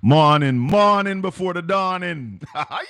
Morning, morning before the dawning. Papaya.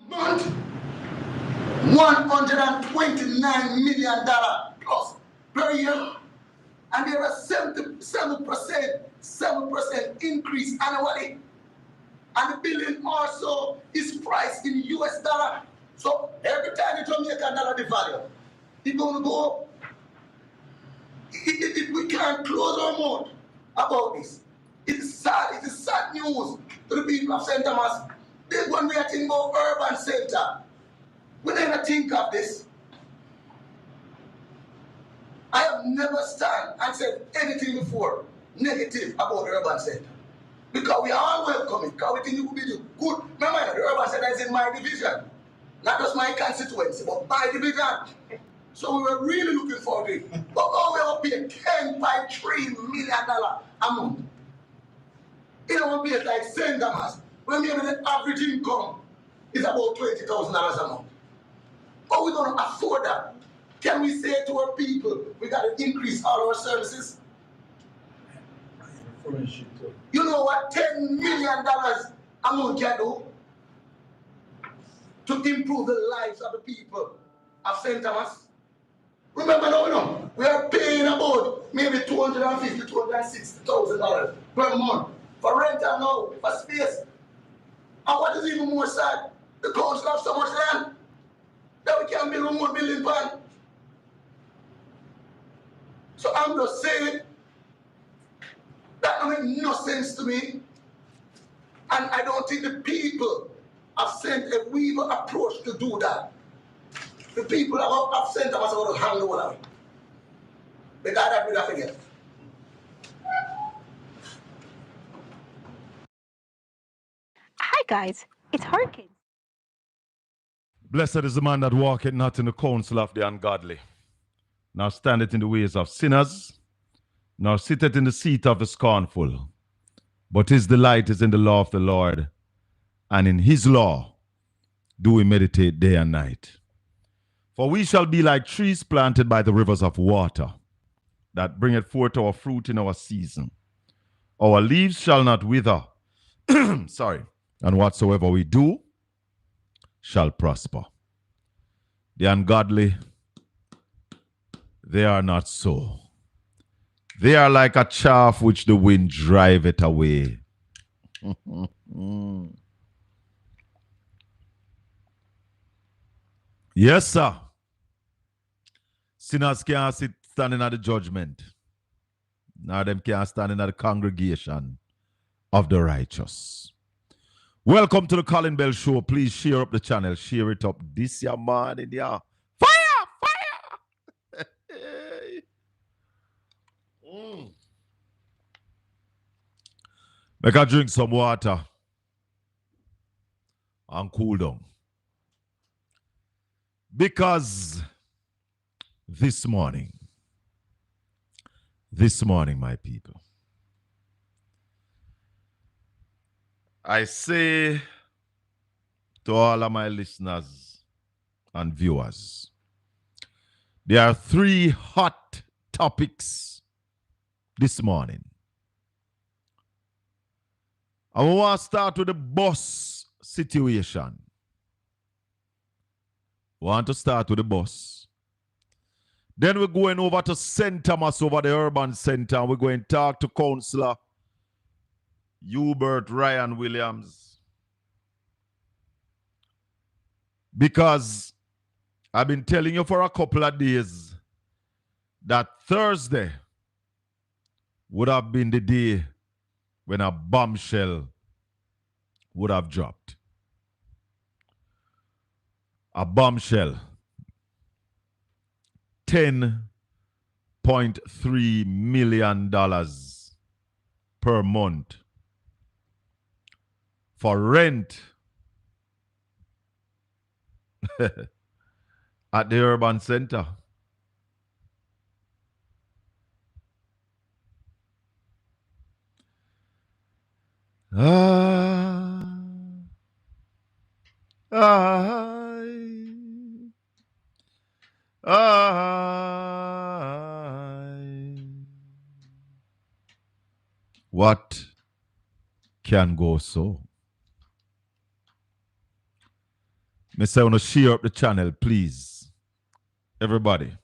Month, $129 million plus per year, and there are 7% increase annually. And the billion also is priced in US dollar. So every time the Jamaican dollar devalue, it's going to go up. We can't close our mouth about this. It is sad news to the people of St. Thomas. This one we are thinking about urban center. We never think of this. I have never stand and said anything before negative about the urban center. Because we are all welcoming, because we think it will be the good. Remember, the urban center is in my division. Not just my constituency, but my division. So we were really looking for it. But now we are paying $10.3 million a month. In our place like St. Thomas, when we have an average income is about $20,000 a month. But we don't afford that. Can we say to our people, we got to increase all our services? You know what $10 million a month can do to improve the lives of the people of St. Thomas? Remember now, we are paying about maybe $250,000, $260,000 per month for rental now, for space. And what is even more sad, the council have so much land that we can build more building plan. So I'm just saying, that makes no sense to me. And I don't think the people have sent a weaver approach to do that. The people have sent us out of hand over it. Because that we don't forget. Hi guys, it's Hurricane. Blessed is the man that walketh not in the counsel of the ungodly, nor standeth in the ways of sinners, nor sitteth in the seat of the scornful. But his delight is in the law of the Lord, and in his law do we meditate day and night. For we shall be like trees planted by the rivers of water, that bringeth forth our fruit in our season. Our leaves shall not wither. Sorry. And whatsoever we do shall prosper. The ungodly, they are not so. They are like a chaff which the wind driveth away. Yes, sir. Sinners can't sit standing at the judgment. Nor them can't stand in the congregation of the righteous. Welcome to the Colin Bell Show. Please share up the channel. Share it up. This your morning, yeah. Fire! Make I drink some water and cool down. Because this morning, my people, I say to all of my listeners and viewers, there are 3 hot topics this morning. I want to start with the bus situation. Want to start with the bus. Then we're going over to St. Thomas, over the urban center, and we're going to talk to Councillor Hubert Ryan Williams. Because I've been telling you for a couple of days that Thursday would have been the day when a bombshell would have dropped. A bombshell. $10.3 million per month for rent at the urban center. What can go so? Mister, I want to share up the channel, please. Everybody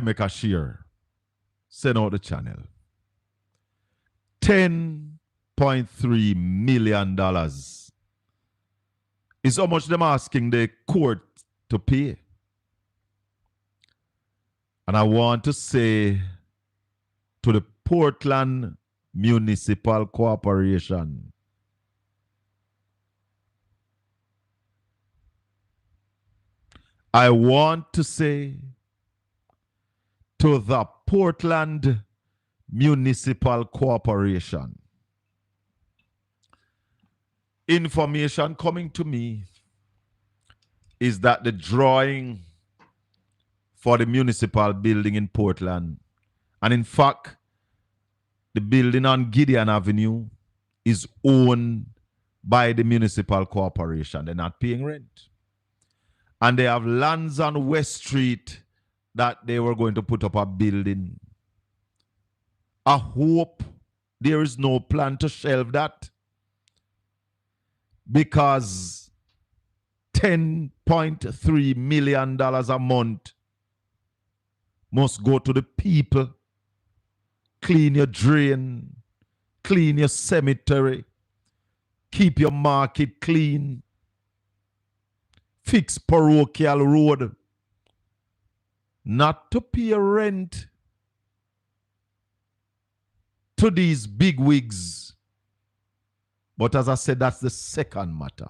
make a share. Send out the channel. $10.3 million is how much them asking the court to pay. And I want to say to the Portland Municipal Corporation, I want to say to the Portland Municipal Corporation, information coming to me is that the drawing for the municipal building in Portland, and in fact, the building on Gideon Avenue is owned by the municipal corporation. They're not paying rent. And they have lands on West Street that they were going to put up a building. I hope there is no plan to shelve that, because $10.3 million a month must go to the people. Clean your drain, clean your cemetery, keep your market clean, fix parochial road, not to pay rent to these big wigs. But as I said, that's the second matter.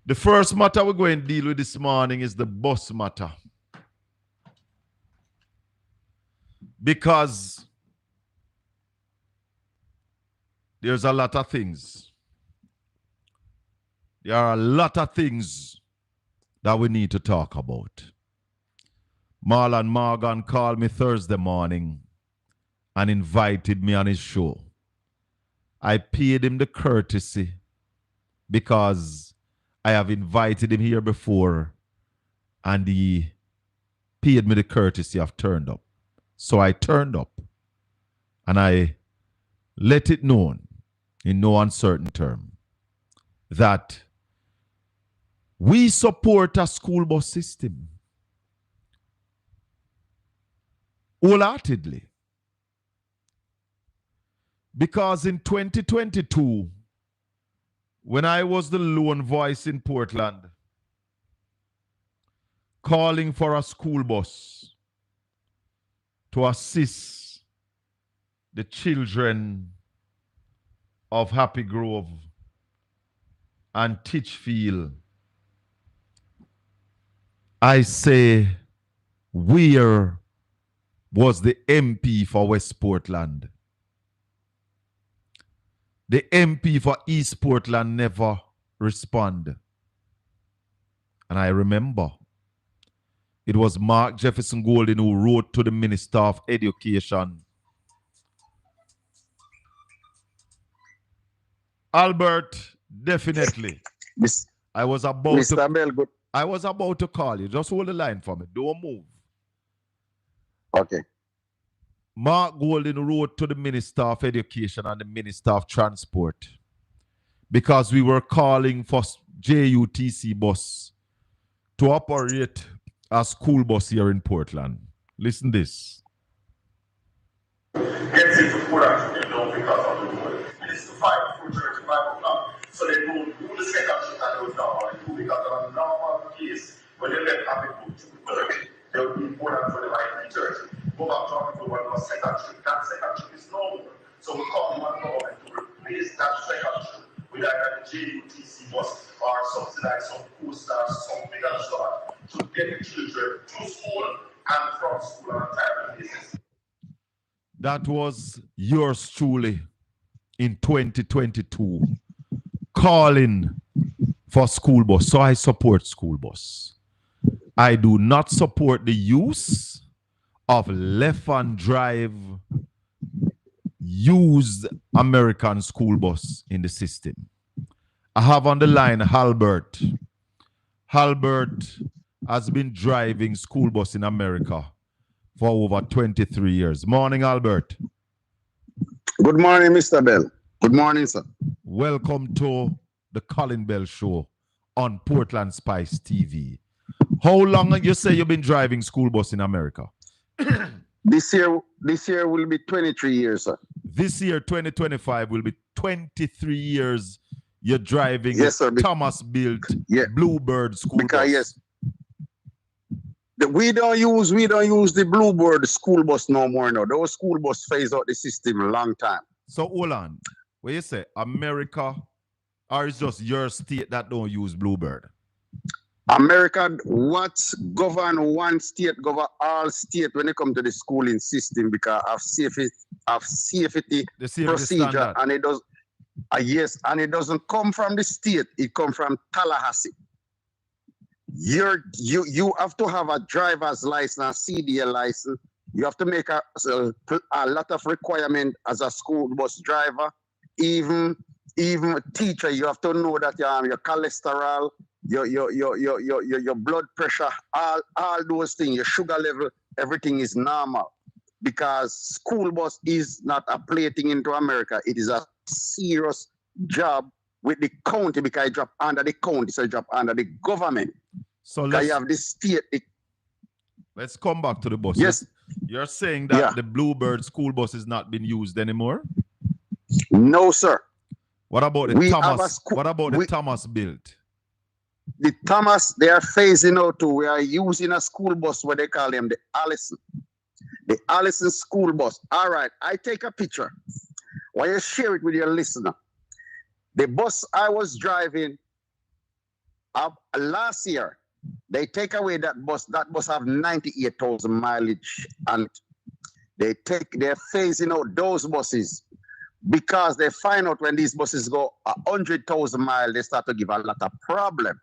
The first matter we're going to deal with this morning is the bus matter. Because there's a lot of things. There are a lot of things that we need to talk about. Marlon Morgan called me Thursday morning and invited me on his show. I paid him the courtesy because I have invited him here before and he paid me the courtesy of turned up. So I turned up and I let it known in no uncertain term that we support a school bus system wholeheartedly. Because in 2022, when I was the lone voice in Portland calling for a school bus to assist the children of Happy Grove and Titchfield, I say, where was the MP for West Portland? The MP for East Portland never respond. And I remember it was Mark Jefferson Golden who wrote to the Minister of Education. Albert, definitely. I was about Mr. Bell, good. I was about to call you. Just hold the line for me. Don't move. Okay. Mark Golden wrote to the Minister of Education and the Minister of Transport because we were calling for JUTC bus to operate a school bus here in Portland. Listen this. Gets into production, because of the road. And it's to 5 o'clock. So they don't do the second shift that goes down on two because of a normal case when they let happen to 2:30. They'll be important for the right church. Go back to people when was second shift. That second shift is no more. So we call one government to replace that second shift with either the JUTC bus or subsidize some coasters, some bigger stuff to get the children to school and from school on a timely basis. That was yours truly in 2022 calling for school bus. So I support school bus. I do not support the use of left-hand drive used American school bus in the system. I have on the line Halbert. Halbert has been driving school bus in America for over 23 years. Morning, Albert. Good morning, Mr. Bell. Good morning, sir. Welcome to the Colin Bell Show on Portland Spice TV. How long you say you've been driving school bus in America? This year will be 23 years, sir. This year, 2025, will be 23 years you're driving Thomas-built Bluebird school bus. Yes. We don't use the Bluebird school bus no more now. Those school bus phase out the system a long time. So hold on. When you say America, or is just your state that don't use Bluebird? America, what govern one state, govern all state when it comes to the schooling system because of safety procedure, standard. And it does. Yes, and it doesn't come from the state. It comes from Tallahassee. You have to have a driver's license, CDL license. You have to make a lot of requirement as a school bus driver. Even a teacher, you have to know that your cholesterol, your blood pressure, all those things, your sugar level, everything is normal. Because school bus is not a plating into America. It is a serious job with the county because it drop under the county, so it drop under the government. So you have the state. Let's come back to the bus. Yes. You're saying that the Bluebird school bus is not being used anymore? No, sir. What about the Thomas? What about the Thomas built? The Thomas, they are phasing out too. We are using a school bus, what they call them, the Allison. The Allison school bus. All right, I take a picture. Why you share it with your listener? The bus I was driving last year, they take away that bus. That bus have 98,000 mileage, and they're phasing out those buses because they find out when these buses go 100,000 miles, they start to give a lot of problem.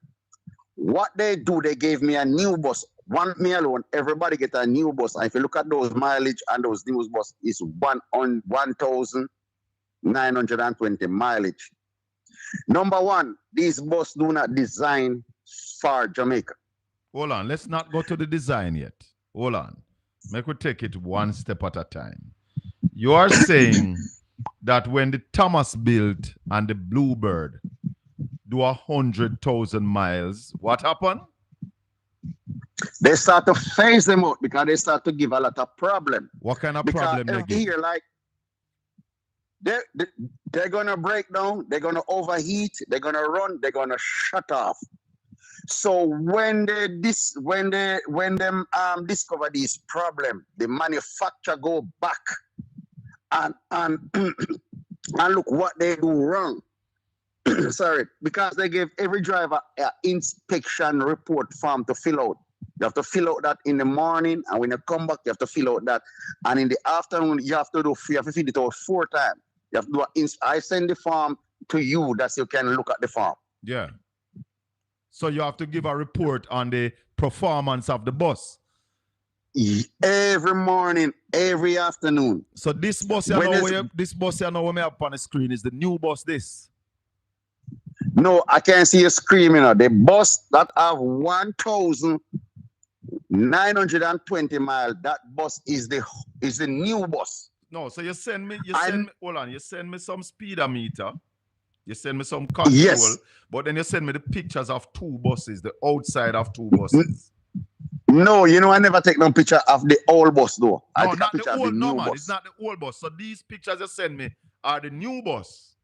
What they do, they gave me a new bus. One me alone, everybody get a new bus. And if you look at those mileage and those new bus, is 1,920 mileage. Number one, these buses do not design for Jamaica. Hold on, let's not go to the design yet. Hold on. Make we take it one step at a time. You are saying that when the Thomas built and the Bluebird do 100,000 miles, what happened? They start to phase them out because they start to give a lot of problem. What kind of problem they give? Here, like they're gonna break down, they're gonna overheat, they're gonna run, they're gonna shut off. So when them discover this problem, the manufacturer go back and look what they do wrong. Sorry, because they give every driver an inspection report form to fill out. You have to fill out that in the morning, and when you come back, you have to fill out that. And in the afternoon, you have to fill it out 4 times. You have to do I send the form to you that you can look at the form. Yeah. So you have to give a report on the performance of the bus. Every morning, every afternoon. So this bus you know when me up on the screen is the new bus this. No, I can't see you screaming. The bus that have 1,920 miles, that bus is the new bus. No, so you send me some speedometer. You send me some control, yes. But then you send me the pictures of two buses, the outside of two buses. No, I never take no picture of the old bus though. I No, take not a picture the old, of the new bus. It's not the old bus. So these pictures you send me are the new bus.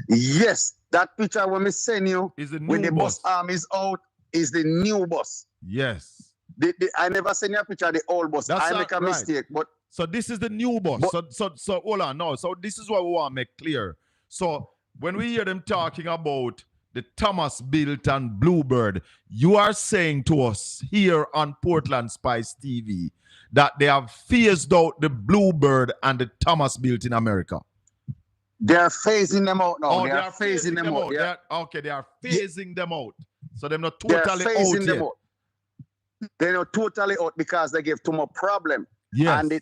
Yes, that picture when we send you is the new when the bus arm is out is the new bus. Yes. I never send you a picture of the old bus. I make a mistake, but so this is the new bus. So hold on, no. So this is what we want to make clear. So when we hear them talking about the Thomas built and Bluebird, you are saying to us here on Portland Spice TV that they have phased out the Bluebird and the Thomas built in America. They are phasing them out now. Oh, they are phasing them out. Yeah. They are phasing them out. So they're not totally out yet. They're not totally out because they give too much problem. Yes. And they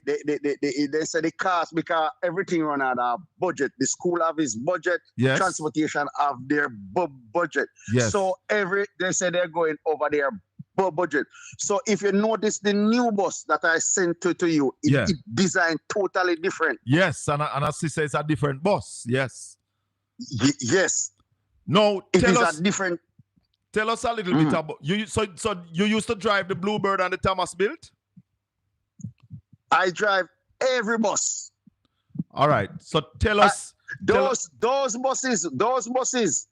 say the cost because everything run out of budget. The school have its budget. Yes. Transportation have their budget. Yes. So they say they're going over their budget. So if you notice the new bus that I sent to you, it designed totally different. Yes, and I see it's a different bus. Yes. Yes. No, tell us a different. Tell us a little bit about you. So you used to drive the Bluebird and the Thomas built? I drive every bus. All right. So tell us those buses.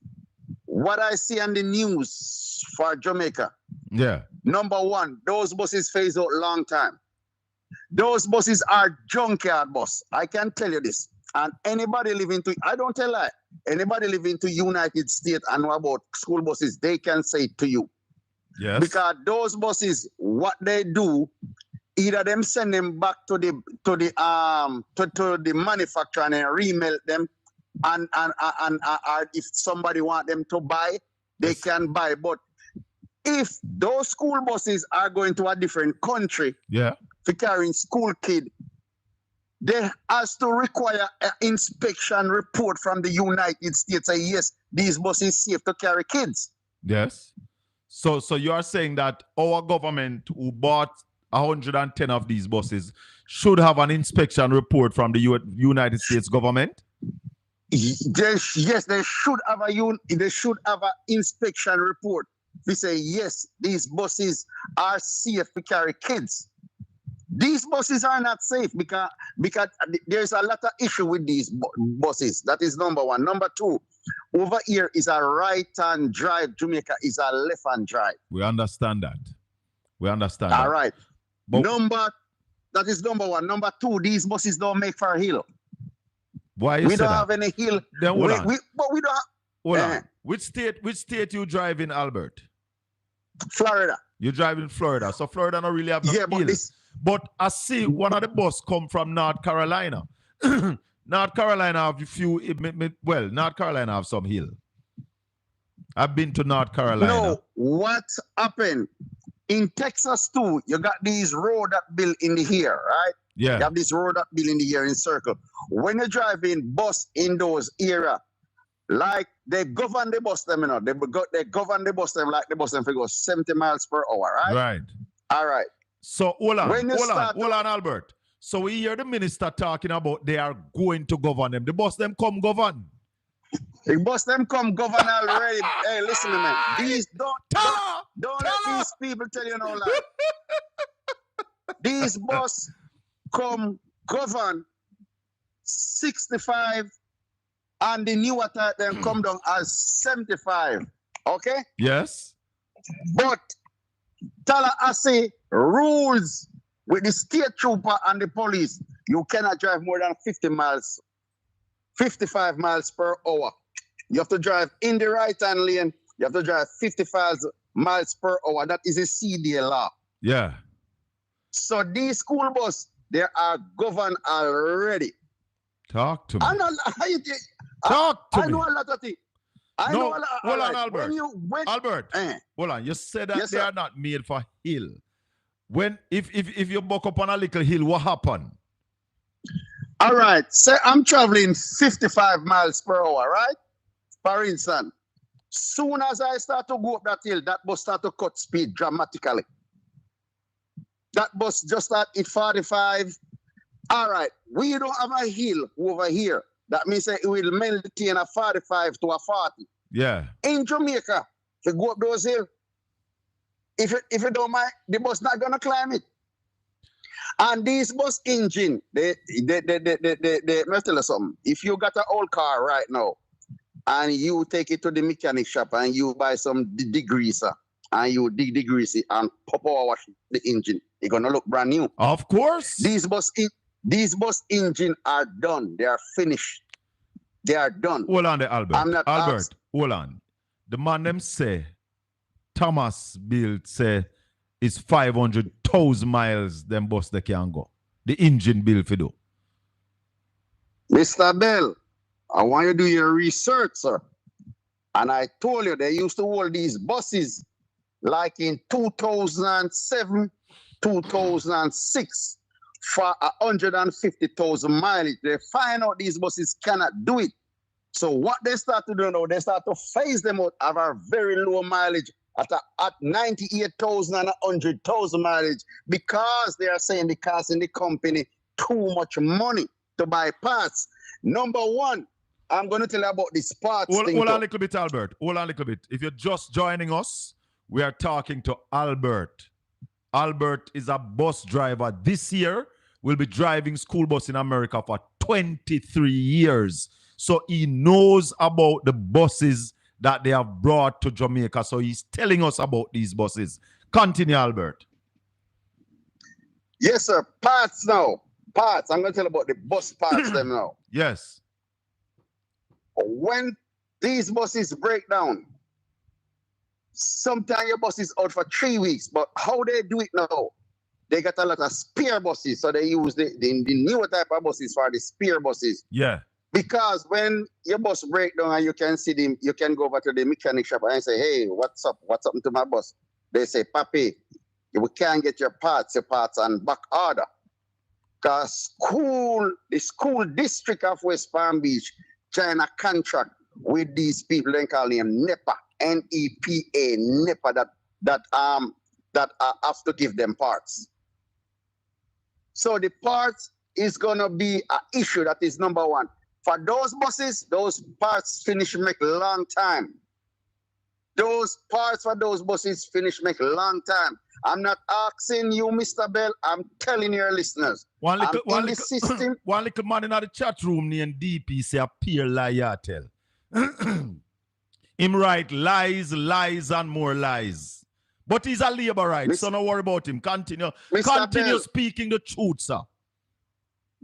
What I see on the news for Jamaica. Yeah. Number one, those buses phase out long time. Those buses are junkyard bus. I can tell you this. And anybody living I don't tell lie. Anybody living to United States and know about school buses, they can say it to you. Yes. Because those buses, what they do, either them send them back to the manufacturer and remelt them, and if somebody want them to buy, they can buy. But if those school buses are going to a different country, for carrying school kid, they has to require an inspection report from the United States. Say yes, these buses safe to carry kids. Yes. So you are saying that our government who bought 110 of these buses should have an inspection report from the United States government? Yes, they should have an inspection report. We say yes, these buses are safe to carry kids. These buses are not safe because there's a lot of issue with these buses. That is number one. Number two, over here is a right-hand drive. Jamaica is a left-hand drive. We understand that. All right. But that is number one. Number two, these buses don't make for a hill. Why you we say don't that? have any hill. Then hold on. But we don't. Hold on. Which state you drive in, Albert? Florida. You drive in Florida. So Florida don't really have no hill. But I see one of the bus come from North Carolina. North Carolina have North Carolina have some hill. I've been to North Carolina. No, what happened? In Texas too, you got these road that built in the here, right? Yeah. You have this road that built in the here in circle. When you drive in bus in those area, like they govern the bus them, they govern the bus them like the bus them for go 70 miles per hour, right? Right. All right. So hold on, Albert. So we hear the minister talking about they are going to govern them. The bus them come govern. The bus them come govern already. Hey, listen to me. These don't let these people tell you no lie. These bus come govern 65 and the newer type then come down as 75. Okay? Yes. But Tala I say rules with the state trooper and the police, you cannot drive more than 55 miles per hour. You have to drive in the right-hand lane. You have to drive 55 miles per hour. That is a CDA law. Yeah. So these school bus, they are governed already. Talk to me. I know, Talk to I me. know a lot of things. I No, know a lot. hold on, Like, Albert. Albert, hold on. You said that Yes, they sir. are not made for hill. When if you buck up on a little hill, what happened? All right. Say I'm traveling 55 miles per hour, right? For instance, soon as I start to go up that hill, that bus start to cut speed dramatically. That bus just start at 45. All right. We don't have a hill over here. That means that it will maintain a 45 to a 40. Yeah. In Jamaica, if you go up those hills, if you don't mind, the bus not gonna climb it. And these bus engine, they must tell you something. If you got an old car right now and you take it to the mechanic shop and you buy some degreaser and you degrease it and power wash the engine, it's gonna look brand new. Of course. These bus engine are done. They are finished. They are done. Hold on there, Albert. I'm not Albert, hold on. The man them say, Thomas built say, it's 500,000 miles them bus they can go. The engine built for do. Mr. Bell, I want you to do your research, sir. And I told you they used to hold these buses like in 2007, 2006 for 150,000 mileage. They find out these buses cannot do it. So what they start to do now, they start to phase them out of our very low mileage at 98,000 and 100,000 mileage because they are saying they're costing the company too much money to buy parts. Number one, I'm going to tell you about this parts thing. Hold on a little bit, Albert. Hold on a little bit. If you're just joining us, we are talking to Albert. Albert is a bus driver. This year, will be driving school bus in America for 23 years. So he knows about the buses that they have brought to Jamaica. So he's telling us about these buses. Continue, Albert. Yes, sir. Parts now. Parts. I'm going to tell you about the bus parts them now. Yes. When these buses break down, sometimes your bus is out for 3 weeks. But how they do it now, they got a lot of spare buses. So they use the newer type of buses for the spare buses. Yeah. Because when your bus break down and you can see them, you can go over to the mechanic shop and say, hey, what's up? What's happened to my bus? They say, Papi, we can't get your parts on back order. Because the school district of West Palm Beach signed a contract with these people, they call them NEPA, N-E-P-A, NEPA, that have to give them parts. So the parts is going to be an issue. That is number one. For those buses, those parts finish make a long time. Those parts for those buses finish make a long time. I'm not asking you, Mr. Bell. I'm telling your listeners. One little man in the chat room named DP say a pure liar tell. Him write lies, lies, and more lies. But he's a labor right, so don't worry about him. Continue Bell, speaking the truth, sir.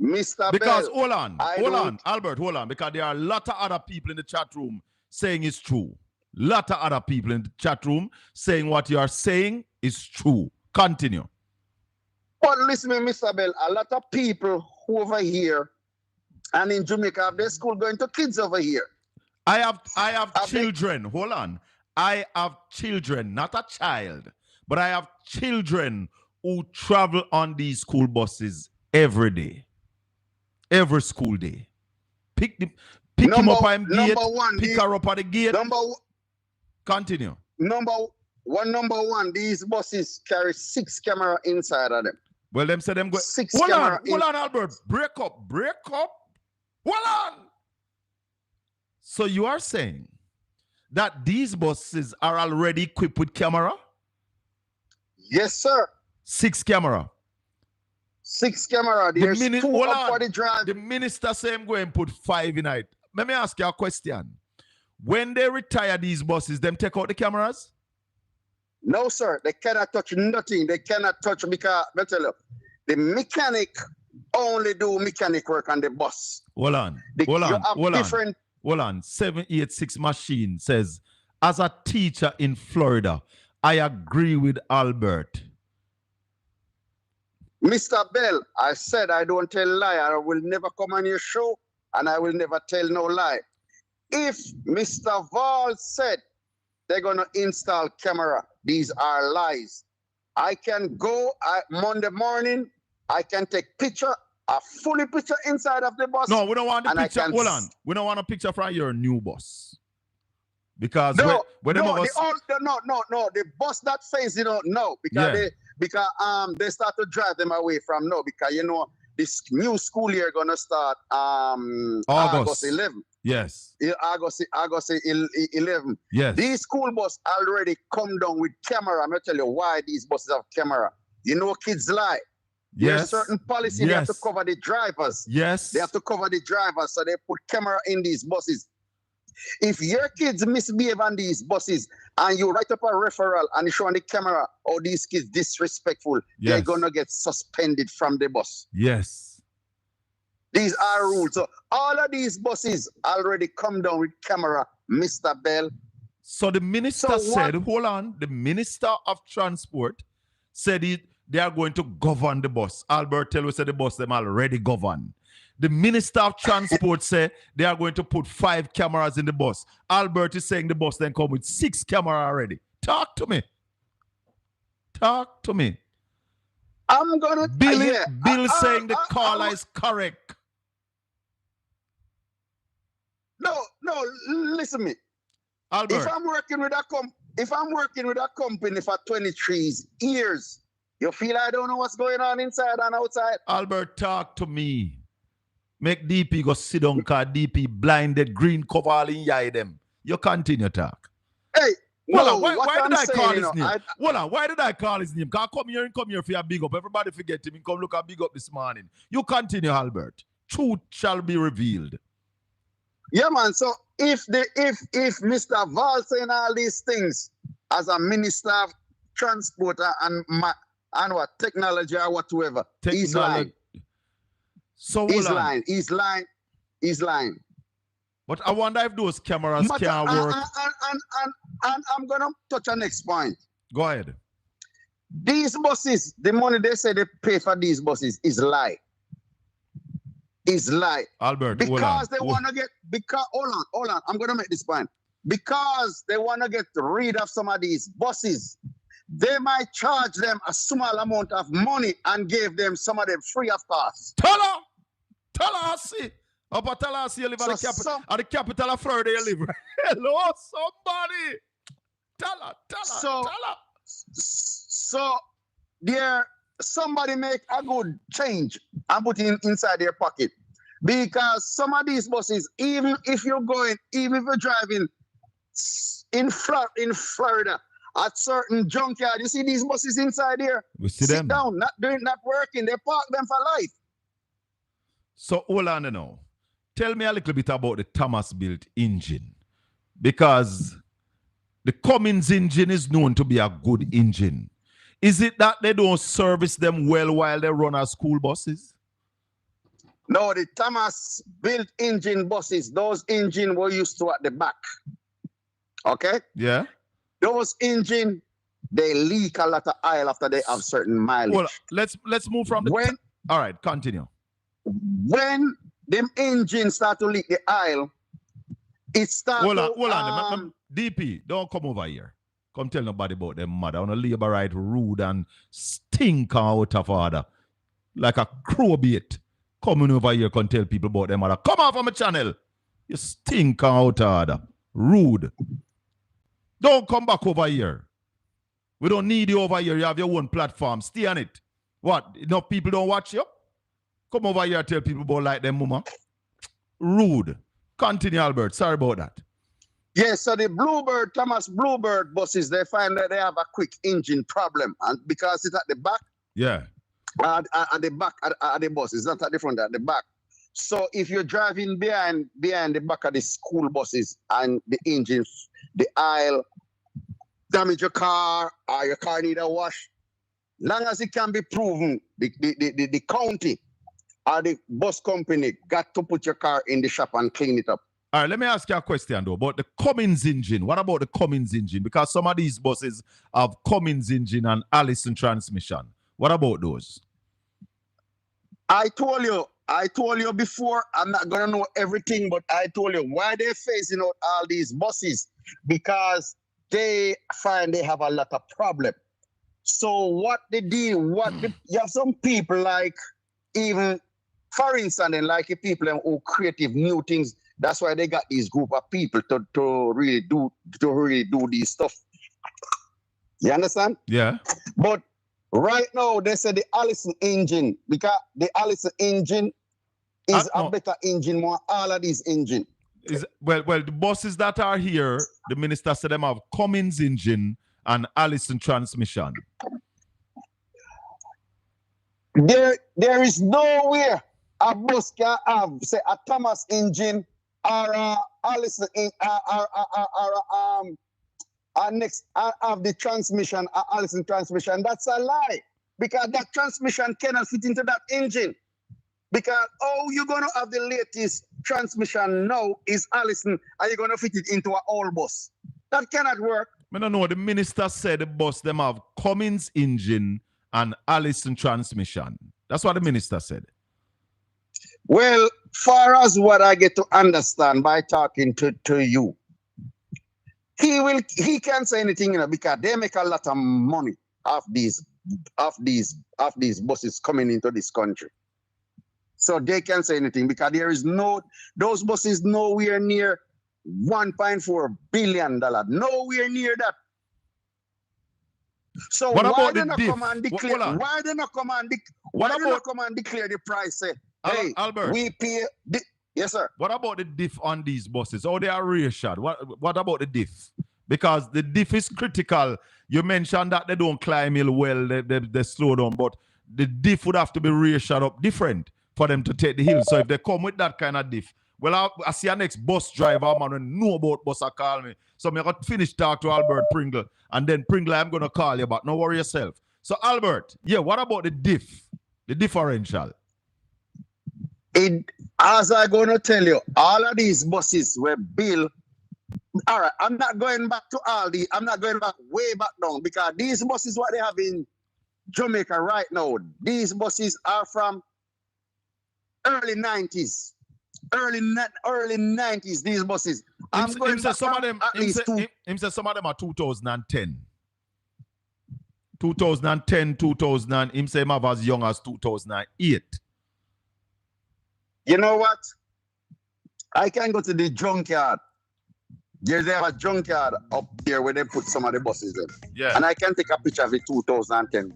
Mr. Because Bell, hold on, Albert, hold on. Because there are a lot of other people in the chat room saying it's true. Lot of other people in the chat room saying what you are saying is true. Continue. But listen to me, Mr. Bell, a lot of people over here and in Jamaica have their school going to kids over here. I have children. Hold on. I have children, not a child, but I have children who travel on these school buses every day. Every school day. Pick him up at the gate. Pick her up at the gate. Continue. Number one, these buses carry 6 cameras inside of them. Well, them say them go. 6 hold cameras. Hold on, Albert. Break up. Hold on. So you are saying that these buses are already equipped with camera? Yes, sir. 6 camera. 6 camera. There's 2 up for the drive. The minister say I'm going to put 5 in it. Let me ask you a question. When they retire these buses, them take out the cameras? No, sir. They cannot touch nothing. They cannot touch because, let me tell you, the mechanic only do mechanic work on the bus. Hold on. 786 machine says, as a teacher in Florida, I agree with Albert. Mr. Bell, I said I don't tell lie. I will never come on your show and I will never tell no lie. If Mr. Val said they're going to install camera, these are lies. I can go Monday morning, I can take picture, a fully picture inside of the bus. No, we don't want the picture. Hold on. We don't want a picture from your new bus. Because the bus that face, no, because they start to drive them away from because this new school year gonna start August 11. Yes. August 11. Yes. These school bus already come down with camera. I'm gonna tell you why these buses have camera. Kids lie. Yes. There's certain policy they have to cover the drivers. Yes. They have to cover the drivers, so they put camera in these buses. If your kids misbehave on these buses and you write up a referral and you show on the camera how these kids disrespectful, they're gonna get suspended from the bus. Yes. These are rules. So all of these buses already come down with camera, Mr. Bell. So the minister said, hold on, the Minister of Transport said they are going to govern the bus. Albert tell us that the bus them already govern. The Minister of Transport said they are going to put 5 cameras in the bus. Albert is saying the bus then come with 6 cameras already. Talk to me. Talk to me. I'm gonna Bill saying the caller is correct. No, listen to me. Albert. If I'm working with a company for 23 years, you feel I don't know what's going on inside and outside? Albert, talk to me. Make DP go sit down because DP blinded green cover all in your them. You continue talk. Hey, why did I call his name? Why did I call his name? Because come here for a big up. Everybody forget him. Come look at big up this morning. You continue, Albert. Truth shall be revealed. Yeah, man. So if Mr. Val saying all these things as a minister of transport and what technology or whatever, he's lying. So he's lying. But I wonder if those cameras can work. And I'm gonna touch on next point. Go ahead. These buses, the money they say they pay for these buses is lie. Is lie. Albert, because they want to get hold on. I'm gonna make this point. Because they want to get rid of some of these buses, they might charge them a small amount of money and give them some of them free of cost. Tell her, see. Tell her, see you live at the capital of Florida, you live. Hello, somebody. Tell her. So there, somebody make a good change and put it inside their pocket. Because some of these buses, even if you're driving in Florida, at certain junkyard, you see these buses inside here. We see them. Sit down, not working. They park them for life. So hold on now. Tell me a little bit about the Thomas built engine. Because the Cummins engine is known to be a good engine. Is it that they don't service them well while they run our school buses? No, the Thomas built engine buses, those engines were used to at the back. Okay? Yeah. Those engines, they leak a lot of oil after they have certain mileage. Well, let's move from all right, continue. When them engines start to leak the oil, it starts hold on. DP, don't come over here. Come tell nobody about them mother. On a labor right rude and stink out of order. Like a crowbait. Coming over here can tell people about them mother. Come off of my channel. You stink out of order. Rude. Don't come back over here. We don't need you over here. You have your own platform. Stay on it. What? Enough people don't watch you? Come over here and tell people about like them, mama. Rude. Continue, Albert. Sorry about that. Yes, so the Thomas Bluebird buses, they find that they have a quick engine problem. And because it's at the back. Yeah. At the back at the bus. It's not at the front, at the back. So if you're driving behind the back of the school buses and the engines, the oil, damage your car or your car need a wash, long as it can be proven, the county or the bus company got to put your car in the shop and clean it up. All right, let me ask you a question though about the Cummins engine. What about the Cummins engine? Because some of these buses have Cummins engine and Allison transmission. What about those? I told you, I told you before, I'm not gonna know everything, but I told you why they're phasing out all these buses, because they find they have a lot of problem. So what they do, you have some people like, even for instance, like the people who creative new things. That's why they got these group of people to really do these stuff. You understand? Yeah. But right now they say the Allison engine, because the Allison engine is a better engine than all of these engine. Well, the buses that are here, the minister said them have Cummins engine and Allison transmission. There is nowhere a bus can have, say, a Thomas engine or a Allison next have the transmission, Allison transmission. That's a lie, because that transmission cannot fit into that engine. Because you're gonna have the latest transmission now is Allison, and you're gonna fit it into an old bus. That cannot work. I don't know. The minister said the bus them have Cummins engine and Allison transmission. That's what the minister said. Well, far as what I get to understand by talking to you, he can't say anything, because they make a lot of money off these buses coming into this country. So they can't say anything, because those buses nowhere near $1.4 billion. Nowhere near that. So why they not come and declare? Why they not come and declare the price? Say, hey, Albert, we pay. Yes, sir. What about the diff on these buses? Oh, they are reassured. What about the diff? Because the diff is critical. You mentioned that they don't climb hill well, they slow down, but the diff would have to be reassured up different for them to take the hill. So if they come with that kind of diff, well, I see a next bus driver, man, who know about bus, I call me. So I'm going to finish talk to Albert Pringle, and then Pringle, I'm going to call you, but no worry yourself. So Albert, what about the diff, the differential? As I'm going to tell you, all of these buses were built. All right, I'm not going back to Aldi. I'm not going back way back down, because these buses, what they have in Jamaica right now, these buses are from early 90s. Early 90s, these buses. Him said some of them are 2010. 2010, 2000, him say him have as young as 2008. You know what? I can go to the junkyard. They have a junkyard up there where they put some of the buses in. Yeah. And I can take a picture of the 2010.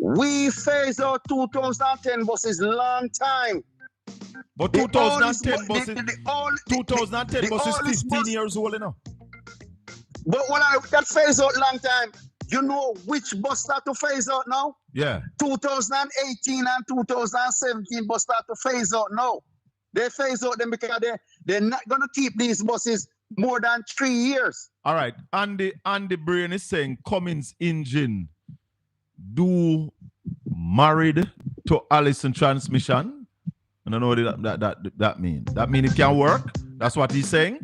We phased out 2010 buses long time. But 2010 buses, 2010 buses 15 years old enough. But when that phase out long time, you know which bus start to phase out now? Yeah. 2018 and 2017 bus start to phase out now. They phase out them because they're not going to keep these buses more than 3 years. All right. Andy Brain is saying Cummins engine do married to Allison transmission. I don't know what that means. That means it can work? That's what he's saying?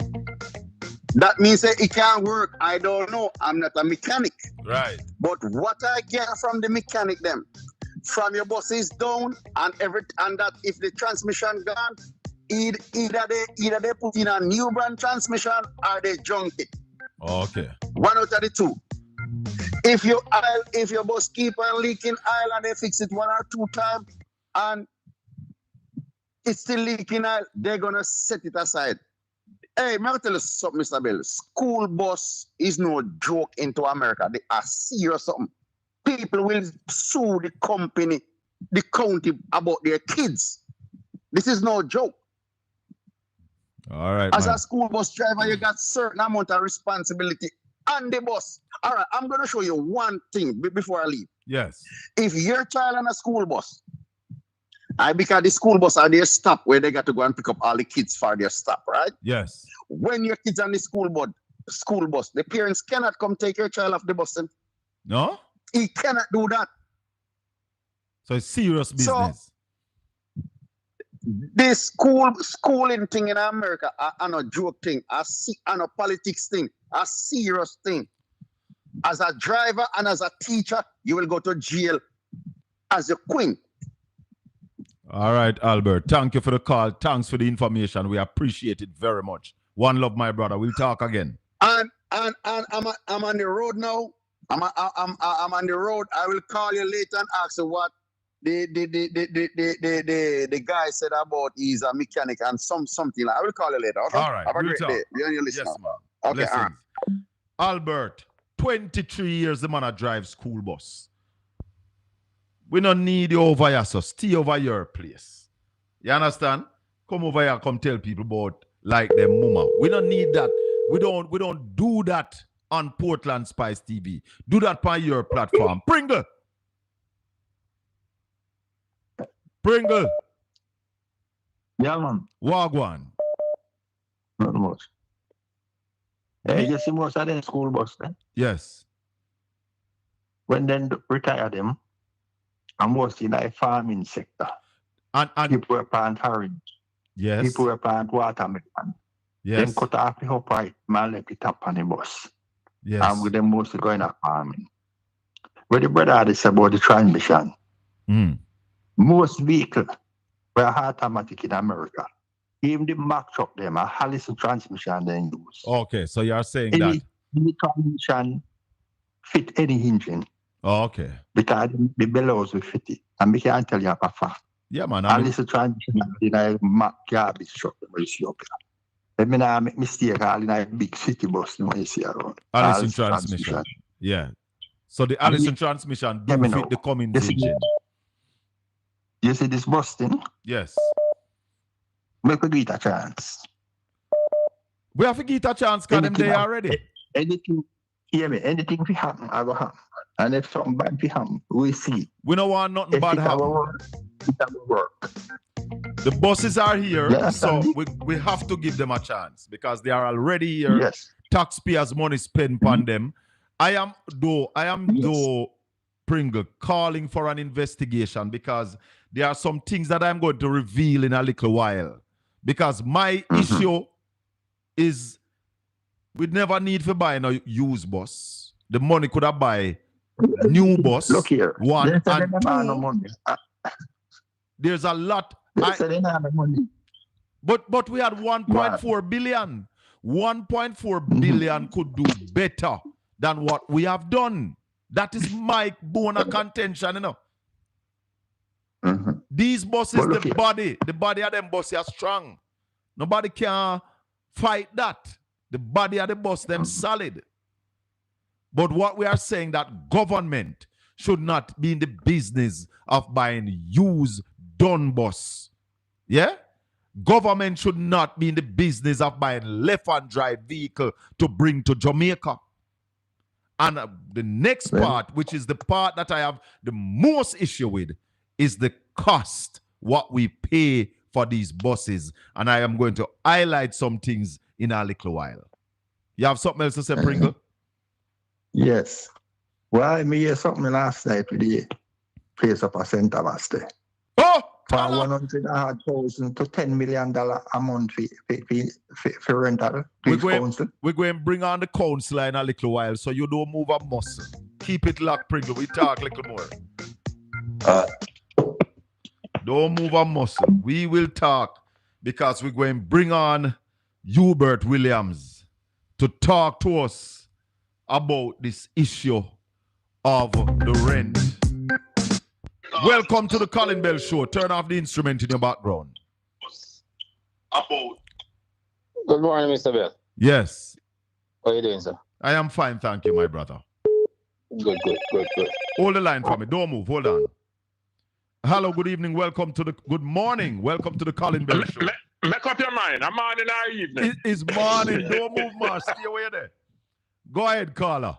That means that it can work. I don't know. I'm not a mechanic. Right. But what I get from the mechanic them, from your buses down and that if the transmission gone, either they put in a new brand transmission or they junk it. Okay. One out of the two. If your bus keep on leaking oil and they fix it 1 or 2 times and it's still leaking oil, they're gonna set it aside. Hey, I'm gonna tell you something, Mr. Bell. School bus is no joke into America. They are serious something. People will sue the company, the county about their kids. This is no joke. All right. As a school bus driver, you got certain amount of responsibility on the bus. All right, I'm gonna show you one thing before I leave. Yes. If your child on a school bus, because the school bus are their stop where they got to go and pick up all the kids for their stop, right? Yes. When your kids on the school bus, the parents cannot come take your child off the bus. No? He cannot do that. So it's serious business. So, this schooling thing in America, and a joke thing, and a politics thing, a serious thing. As a driver and as a teacher, you will go to jail as a queen. All right, Albert. Thank you for the call. Thanks for the information. We appreciate it very much. One love, my brother. We'll talk again. And I'm on the road now. I'm on the road. I will call you later and ask you what the guy said about he's a mechanic and something. I will call you later. Okay. All right. Have a We'll great talk. day. You're on your list Yes, now. man. Okay. Blessings. Albert, 23 years the man a drive school bus. We don't need you over here, so stay over your place. You understand? Come over here, come tell people about like them mama. We don't need that. We don't do that on Portland Spice TV. Do that on your platform. Pringle. Yeah, man. Wagwan. Not much. Hey, you see most of them school bus then? Yes. When they retire them, I'm mostly like farming sector. And People were plant orange. yes. People were plant watermelon. Yes. Then cut off the upright, man left it up on the bus. Yes. And with them mostly going to farming. But the brother had this about the transmission. Mm. Most vehicles were automatic in America. Even the Mack truck them, a Hallison transmission they use. Okay, so you're saying that. Any transmission fit any engine Oh, okay. because the bellows will fit it. And we can't tell you a fact. Yeah, man. I mean, Hallison transmission in a Mack garbage truck when you see up here. Let me not make mistake all in a big city bus when you see around. Allison transmission. Yeah. So the Allison transmission do fit the Cummins engine. You see this bus thing? Yes. Make we give it a chance. We have to give it a chance because them there already. Anything, hear me, anything will happen, I will happen. And if something bad will happen, we see. We don't want nothing If bad it happen. work, it will work. The buses are here, Yeah, so Sandy. we have to give them a chance because they are already here. Yes. Taxpayers' money spent upon them. I am though Pringle calling for an investigation because there are some things that I'm going to reveal in a little while. Because my issue is we never need to buy no used bus. The money could have buy new bus. Look here. One They say and they don't have no two. money. There's a lot. They say they don't have no money. But we had 1.4 billion. 1.4 billion could do better than what we have done. That is my bone of contention, you know. These buses, But look the here. body of them buses are strong. Nobody can fight that. The body of the bus, them solid. But what we are saying that government should not be in the business of buying used done bus. Yeah? Government should not be in the business of buying left-hand drive vehicle to bring to Jamaica. And the next part, which is the part that I have the most issue with, is the cost, what we pay for these buses. And I am going to highlight some things in a little while. You have something else to say, Pringle? Yes. Well, I hear something last night with the place up a Center Master. Oh! From 100,000 to $10 million a month for rental. We're going to bring on the counselor in a little while, so you don't move a muscle. Keep it locked, Pringle. We talk a little more. Don't move a muscle. We will talk because we're going to bring on Hubert Williams to talk to us about this issue of the rent. Welcome to the Colin Bell Show. Turn off the instrument in your background. Good morning, Mr. Bell. Yes. How are you doing, sir? I am fine, thank you, my brother. Good. Hold the line for me. Don't move. Hold on. Hello, good evening. Welcome to the good morning. Welcome to the Colin Bell Show. Make up your mind. I'm morning or evening. It's morning. Don't move, man. Stay away there. Go ahead, caller.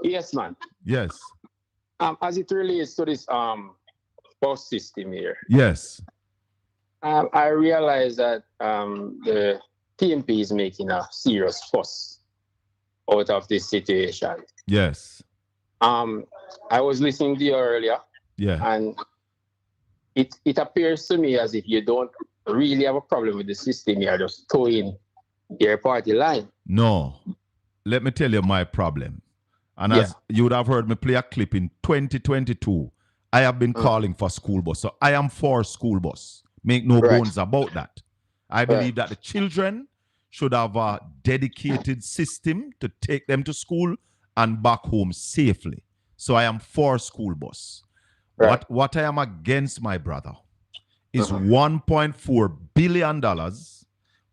Yes, man. Yes. As it relates to this bus system here, Yes. I realize that the TMP is making a serious fuss out of this situation. Yes. I was listening to you earlier, Yeah. and it appears to me as if you don't really have a problem with the system. You're just towing your party line. No. Let me tell you my problem. And as you would have heard me play a clip in 2022, I have been calling for school bus. So I am for school bus. Make no bones about that. I believe that the children should have a dedicated system to take them to school and back home safely. So I am for school bus. What I am against, my brother, is $1.4 billion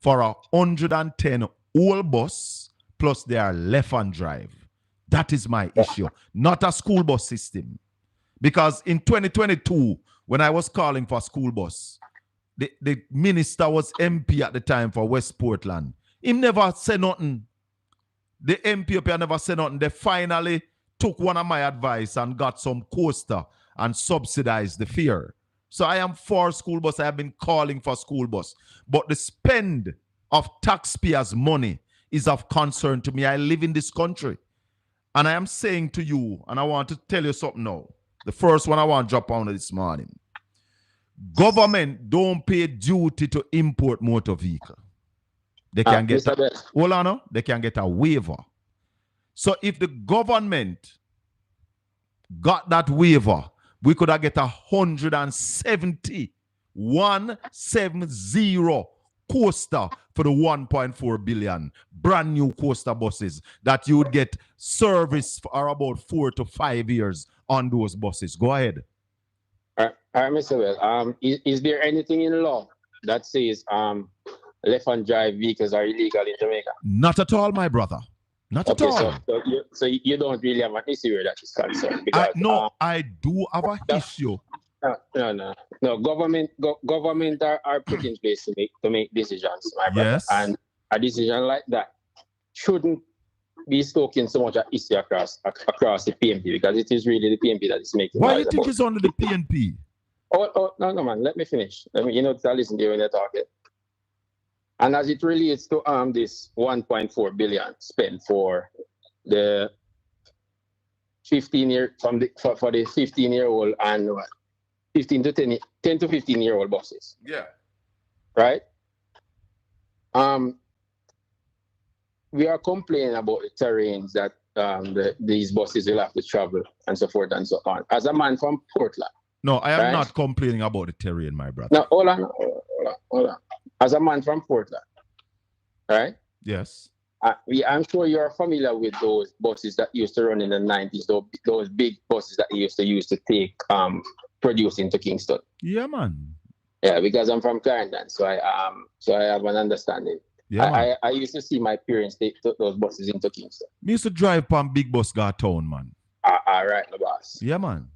for a 110 old bus plus they are left and drive. That is my issue, not a school bus system. Because in 2022, when I was calling for school bus, the minister was MP at the time for West Portland. He never said nothing. The MP up here never said nothing. They finally took one of my advice and got some coaster and subsidized the fare. So I am for school bus. I have been calling for school bus. But the spend of taxpayers' money is of concern to me. I live in this country. And I am saying to you, and I want to tell you something now. The first one I want to drop on this morning. Government don't pay duty to import motor vehicle. They can get hold on now, they can get a waiver. So if the government got that waiver, we could have get 170 coaster for the 1.4 billion brand new coaster buses that you would get service for about 4 to 5 years on those buses. Go ahead. Mr. Well, is there anything in law that says left and drive vehicles are illegal in Jamaica? Not at all, my brother. Not at all. So you don't really have an issue where that is concerned? Because, I do have an issue. No. Government are put in place to make decisions, my brother. Yes. And a decision like that shouldn't be stoking so much issue across the PNP, because it is really the PNP that is making. Why do you think it's under the PNP? No, man. Let me finish. I listen to you when they're talking. And as it relates to this 1.4 billion spent for the 15-year for the 15-year-old and 10 to 15-year-old buses. Yeah. Right? We are complaining about the terrains that these buses will have to travel and so forth and so on. As a man from Portland. No, I am not complaining about the terrain, my brother. No, hold on. As a man from Portland, right? Yes. I'm sure you're familiar with those buses that used to run in the 90s, those big buses that used to use to take produce into Kingston. Yeah, man. Yeah, because I'm from Clarendon, so I have an understanding. Yeah, I used to see my parents take those buses into Kingston. Me used to drive on big bus go town, man. All right, the boss. Yeah, man.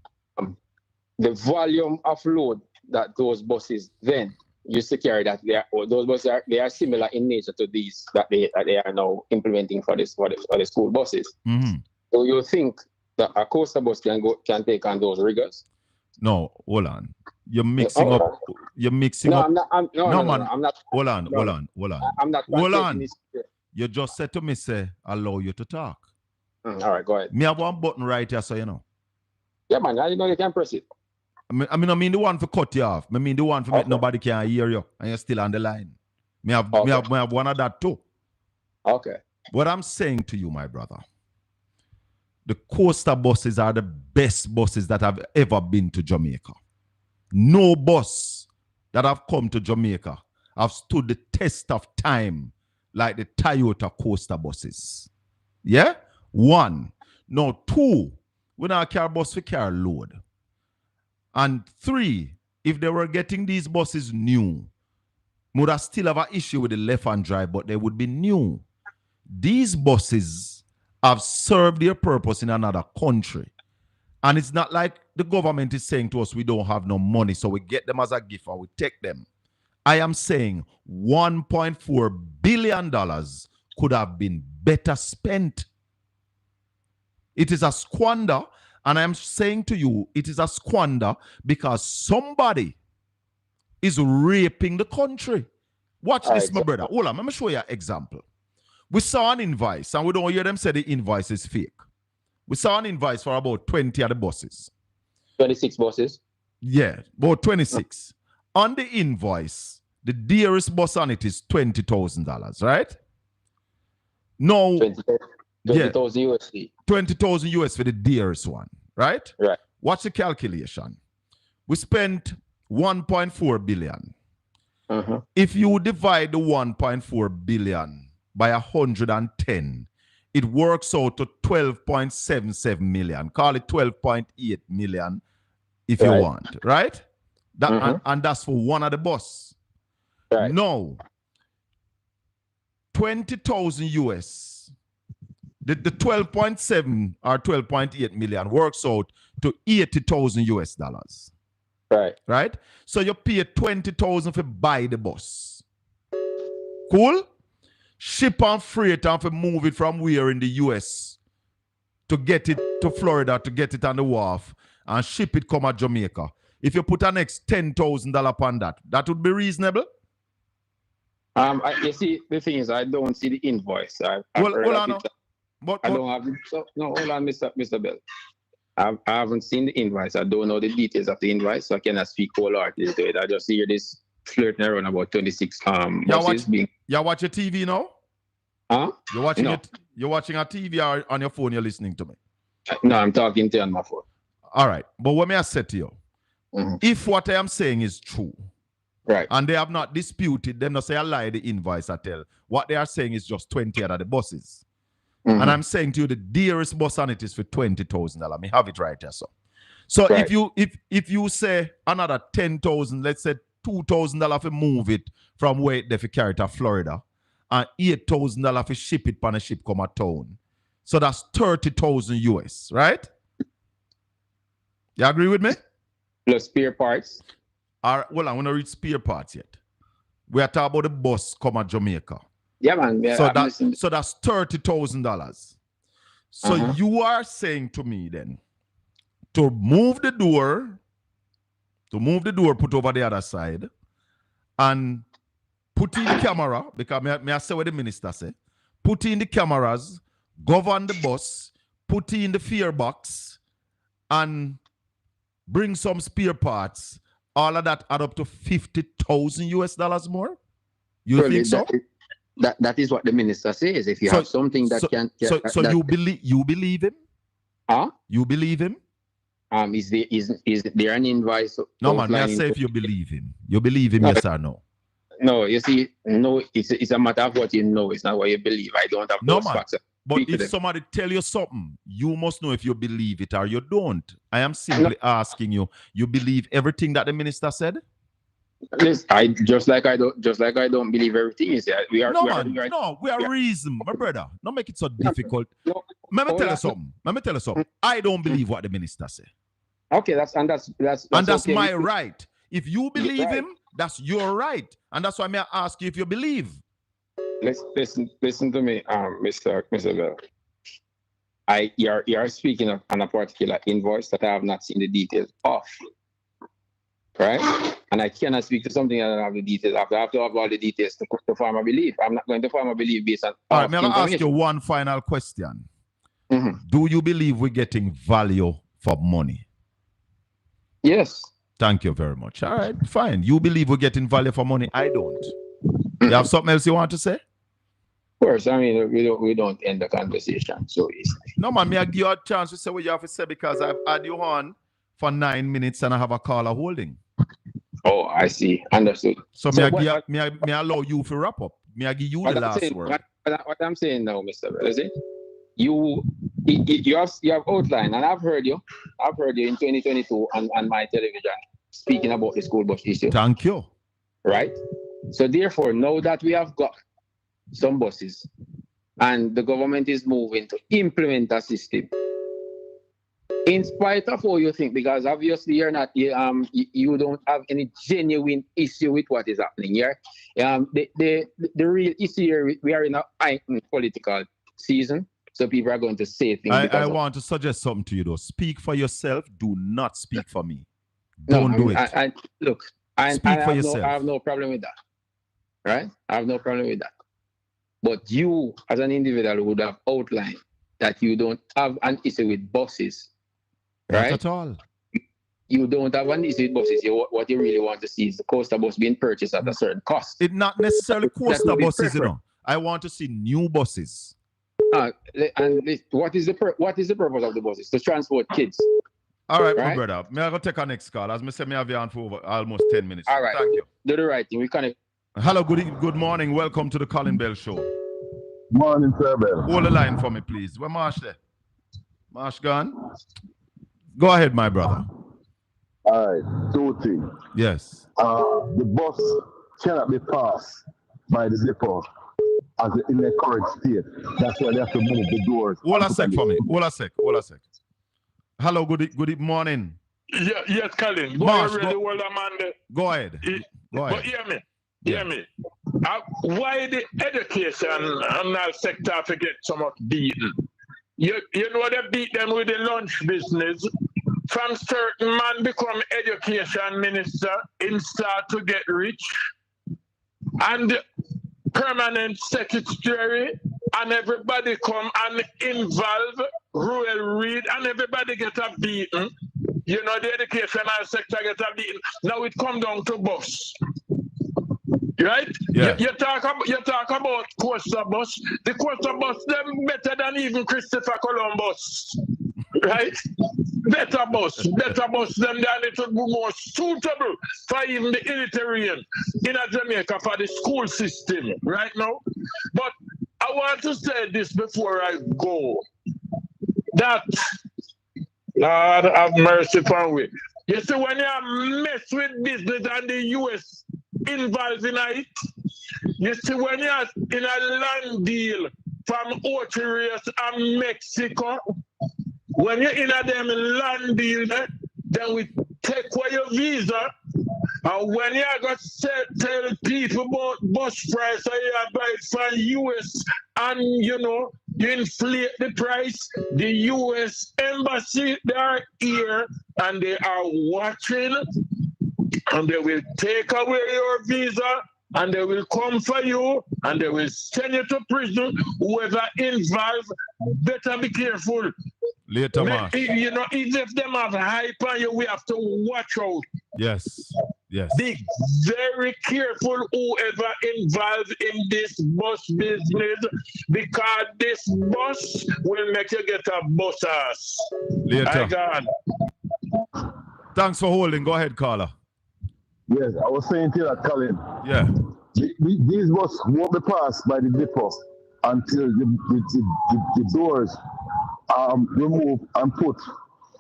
The volume of load that those buses then used to carry, those buses are similar in nature to these that they are now implementing for the school buses. Mm-hmm. So you think that a coaster bus can take on those rigors? No, hold on. You're mixing up. You're mixing up. No, I'm not. Hold on. I'm not. Hold on. You just said to me, say, allow you to talk. All right, go ahead. Me have one button right here, so you know. Yeah, man. I know you can press it. I mean the one for cut you off. I mean the one for make nobody can hear you and you're still on the line. Me have one of that too. Okay. What I'm saying to you, my brother, the coaster buses are the best buses that have ever been to Jamaica. No bus that have come to Jamaica have stood the test of time like the Toyota coaster buses. Yeah? 1. No, 2. We don't carry bus, we carry load. And 3, if they were getting these buses new, would have still have an issue with the left-hand drive, but they would be new. These buses have served their purpose in another country. And it's not like the government is saying to us, we don't have no money, so we get them as a gift or we take them. I am saying $1.4 billion could have been better spent. It is a squander. And I'm saying to you, it is a squander because somebody is raping the country. Watch this, my brother. Hold on, let me show you an example. We saw an invoice, and we don't hear them say the invoice is fake. We saw an invoice for about 20 of the buses. 26 buses? Yeah, about 26. On the invoice, the dearest bus on it is $20,000, right? No. 20,000 USD. 20,000 US for the dearest one, right? Right. watch the calculation. We spent 1.4 billion. If you divide the 1.4 billion by 110, it works out to 12.77 million. Call it 12.8 million if you want, right? That, and that's for one of the bus. Right. No. 20,000 US. The 12.7 or 12.8 million works out to 80,000 US dollars. Right. Right? So you pay 20,000 for buy the bus. Cool? Ship and freight and for move it from where in the US to get it to Florida, to get it on the wharf and ship it come at Jamaica. If you put an next $10,000 upon that, that would be reasonable? You see, the thing is, I don't see the invoice. I don't have it. So, no, hold on, Mr. Bell. I haven't seen the invoice. I don't know the details of the invoice, so I cannot speak wholeheartedly to it. I just hear this flirting around about 26 buses being... You watch your TV now? Huh? You're watching a TV or on your phone you're listening to me? No, I'm talking to you on my phone. All right. But what may I say to you? If what I am saying is true, right, and they have not disputed, them not say I lie the invoice I tell. What they are saying is just 20 out of the buses. And I'm saying to you the dearest bus on it is for $20,000. Me have it right here, so right. if you say another 10,000, let's say $2,000 for move it from where they for carry it to Florida, and $8,000 for ship it on a ship come a town. So that's 30,000 US, right? You agree with me? Plus spare parts. All right, well, I'm going to read spare parts yet. We are talking about the bus come at Jamaica. Yeah, man. Yeah, so that's $30,000. So you are saying to me then, to move the door, put over the other side, and put in the camera, because may I say what the minister said, put in the cameras, govern the bus, put in the fear box, and bring some spare parts. All of that add up to 50,000 US dollars more? You think so? That is what the minister says. If you have something that can... you believe him? Huh? You believe him? Is there an invoice? No, man, I say if you believe him. You believe him, yes or no? No, you see, no, it's a matter of what you know. It's not what you believe. I don't have those facts. But if somebody tell you something, you must know if you believe it or you don't. I am simply asking you, you believe everything that the minister said? Listen, I don't believe everything he said. We are reason, my brother. Don't make it so difficult. Let me tell you something. I don't believe what the minister said. Okay, that's okay. My right. If you believe him, that's your right. And that's why I ask you if you believe. Listen to me, Mr. Bell. You're speaking on a particular invoice that I have not seen the details of. Right? And I cannot speak to something I don't have the details of. I have to have all the details to form a belief. I'm not going to form a belief based on... All right, may I ask you one final question? Do you believe we're getting value for money? Yes. Thank you very much. All right, fine. You believe we're getting value for money? I don't. You have something else you want to say? Of course. I mean, we don't end the conversation so easily. No, man. May I give you a chance to say what you have to say because I've had you on for 9 minutes and I have a caller holding. Oh, I see. Understood. So may I allow you to wrap up? May I give you the last word? What I'm saying now, Mr. Bell, is it? You have outlined, and I've heard you in 2022 on my television speaking about the school bus issue. Thank you. Right? So therefore, now that we have got some buses and the government is moving to implement a system, in spite of what you think, because obviously you don't have any genuine issue with what is happening here. The real issue here, we are in a heightened political season, so people are going to say things. I want to suggest something to you though. Speak for yourself. Do not speak for me. Don't do it. Look, I have no problem with that. Right? I have no problem with that. But you, as an individual, would have outlined that you don't have an issue with buses. Right? Not at all. You don't have an issue with buses. What you really want to see is the coaster bus being purchased at a certain cost. It's not necessarily coaster buses, you know. I want to see new buses. And what is the purpose of the buses? To transport kids. All right, my Right? brother. May I go take our next call? As I say, me have you on for over almost 10 minutes. All right. Thank you. Do the right thing. We connect. Hello, good morning. Welcome to the Colin Bell Show. Morning, sir, Bell. Hold the line for me, please. Where Marsh there? Marsh gone? Go ahead, my brother. All right, two things. Yes. The bus cannot be passed by the depot as in the current state. That's why they have to move the doors. Hold a sec for me. Hold a sec. Hello, good morning. Yeah, yes, Colin. Go Marsh, ahead, go ahead. Go ahead. But hear me. Why the education and that sector to get so much beaten? You know they beat them with the lunch business. From certain man become education minister and start to get rich. And permanent secretary and everybody come and involve Ruel Reid and everybody get a beaten. You know, the educational sector get a beaten. Now it come down to bus. Right? Yeah. You talk about Costa bus. The Costa bus them better than even Christopher Columbus. Right? Better bus them than it would be more suitable for even the Illiterate in Jamaica for the school system right now. But I want to say this before I go. That Lord have mercy upon we. You see, when you mess with business and the US involved in it, you see, when you're in a land deal from Honduras and Mexico, when you're in a them land deal, then we take away your visa. And when you got to tell people about bus price, so you buy it from US and you inflate the price, the US embassy, they are here and they are watching and they will take away your visa and they will come for you and they will send you to prison. Whoever involved, better be careful. Later, Marsh. Even if them have hype on you, we have to watch out. Yes. Be very careful whoever involved in this bus business because this bus will make you get a bus ass. Later. Thanks for holding. Go ahead, caller. Yes, I was saying to you that, Colin. Yeah. These buses won't be passed by the depot until the doors removed and put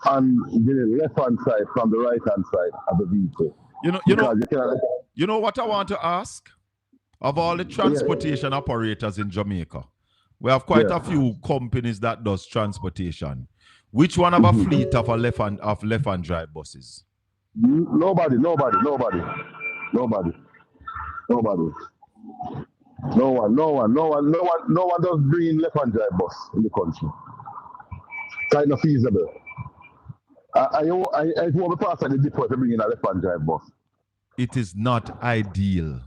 on the left-hand side from the right-hand side of the vehicle. You know what I want to ask? Of all the transportation operators in Jamaica, we have quite a few companies that does transportation. Which one have a fleet of left-hand drive buses? Nobody. No one does bring left-hand drive bus in the country. Kind of feasible. I want to pass at the depot to bring in a left-hand drive bus. It is not ideal.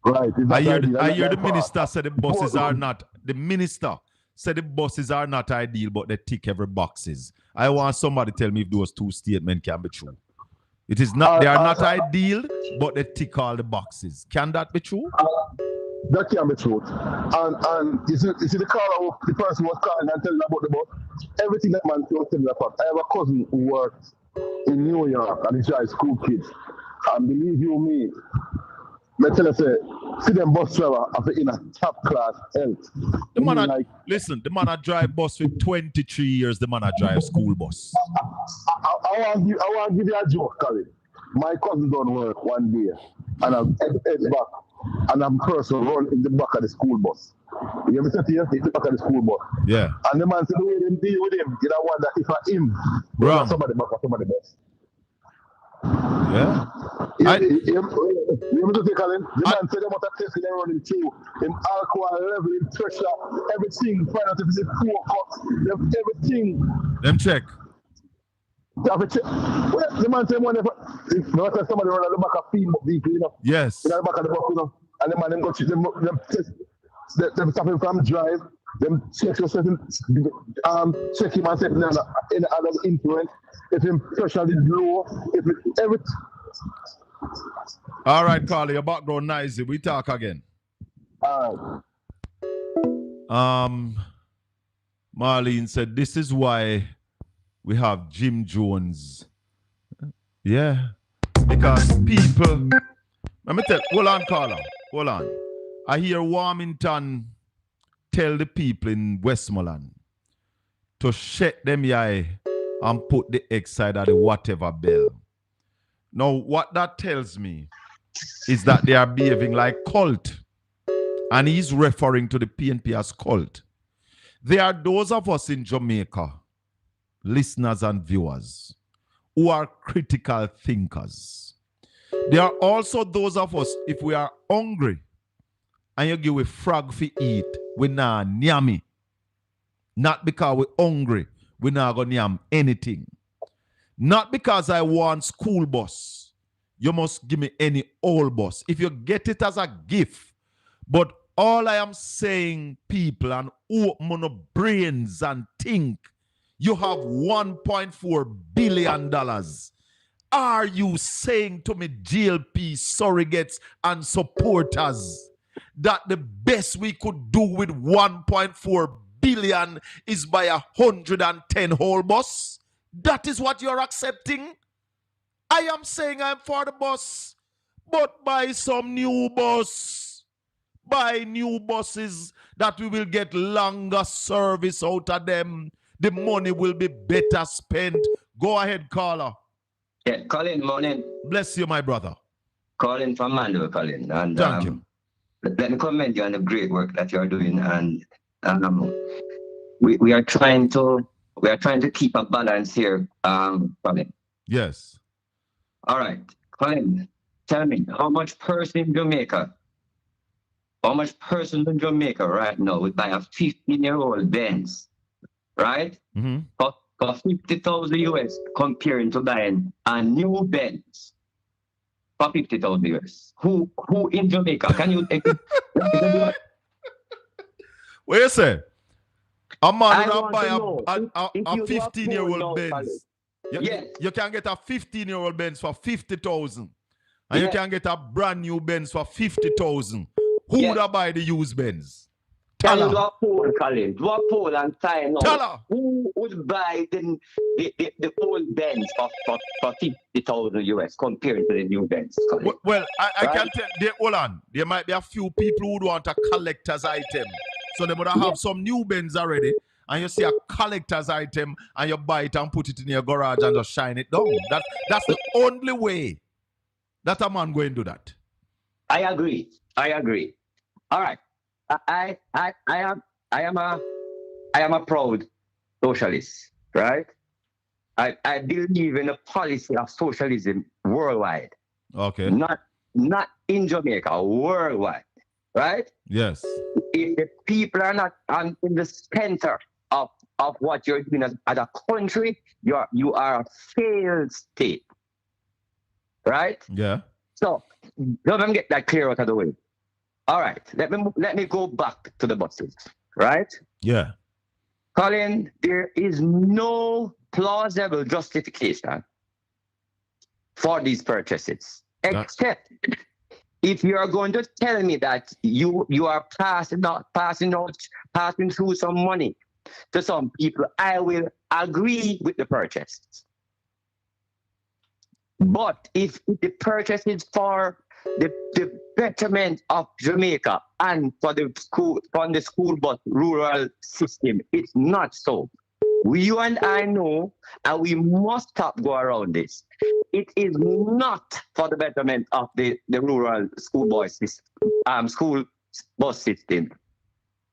Right. I hear the minister said the buses are not. The minister said the buses are not ideal, but they tick every boxes. I want somebody to tell me if those two statements can be true. It is not. They are not ideal, but they tick all the boxes. Can that be true? That can be true. And you see the caller, the person was calling and telling about the bus. Everything that man was telling about. I have a cousin who works in New York and he drives school kids. And believe you me, I tell you, see them bus driver in a top class health. The man a drive bus for 23 years. The man a drive school bus. I want to give you a joke, Colin. My cousin don't work one day, and I'm head back, and I'm person run in the back of the school bus. You ever sit here in the back of the school bus? Yeah. And the man said the way they deal with him, you wonder if I him, somebody back or somebody bus. Yeah. You ever say, Colin? The man said they must have tested them running through in alcohol level, in pressure, everything. Find out if it's a poor cut, everything. Them check. Well, the man said, somebody run at the back of field vehicle, Yes. In the back of the bus, and the man them go to them stop him from drive, them check yourself, check him and say in other influence. If him pressure is low, if everything. All right, Carly, your background noisy. We talk again. Marlene said, this is why we have Jim Jones. Yeah. Because people, let me tell, hold on, caller. Hold on. I hear Warmington tell the people in Westmoreland to shut them eye and put the X side of the whatever bell. Now, what that tells me is that they are behaving like cult. And he's referring to the PNP as cult. There are those of us in Jamaica, listeners and viewers, who are critical thinkers. There are also those of us, if we are hungry and you give a frog for eat, we not nyami. Not because we're hungry, we not gonna nyam anything. Not because I want school bus. You must give me any old bus. If you get it as a gift. But all I am saying, people, and open up brains and think, you have $1.4 billion. Are you saying to me, GLP surrogates and supporters, that the best we could do with 1.4 billion is buy 110 whole bus? That is what you're accepting? I am saying I'm for the bus, but buy some new bus. Buy new buses that we will get longer service out of them. The money will be better spent. Go ahead, caller. Yeah, Colin, morning. Bless you, my brother. Colin from Mandeville, Colin. And thank you. Let me commend you on the great work that you're doing. And we are trying to keep a balance here, Colin. Yes. All right, Colin, tell me, how much person in Jamaica right now would buy a 15-year-old Benz, right? Mm-hmm. For 50,000 US, comparing to buying a new Benz for 50,000 US. Who in Jamaica? Can you? What you say? A man would buy a 15-year-old Benz. You can get a 15-year-old Benz for 50,000. And you can get a brand new Benz for 50,000. Who would buy the used Benz? Can you do a poll, Colin? Do a poll and sign up. Who would buy the old Benz for 50,000 US compared to the new Benz, Colin? Well, I can tell, hold on. There might be a few people who would want a collector's item. So they would have some new Benz already. And you see a collector's item and you buy it and put it in your garage and just shine it down. That's the only way that a man going to do that. I agree. All right. I am a proud socialist, right? I believe in the policy of socialism worldwide. Okay. Not in Jamaica, worldwide, right? Yes. If the people are not in the center of what you're doing as a country, you are a failed state, right? Yeah. So let me get that clear out of the way. All right, let me go back to the buses, right? Yeah. Colin, there is no plausible justification for these purchases, except if you are going to tell me that you are passing through some money to some people, I will agree with the purchase. But if the purchase is for the betterment of Jamaica and for the school bus rural system, it's not so. You and I know, and we must stop go around this. It is not for the betterment of the rural school bus system.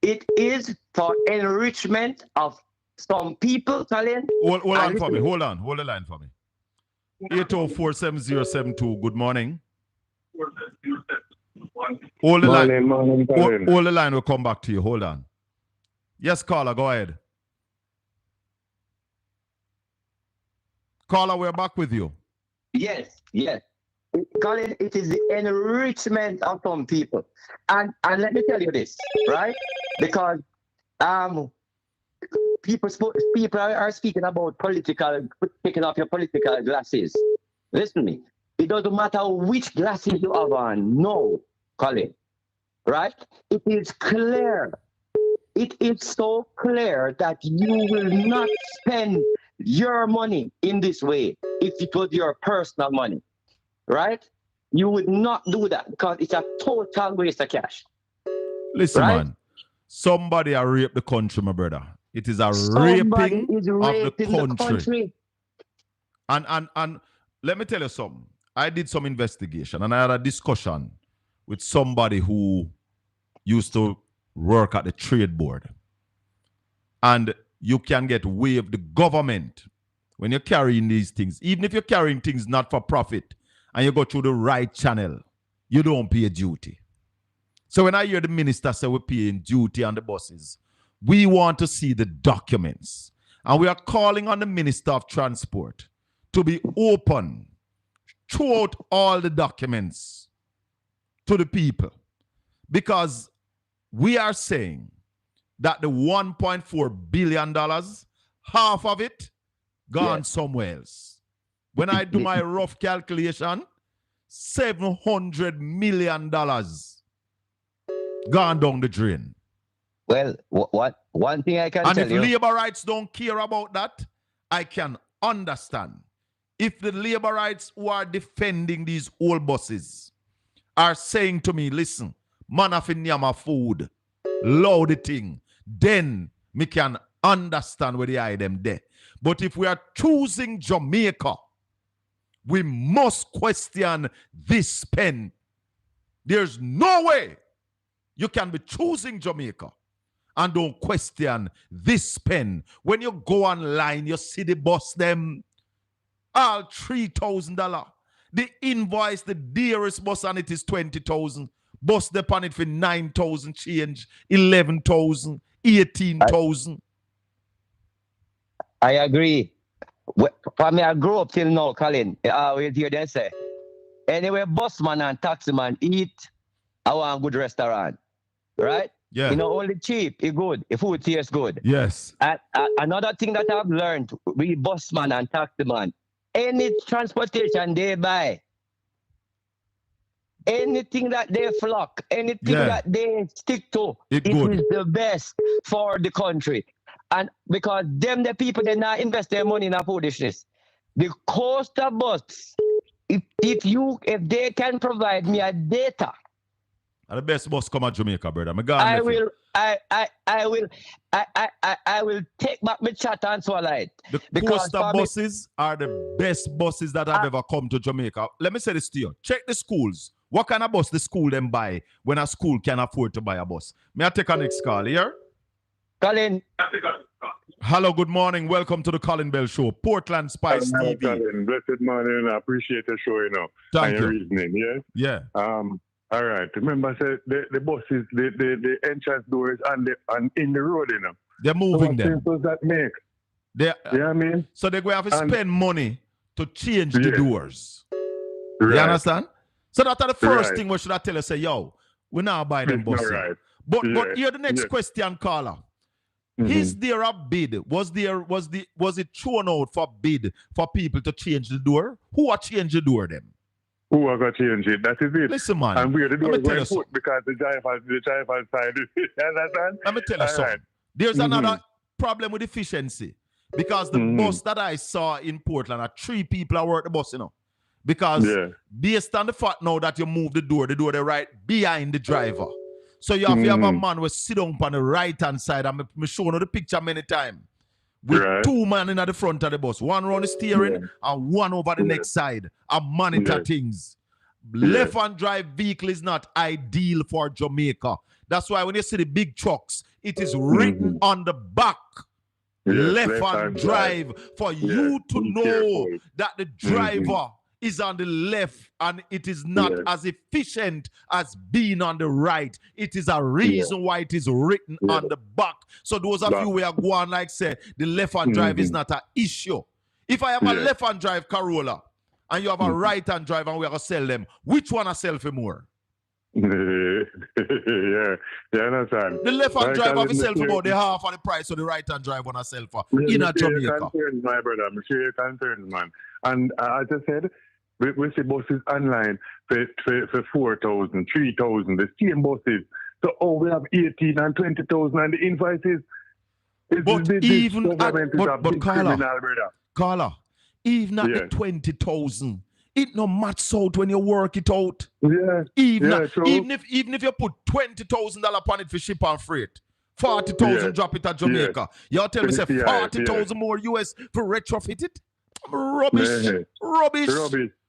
It is for enrichment of some people, Colin. Hold on for me. Hold the line for me. 8047072. Good morning. Hold the line. Hold the line. We'll come back to you. Hold on. Yes, caller, go ahead. Caller, we're back with you. Yes. Colin, it is the enrichment of some people. And let me tell you this, right? Because people are speaking about taking off your political glasses. Listen to me. It doesn't matter which glasses you have on. No, Colin. Right? It is clear. It is so clear that you will not spend your money in this way if it was your personal money, right? You would not do that because it's a total waste of cash. Listen, right? man. Somebody a rape the country, my brother. It is a Somebody raping is of the raping the country. And let me tell you something. I did some investigation and I had a discussion with somebody who used to work at the trade board. And you can get waived the government when you're carrying these things. Even if you're carrying things not for profit and you go through the right channel, you don't pay duty. So when I hear the minister say we're paying duty on the buses, we want to see the documents. And we are calling on the Minister of Transport to be open throughout all the documents to the people. Because we are saying that the $1.4 billion, half of it gone somewhere else. When I do my rough calculation, $700 million gone down the drain. Well, what one thing I can tell you. And if labor rights don't care about that, I can understand. If the labor rights who are defending these old buses are saying to me, listen, man of nyama food, load the thing, then me can understand where they are them there. But if we are choosing Jamaica, we must question this pen. There's no way you can be choosing Jamaica and don't question this pen. When you go online, you see the bus them all $3,000. The invoice, the dearest bus on it is $20,000. Bus the on it for $9,000 change, $11,000, $18,000. I agree. For me, I grew up till now, Colin. We hear them say, anyway, busman and taximan eat, I want a good restaurant. Right? Yeah. You know, only cheap, it's good. The food tastes good. Yes. And another thing that I've learned, we busman and taximan, any transportation they buy, anything that they flock, anything that they stick to, it is the best for the country. And because them, the people, they not invest their money in a foolishness. The coaster bus, if they can provide me a data, and the best bus come at Jamaica, brother. I will take back my chat and swallow it. The coaster buses are the best buses that have ever come to Jamaica. Let me say this to you. Check the schools. What kind of bus the school them buy when a school can afford to buy a bus? May I take a next call here? Colin. Hello, good morning. Welcome to the Colin Bell Show. Portland Spice TV. Colin, blessed morning. I appreciate the show, you know. Thank and your you. reasoning, yeah? Yeah. All right. Remember, I said the buses, the entrance doors and in the road, you know. They're moving them. What sense does that make? You know what I mean? So they're going to have to spend money to change the doors. Right. You understand? So that's the first thing we should have tell you, say, yo, we're not buying them buses. Right. But here the next question, caller. Is there a bid? Was it thrown out for bid for people to change the door? Who are change the door then? Who are going to change it? That is it. Listen, man. And where the door is put because the driver side is it. Understand? Let me tell you something. There's another problem with efficiency. Because the bus that I saw in Portland are 3 people that work the bus, you know. Because based on the fact now that you move the door they're right behind the driver. So you have to have a man who sit down on the right-hand side. I'm showing you the picture many times. With 2 men in the front of the bus. One around the steering and one over the next side. And monitor things. Left-hand drive vehicle is not ideal for Jamaica. That's why when you see the big trucks, it is written on the back. Left-hand drive for you to know that the driver is on the left and it is not as efficient as being on the right. It is a reason why it is written on the back. So those of you who are going like say the left-hand drive is not an issue. If I have a left-hand drive Corolla and you have a right-hand drive and we are going to sell them, which one I sell for more? Yeah, understand. The left-hand drive have to sell for about the half of the price of the right-hand drive when I sell for in a Jamaica. Concerns, my brother. I'm sure you're concerned, man. And as I said, we see buses online for 4,000, 3,000, the same buses. So, we have 18 and 20,000 and the invoices. But even at, government is a but big Carla, criminal, brother. Carla, even at the Yes. 20,000, it no match out when you work it out. Yeah. Even Yeah, true. even if you put $20,000 upon it for ship and freight, 40,000 Yeah. drop it at Jamaica. Y'all tell me say Yeah, 40,000 more US for retrofit it? Rubbish. Yeah. Rubbish.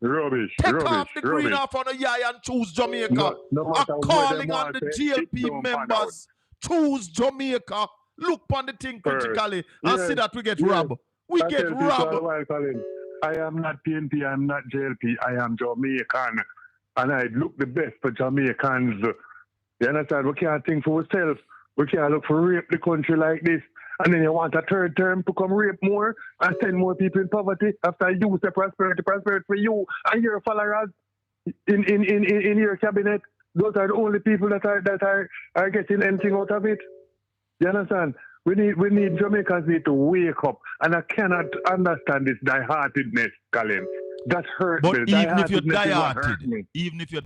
Rubbish. Take off the green off on the yai and choose Jamaica. No I'm matter where calling them on want the to, it JLP don't pan out. members. Choose Jamaica. Look on the thing critically and see that we get robbed. We I get tell people all the robbed. while, Colin, I am not PNP, I am not JLP, I am Jamaican. And I look the best for Jamaicans. You understand? We can't think for ourselves. We can't look for rape the country like this. And then you want a third term to come rape more and send more people in poverty after you say prosperity for you and your followers in your cabinet. Those are the only people that are getting anything out of it. You understand? We need Jamaicans need to wake up, and I cannot understand this die-heartedness, Colin. That hurt me. But even if you're Die-heartedness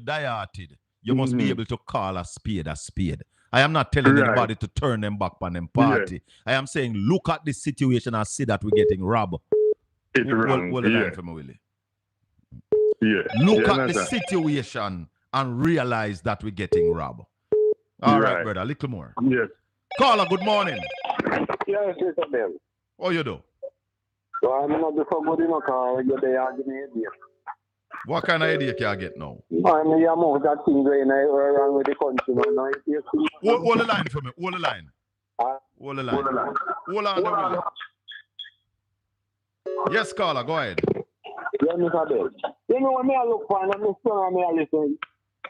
die-hearted, you must be able to call a spade a spade. I am not telling anybody to turn them back on them party. I am saying look at the situation and see that we're getting robbed. It's wrong. Hold the line for me, Willie. Yeah. Look at the situation and realize that we're getting robbed. All right, brother. A little more. Yes. Caller, good morning. Yes, it's a bill. How you do? So I'm not before good enough to get the argument here. What kind of idea can I get now? I mean, I'm out that thing going around with the country. Hold the line for me. Hold the line. Hold the line. Hold on. Yes, caller, go ahead. Yeah, Mr. Bill. You know what I look for and I'm son and I listen.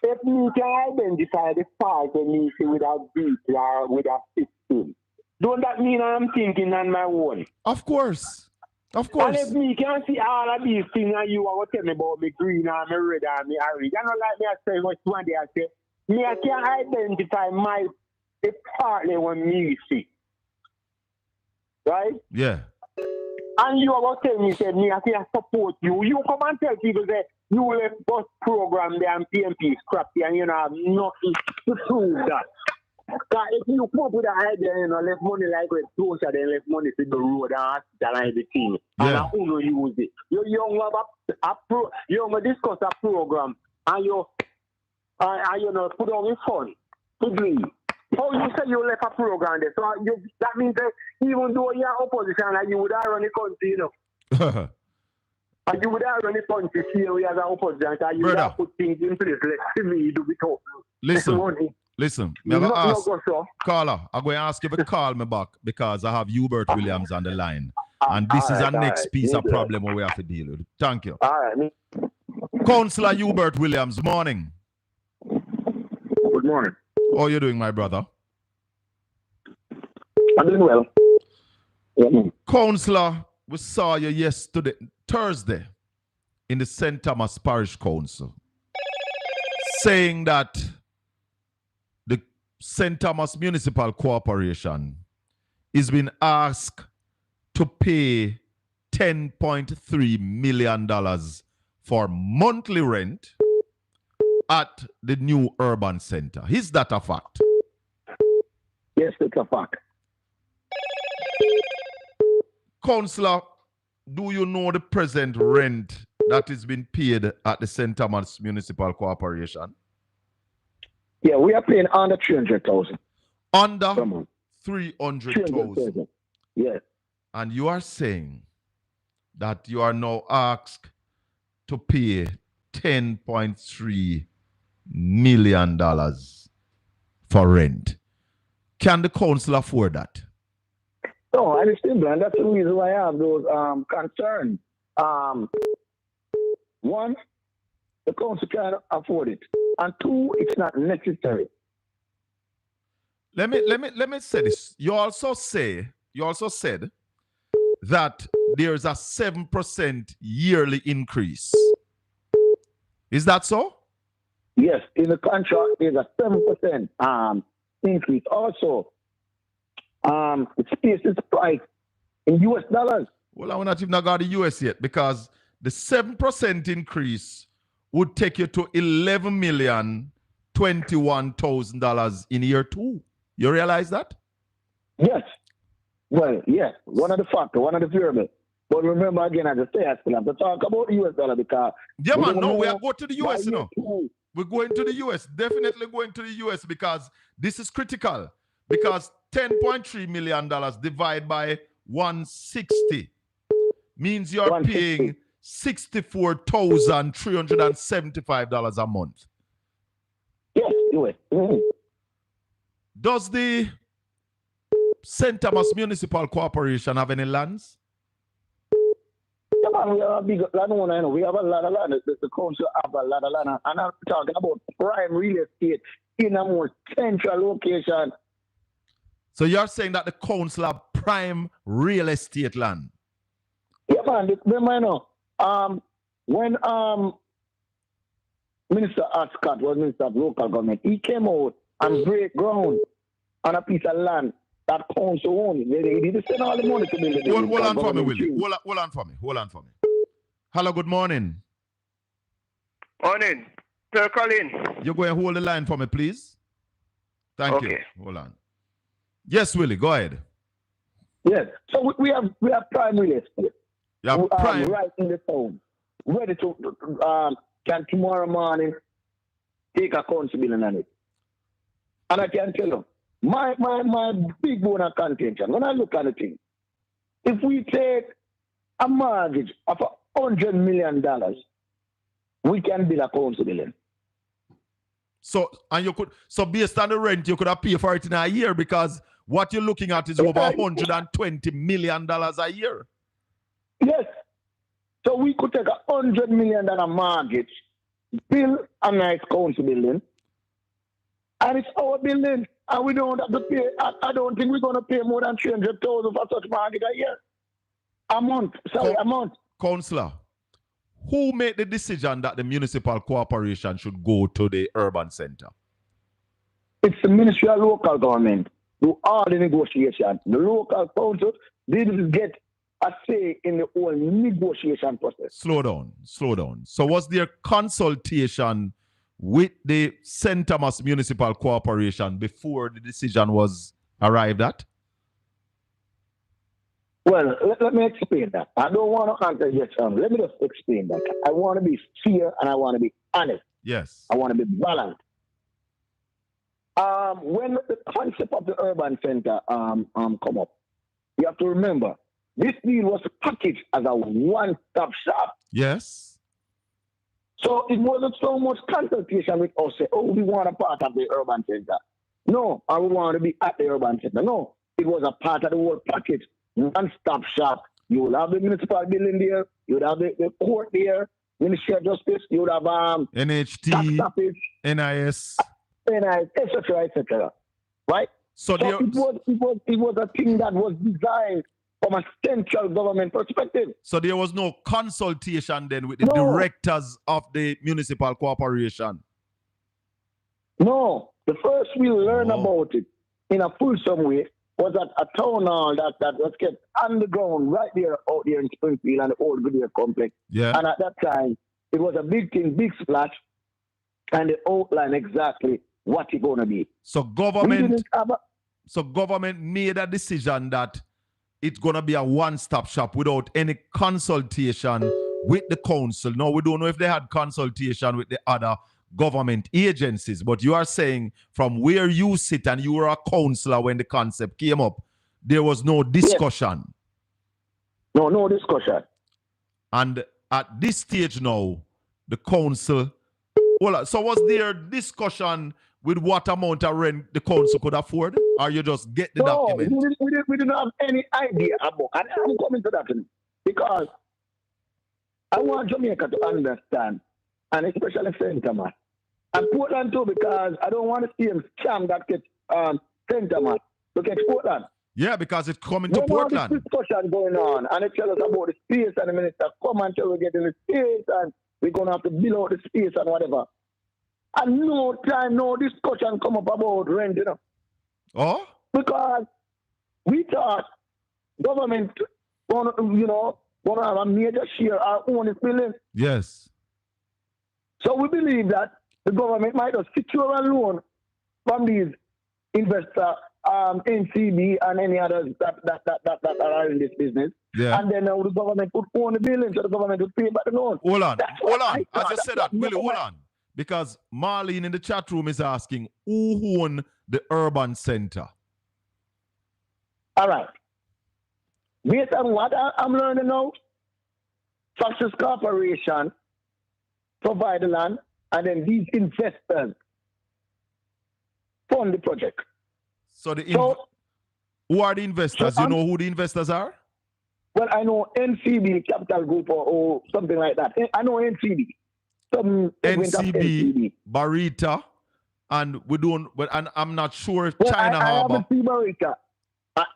If me can identify the fault of me with a beat or with a system, don't that mean I'm thinking on my own? Of course. Of course. And if me can see all of these things and you are tell me about me green and me red and me orange, you know like me I say what one day I say, me I can identify my partly when me see. Right? Yeah. And you are telling me, say, me I can support you. You come and tell people that you left bus program there and PMP scrappy and you know have nothing to prove that. Because if you come up with an idea, you know, left money like with closer, then left money to the road and hospital and everything. Yeah. And who don't use it. You discuss a program and you know put on your fund to do. So you say you left a program there. So that means that even though you're opposition, like you would have run the country, you know. And you would have run the country here as an opposition, and you would have put things in place. Let me do it all. Listen, caller, I'm going to ask you to call me back because I have Hubert Williams on the line. And this is our next piece of problem we have to deal with. Thank you. All right. Councillor Hubert Williams, morning. Good morning. How are you doing, my brother? I'm doing well. Councillor, we saw you Thursday, in the St. Thomas Parish Council, saying that the St. Thomas Municipal Corporation is being asked to pay $10.3 million for monthly rent at the new urban center. Is that a fact? Yes, it's a fact. Councillor, do you know the present rent that is being paid at the St. Thomas Municipal Corporation? Yeah, we are paying under 300,000. Under 300,000. Yes. And you are saying that you are now asked to pay $10.3 million for rent. Can the council afford that? No, I understand, and that's the reason why I have those concerns. One, the council can't afford it, and two, it's not necessary. Let me say this. You also said that there's a 7% yearly increase. Is that so? Yes, in the contract there's a 7% increase. Also, the space is priced in US dollars. Well, I'm not even got the US yet because the 7% increase would take you to $11,021,000 in year two. You realize that? Yes. Well, yes, one of the factors, one of the variables. But remember again, as I say, I still have to talk about the US dollar because yeah, man, no, we are going to the US, you know. We're going to the US, definitely going to the US because this is critical. Because $10.3 million divided by 160 means you're paying $64,375 a month. Yes, do it. Mm-hmm. Does the St. Thomas Municipal Corporation have any lands? Yeah, man, we are a big landowner, you know. We have a lot of land. The council have a lot of land. And I'm talking about prime real estate in a more central location. So you're saying that the council have prime real estate land? Yeah, man. Remember, you know, when Minister Ascott was Minister of Local Government, he came out and break ground on a piece of land that council owned. They didn't send all the money to build it. Hold on for me, Willie. Hold on for me. Hold on for me. Hello, good morning. Morning. Sir Colin. You're going to hold the line for me, please? Thank you. Hold on. Yes, Willie, go ahead. Yes. So we have prime real estate. Yeah, prime. Right in the town. Ready to can tomorrow morning take a council building on it. And I can tell you, my big bone of contention, when I look at the thing, if we take a mortgage of $100 million, we can build a council building. So based on the rent, you could have paid for it in a year because what you're looking at is over $120 million a year. Yes. So we could take $100 million mortgage, build a nice council building, and it's our building, and we don't have to pay. I don't think we're going to pay more than $300,000 for such mortgage a year. A month. Councillor, who made the decision that the municipal corporation should go to the urban center? It's the Ministry of Local Government do all the negotiation. The local council didn't get a say in the whole negotiation process. Slow down. So was there consultation with the St. Thomas Municipal Corporation before the decision was arrived at? Well, let me explain that. I don't want to answer yes or no. Let me just explain that. I want to be fair and I want to be honest. Yes. I want to be balanced. When the concept of the urban center come up, you have to remember, this deal was packaged as a one-stop shop. Yes. So it wasn't so much consultation with us, say, oh, we want a part of the urban center. No, or we want to be at the urban center. No, it was a part of the whole package. One-stop shop. You will have the municipal building there. You would have the court there. Ministry of Justice. You would have NHT, tax office, NIS, etc. Right? So it was a thing that was designed from a central government perspective. So there was no consultation then with the directors of the municipal corporation? No. The first we learned about it in a fulsome way was at a town hall that was kept underground right there out there in Springfield and the old Goodyear complex. Yeah. And at that time, it was a big thing, big splash, and they outlined exactly what it's going to be. So government made a decision that it's going to be a one-stop shop without any consultation with the council. Now, we don't know if they had consultation with the other government agencies, but you are saying from where you sit and you were a councillor when the concept came up, there was no discussion. Yes. No discussion. And at this stage now, the council, so was there discussion with what amount of rent the council could afford, or you just get the document? We didn't have any idea about, and I'm coming to that because I want Jamaica to understand, and especially St. Thomas, and Portland too, because I don't want to see him scam that gets St. Thomas to get Portland. Yeah, because it's coming to Portland. There's discussion going on, and they tell us about the space, and the minister come until we get in the space, and we're going to have to build out the space and whatever. And no time, no discussion come up about rent, you know. Oh? Because we thought government going to have a major share our own building. Yes. So we believe that the government might have secure a loan from these investors NCB and any others that are in this business. Yeah. And then the government would own the building, so the government would pay back the loan. Hold on. That's Hold what on. I As thought. you said that, Willie, hold on. Because Marlene in the chat room is asking, who own the urban center? All right. Based on what I'm learning now, Success Corporation provide the land, and then these investors fund the project. So who are the investors? You know who the investors are? Well, I know NCB Capital Group or something like that. I know NCB. NCB, Barita, and we don't. But and I'm not sure if China I Harbor. haven't seen Barita.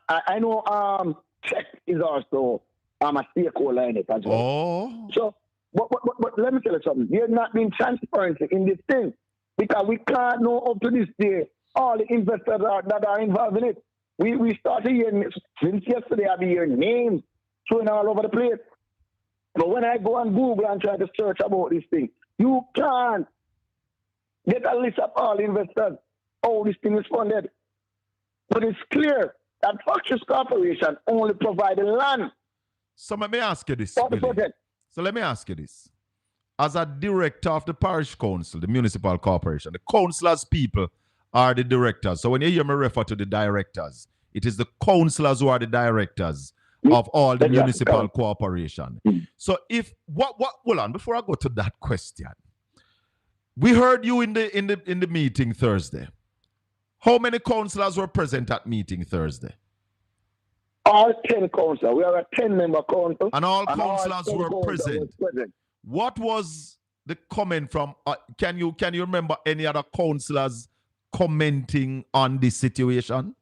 I know Czech is also a stakeholder in it as well. Oh. So, but let me tell you something. There's not been transparency in this thing because we can't know up to this day all the investors that are involved in it. We started hearing since yesterday. I've been hearing names showing all over the place. But when I go on Google and try to search about this thing, you can't get a list of all investors, how this thing is funded. But it's clear that Success Corporation only provides land. So let me ask you this. For the project. So let me ask you this. As a director of the parish council, the municipal corporation, the councillors people are the directors. So when you hear me refer to the directors, it is the councillors who are the directors of all the municipal corporation. So if hold on, before I go to that question, we heard you in the meeting Thursday. How many councillors were present at meeting Thursday? All 10 councillors. We are a 10-member council. And all councillors were present. What was the comment from? Can you remember any other councillors commenting on this situation?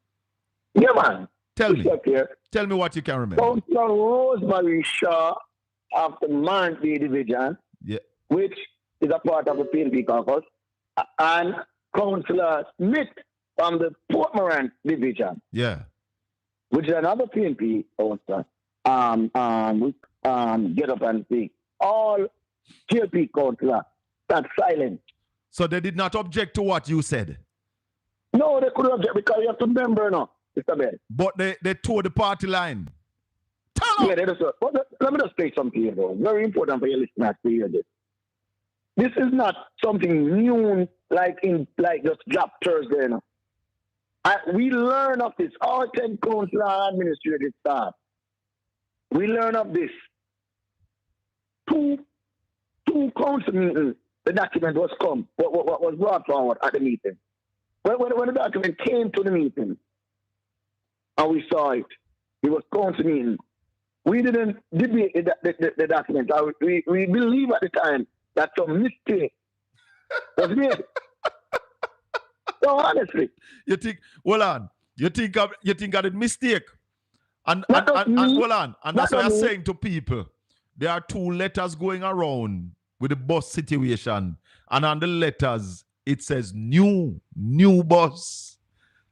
Yeah, man. Tell me what you can remember. Councillor Rosemary Shaw of the Mandy Division, which is a part of the PNP caucus, and Councillor Smith from the Port Morant Division. Yeah. Which is another PNP councillor. Get up and speak. All GLP councillors that's silent. So they did not object to what you said? No, they couldn't object because you have to remember now, Mr. Ben. But they tore the party line. Yeah, they just, let me just say something here, though. Very important for your listeners to hear this. This is not something new, like just drop Thursday. You know? We learn of this. All 10 councillor administrative staff. We learn of this. Two council meetings, the document was what was brought forward at the meeting. When the document came to the meeting, and we saw it, it was council meeting. We didn't debate the document. We believe at the time that some mistake was made. So honestly, you think? Hold on. You think of a mistake? And hold on. And that's what I'm saying to people. There are 2 letters going around with the bus situation, and on the letters it says new bus,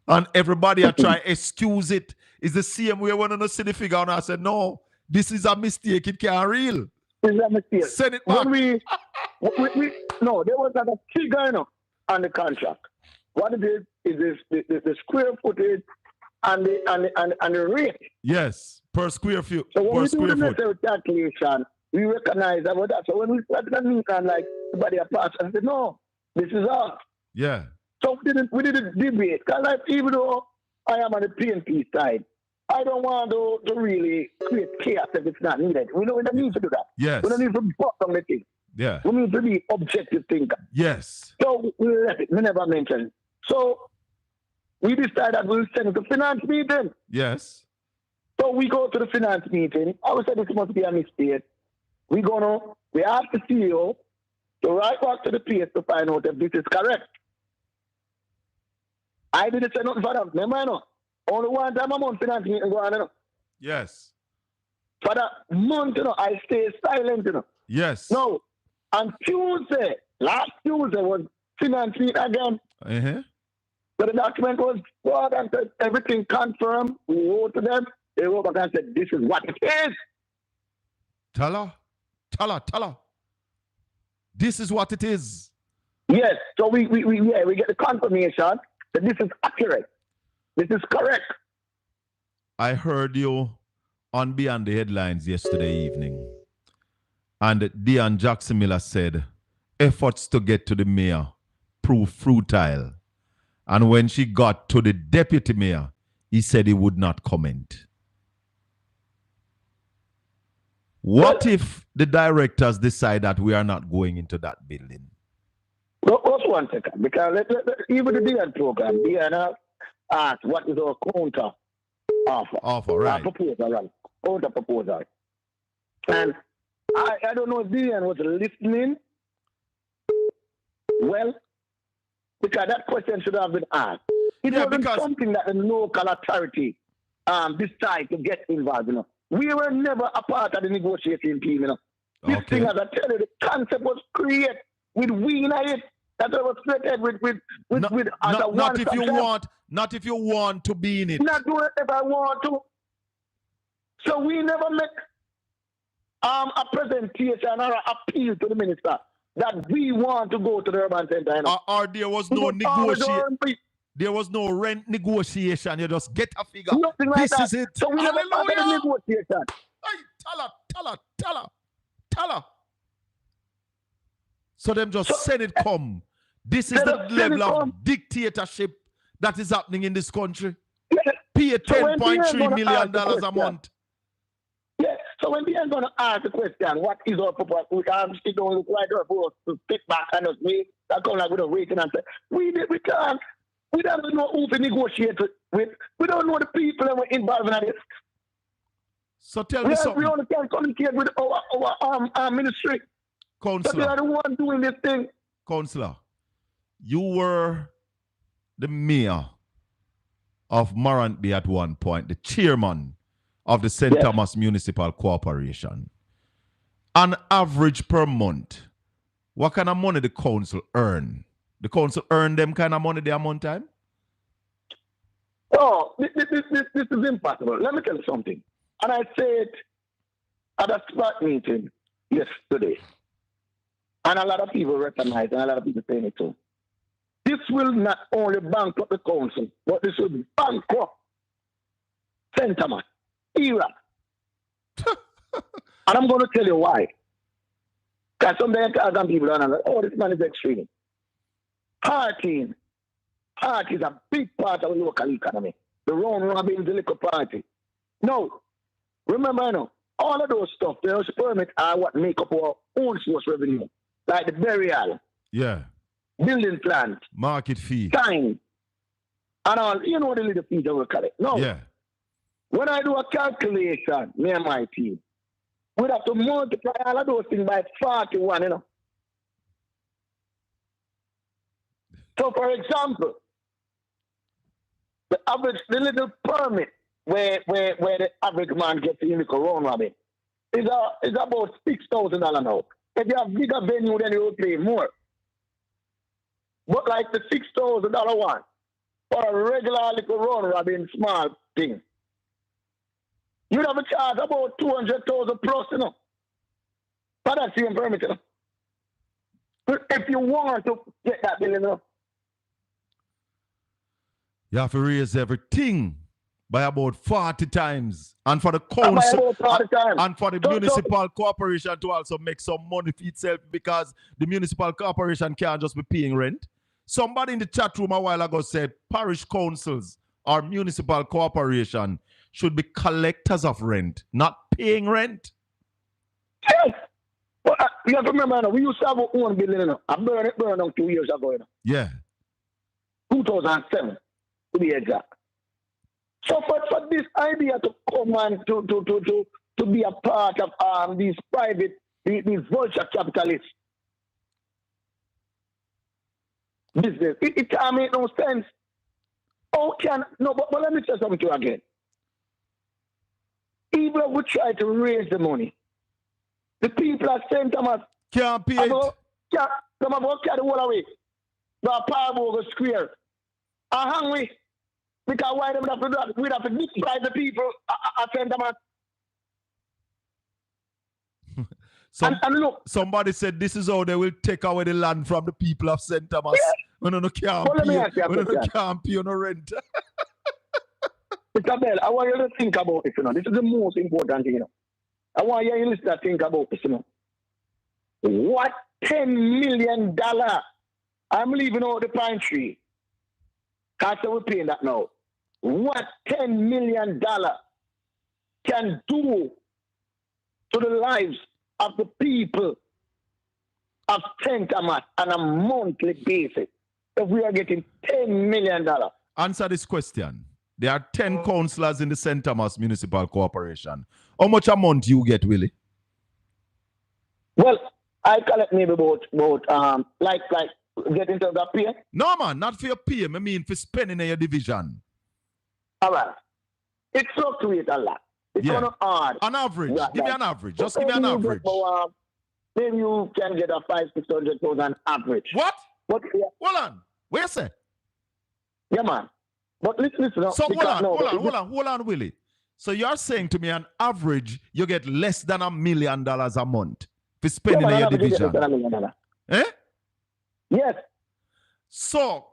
and everybody are trying to excuse it. It's the same way when I see the figure, and I said, no, this is a mistake. It can't real. It's a mistake. Send it back. No, there was not a figure on the contract. What it is the square footage and the rate. Yes, per square foot. So when we do the necessary calculation, we recognize that. So when we start to meet and like everybody apart, I said, no, this is off. Yeah. So we didn't debate. Because like, even though I am on the PNP side, I don't want to really create chaos if it's not needed. We don't need to do that. Yes. We don't need to bottom the thing. Yeah. We need to be objective thinker. Yes. So we left it. We never mentioned it. So we decided we'll send it to finance meeting. Yes. So we go to the finance meeting. I would say this must be a mistake. We ask the CEO to write back to the PS to find out if this is correct. I didn't say nothing for them. Remember, only one time I'm on finance meeting go on. Yes. For that month, I stay silent. Yes. No. On Tuesday, last Tuesday was finance meeting again. So the document was brought and said everything confirmed. We wrote to them. They wrote back and said, this is what it is. Tell her. This is what it is. Yes. So we get the confirmation that this is accurate. This is correct. I heard you on Beyond the Headlines yesterday evening. And Dean Jackson Miller said, efforts to get to the mayor proved futile. And when she got to the deputy mayor, he said he would not comment. What if the directors decide that we are not going into that building? Just 1 second, because even the DN program, DN asked what is our counter offer, right? Proposal, right? Counter proposal. And I don't know if DN was listening well, because that question should have been asked. It wasn't something that the local authority decided to get involved in. We were never a part of the negotiating team. This thing, as I tell you, the concept was created with we in it. That was created with not if you want, not if you want to be in it. Not do it if I want to. So we never make a presentation or an appeal to the minister that we want to go to the urban center. Or there was no negotiation. There was no rent negotiation. You just get a figure. Nothing like this that. is it. So we never started the negotiation. Hey, tell her. So them just said it come. This is the level of dictatorship that is happening in this country. Pay $10.3 million a month. Yeah. So when we are going to ask the question, what is our proposal? We can't sit down and quite for us to sit back and just wait. That come like with a waiting and say, we can't. We don't know who to negotiate with. We don't know the people that were involved in this. So tell me something. We only can communicate with our ministry. Councillor. But they are the one doing this thing. Councillor, you were the mayor of Morantby at one point, the chairman of the St. Thomas Municipal Corporation. On average per month, what kind of money the council earn? The council earn them kind of money there one time? Oh, this is impossible. Let me tell you something. And I said at a SPAC meeting yesterday, and a lot of people recognize, and a lot of people saying it too. This will not only bankrupt the council, but this will bankrupt St. Thomas, era. And I'm going to tell you why. Because sometimes some people don't know, oh, this man is extreme. Party is a big part of the local economy. The round robin, the liquor party. No, remember, all of those stuff, those permits are what make up our own source revenue. Like the burial. Yeah. Building plans. Market fee. Time. And all, the little fees that we collect. No. Yeah. When I do a calculation, me and my team, we'd have to multiply all of those things by 41, So, for example, the little permit where the average man gets in the round robin is about $6,000 now. If you have bigger venue, then you will pay more. But like the $6,000 one for a regular little round robin small thing, you'd have a charge about $200,000 plus, for that same permit, If you want to get that building, you have to raise everything by about 40 times. And for the council and for the municipal corporation to also make some money for itself, because the municipal corporation can't just be paying rent. Somebody in the chat room a while ago said parish councils or municipal corporation should be collectors of rent, not paying rent. Yes. But you have to remember, we used to have our own building. I burned it down 2 years ago. Yeah. 2007. To be exact. So for this idea to come and to be a part of these private, these vulture capitalists business, it can't make no sense. But let me tell something to you again. Even if we try to raise the money, the people at St. Thomas can't pay it. Some of us carry the whole away. The Parboga Square. Hang we. Because why them have to do that? We'd have to deprive the people at St. Thomas. And look, somebody said this is how they will take away the land from the people of St. Thomas. Yeah. When you can't pay on the rent. Mr. Bell, I want you to think about it, you know. This is the most important thing, you know. I want you to listen to think about this, you know. What $10 million? I'm leaving out the pine tree. Because we're paying that now. What $10 million can do to the lives of the people of St. Thomas on a monthly basis if we are getting $10 million? Answer this question. There are 10 councillors in the St. Thomas Municipal Corporation. How much a month you get, Willie? Well, I collect maybe about like get into the pay. No, man, not for your pay. I mean for spending in your division. All right. It fluctuates a lot. It's Yeah. kind of hard. An average. Yeah, Give me like, an average. Just give me an average. Maybe you can get a 500,000-600,000 average. What? But yeah, Hold on. Where you say? yeah, man. But listen. So hold on, Willie. So you're saying to me on average you get less than $1 million a month for spending in your division? Eh? Yes. So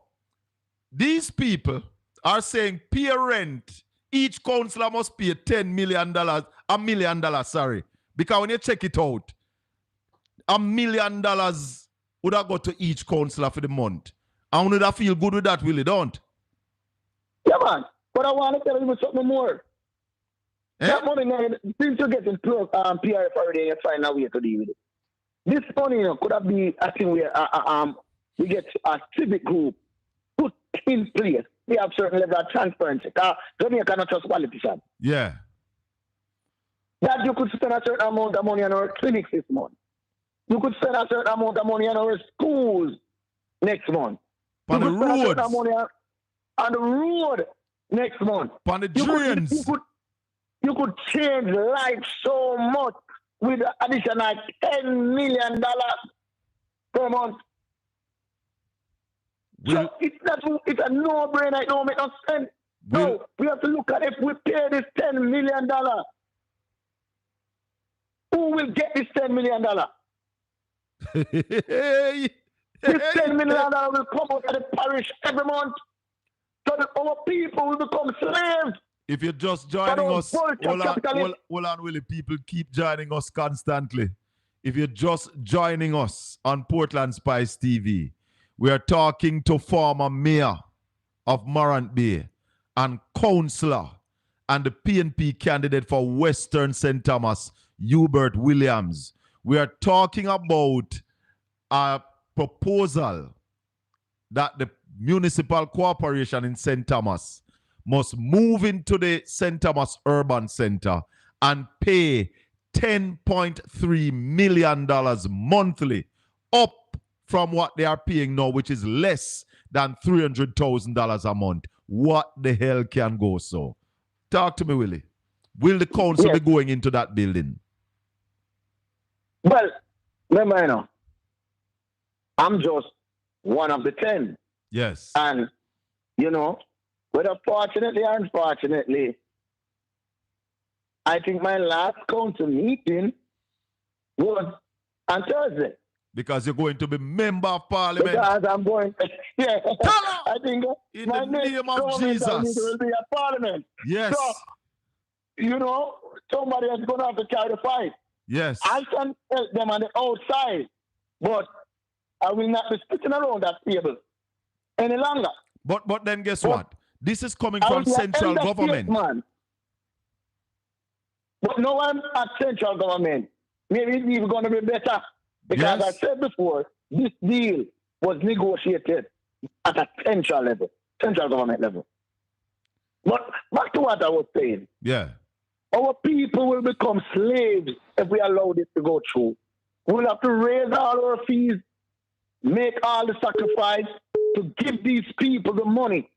these people are saying pay rent. Each councillor must pay $10 million, $1 million, sorry. Because when you check it out, $1 million would have got to each councillor for the month. And would have feel good with that, Willie, don't? Yeah, man. But I want to tell you something more. Eh? That money, man, since you're getting PRF every day, you find a way to deal with it. This money, you know, could have been a thing where we get a civic group put in place. We have certain level of transparency. Because Jamaica cannot trust politicians. Yeah. That you could spend a certain amount of money on our clinics this month. You could spend a certain amount of money on our schools next month. On the you could spend a roads. certain money on the road next month. On the drains. You could change life so much with additional $10 million per month. So it's a no-brainer. It don't make no sense. No, we have to look at if we pay this $10 million. Who will get this $10 million? This $10 million will come out of the parish every month. So that our people will become slaves. If you're just joining us, hold on, Willie. People keep joining us constantly. If you're just joining us on Portland Spice TV, we are talking to former mayor of Morant Bay and councillor and the PNP candidate for Western St. Thomas, Hubert Williams. We are talking about a proposal that the municipal corporation in St. Thomas must move into the St. Thomas Urban Center and pay $10.3 million monthly, up from what they are paying now, which is less than $300,000 a month. What the hell can go so? Talk to me, Willie. Will the council be going into that building? Well, remember, you know, I'm just one of the 10. Yes. And, you know, whether fortunately or unfortunately, I think my last council meeting was on Thursday. Because you're going to be member of parliament. Because I'm going to, yeah. I think in my the next name of government Jesus will be a parliament. Yes. So, you know, somebody is going to have to carry the fight. Yes. I can help them on the outside, but I will not be sitting around that table any longer. But then guess what? This is coming from central government. Man. But no, I'm at central government. Maybe it's even going to be better. Because I said before, this deal was negotiated at a central level, central government level. But back to what I was saying. Yeah. Our people will become slaves if we allow this to go through. We'll have to raise all our fees, make all the sacrifice to give these people the money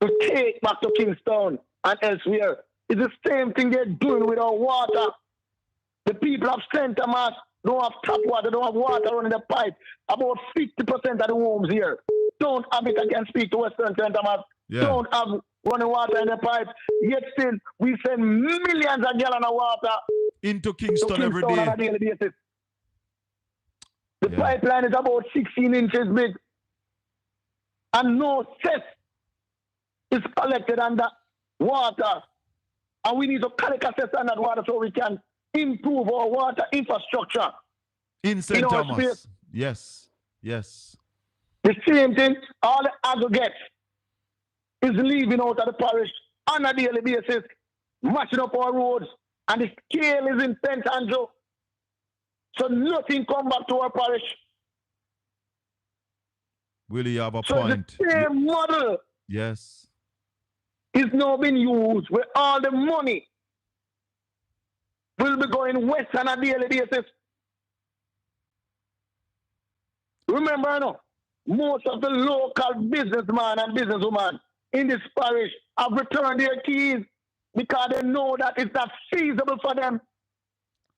to take back to Kingston and elsewhere. It's the same thing they're doing with our water. The people of St. Thomas don't have tap water, don't have water running the pipe. About 50% of the homes here don't have it. I can speak to Western St. Thomas. Yeah. Don't have running water in the pipe. Yet still, we send millions of gallons of water into Kingston every day. On a daily basis. The pipeline is about 16 inches big. And no cess is collected on that water. And we need to collect access on that water so we can improve our water infrastructure. In St. Thomas. Space. Yes. Yes. The same thing, all the aggregates is leaving out of the parish on a daily basis, matching up our roads, and the scale is in St. Andrew. So nothing come back to our parish. Will you have a so point? The same model yes. is now being used where all the money will be going west on a daily basis. Remember, no, most of the local businessmen and businesswomen in this parish have returned their keys because they know that it's not feasible for them.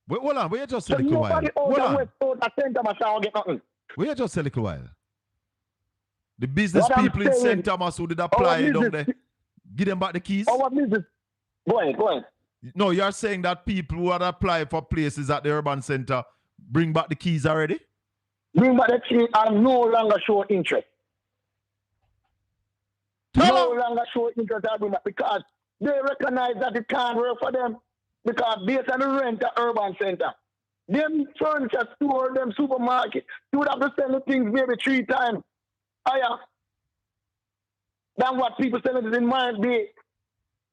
Wait, hold on, wait just a so little while. Hold on. West out of St. Thomas shall get nothing. Wait just a little while. The business people in St. Thomas who did apply down there, give them back the keys? Our business. Go ahead. No, you're saying that people who had applied for places at the urban center bring back the keys already? Bring back the keys and no longer show interest. No longer show interest because they recognize that it can't work for them. Because based on the rent at urban center, them furniture store, them supermarket, you would have to sell the things maybe 3 times higher than what people selling it in March Day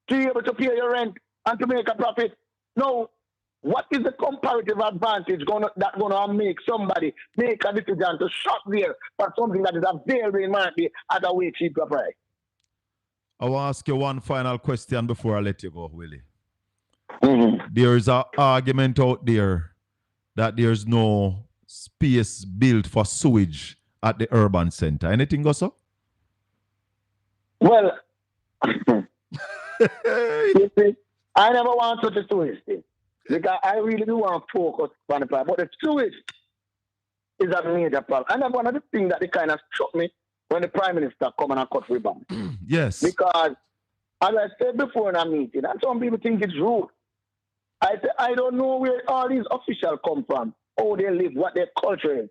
to be able to pay your rent and to make a profit. No, what is the comparative advantage that's gonna make somebody make a decision to shop there for something that is available in March Day at a way cheaper price? I will ask you one final question before I let you go, Willie. Mm-hmm. There is an argument out there that there's no space built for sewage at the urban center. Anything, Gosso? Well, you see, I never want to the sewage thing because I really do want to focus on the problem. But the sewage is a major problem. And that's one of the things that kind of struck me when the Prime Minister come and cut ribbon. Yes. Because, as I said before in a meeting, and some people think it's rude. I don't know where all these officials come from, how they live, what their culture is.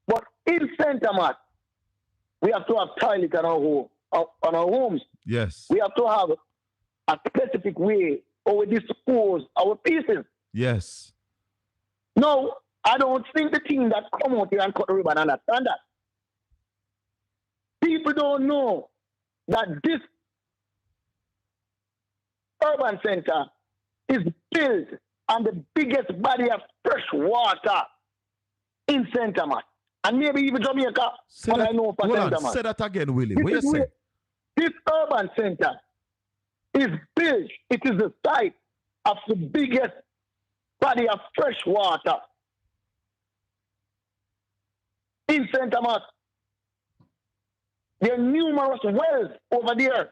But in St. Thomas, we have to have toilet on our homes. Yes. We have to have a specific way how we dispose our pieces. Yes. No, I don't think the team that come out here and cut the ribbon understand that. People don't know that this urban center is built on the biggest body of fresh water in St. Thomas. And maybe even Jamaica, but I know for St. Thomas. Say that again, Willie. What you say? This urban center is built. It is the site of the biggest body of fresh water in St. Thomas. There are numerous wells over there.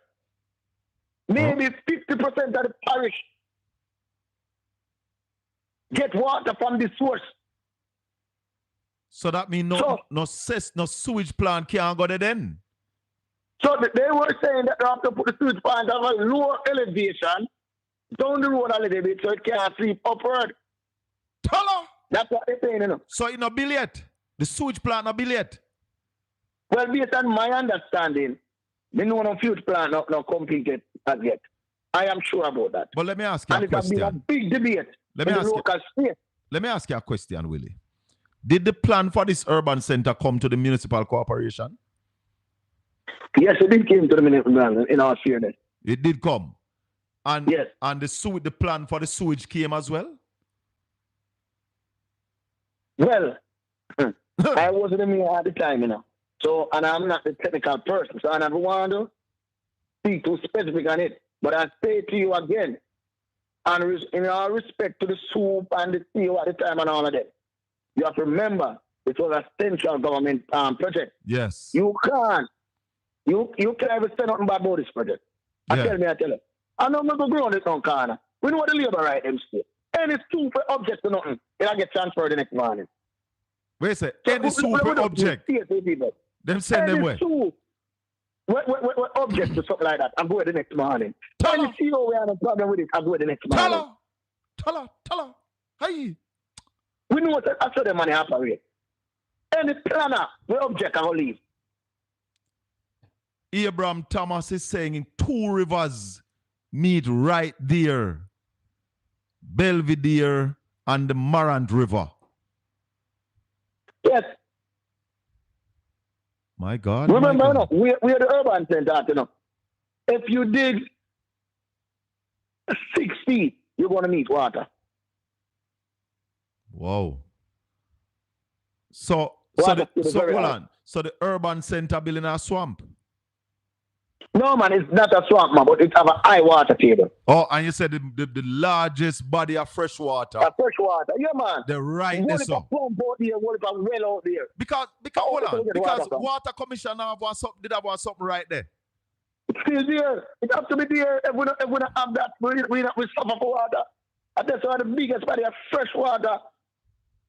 Maybe 50% of the parish get water from the source. So that means no sewage plant can't go there then? So they were saying that they have to put the sewage plant at a lower elevation down the road a little bit so it can't sweep upward. Hello? That's what they're saying, you know. So it's not built yet? The sewage plant not built yet? Well, based on my understanding, they know no sewage plant not completed as yet. I am sure about that. But let me ask you a question. And it's a big debate in the local state. Let me ask you a question, Willie. Did the plan for this urban center come to the municipal corporation? Yes, it did come to the municipal, in our fairness. It did come. And yes. And the plan for the sewage came as well? Well, I wasn't in here at the time, you know. So, and I'm not the technical person, so I never want to speak too specific on it. But I say to you again, and in all respect to the soup and the CEO at the time and all of that, you have to remember it was a central government project. Yes. You can't even say nothing about this project. I tell you. I know I'm going to grow on this on corner. We know what the labor right them say. Any super object or nothing, it'll get transferred the next morning. Wait a second. Any super object? Them send them where? What object or something like that, I'll go the next morning. Any CEO we have a problem with it, I'll go the next morning. Tell her. Hey. We know what after the money operate. Any planner, we object and we leave. Abraham Thomas is saying in 2 Rivers, meet right there. Belvedere and the Marant River. Yes. My God. Remember, my God. we're the urban center, you know. If you dig 6 feet, you're going to meet water. Wow. So hold on. So the urban center building a swamp? No, man, it's not a swamp, man, but it have a high water table. Oh, and you said the largest body of fresh water. Fresh water, yeah, man. The right there. What if a pump out there, what if a well out there? Because hold on. Because water commission did have something right there. It's still there. It has to be there. If we don't have that, we suffer for water. And that's why the biggest body of fresh water.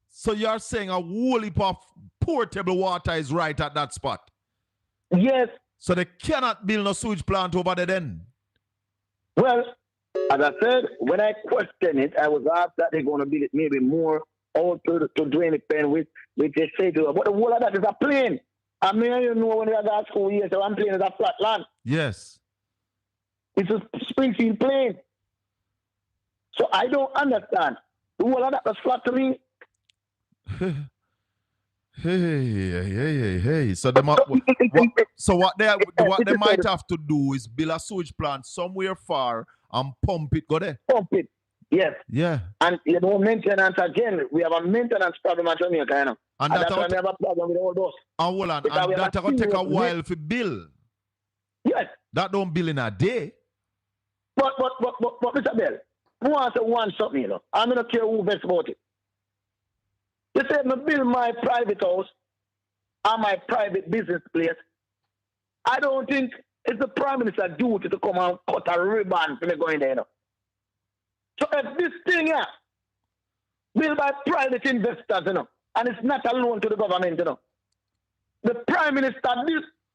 So you're saying a whole heap of portable water is right at that spot? Yes. So they cannot build no sewage plant over there then? Well, as I said, when I questioned it, I was asked that they're going to build it maybe more out to drain the pen with they say to her. But the whole of that is a plain. I mean, you know when I got school here, so I'm playing as a flat land. Yes. It's a Springfield plain. So I don't understand. The whole of that was flat to me. Hey. So what they might have to do is build a sewage plant somewhere far and pump it, go there. Pump it. Yes. Yeah. And you know, maintenance again. We have a maintenance problem at Jamaica, you know. And that's why we have a problem with the old bus. And that's going to take a while to build. Yes. That don't build in a day. But Mr. Bell, who wants to want something, you know? I'm not care who best about it. You said me build my private house and my private business place. I don't think it's the Prime Minister's duty to come and cut a ribbon for me going there, you know. So if this thing here built by private investors, you know, and it's not a loan to the government, you know, the Prime Minister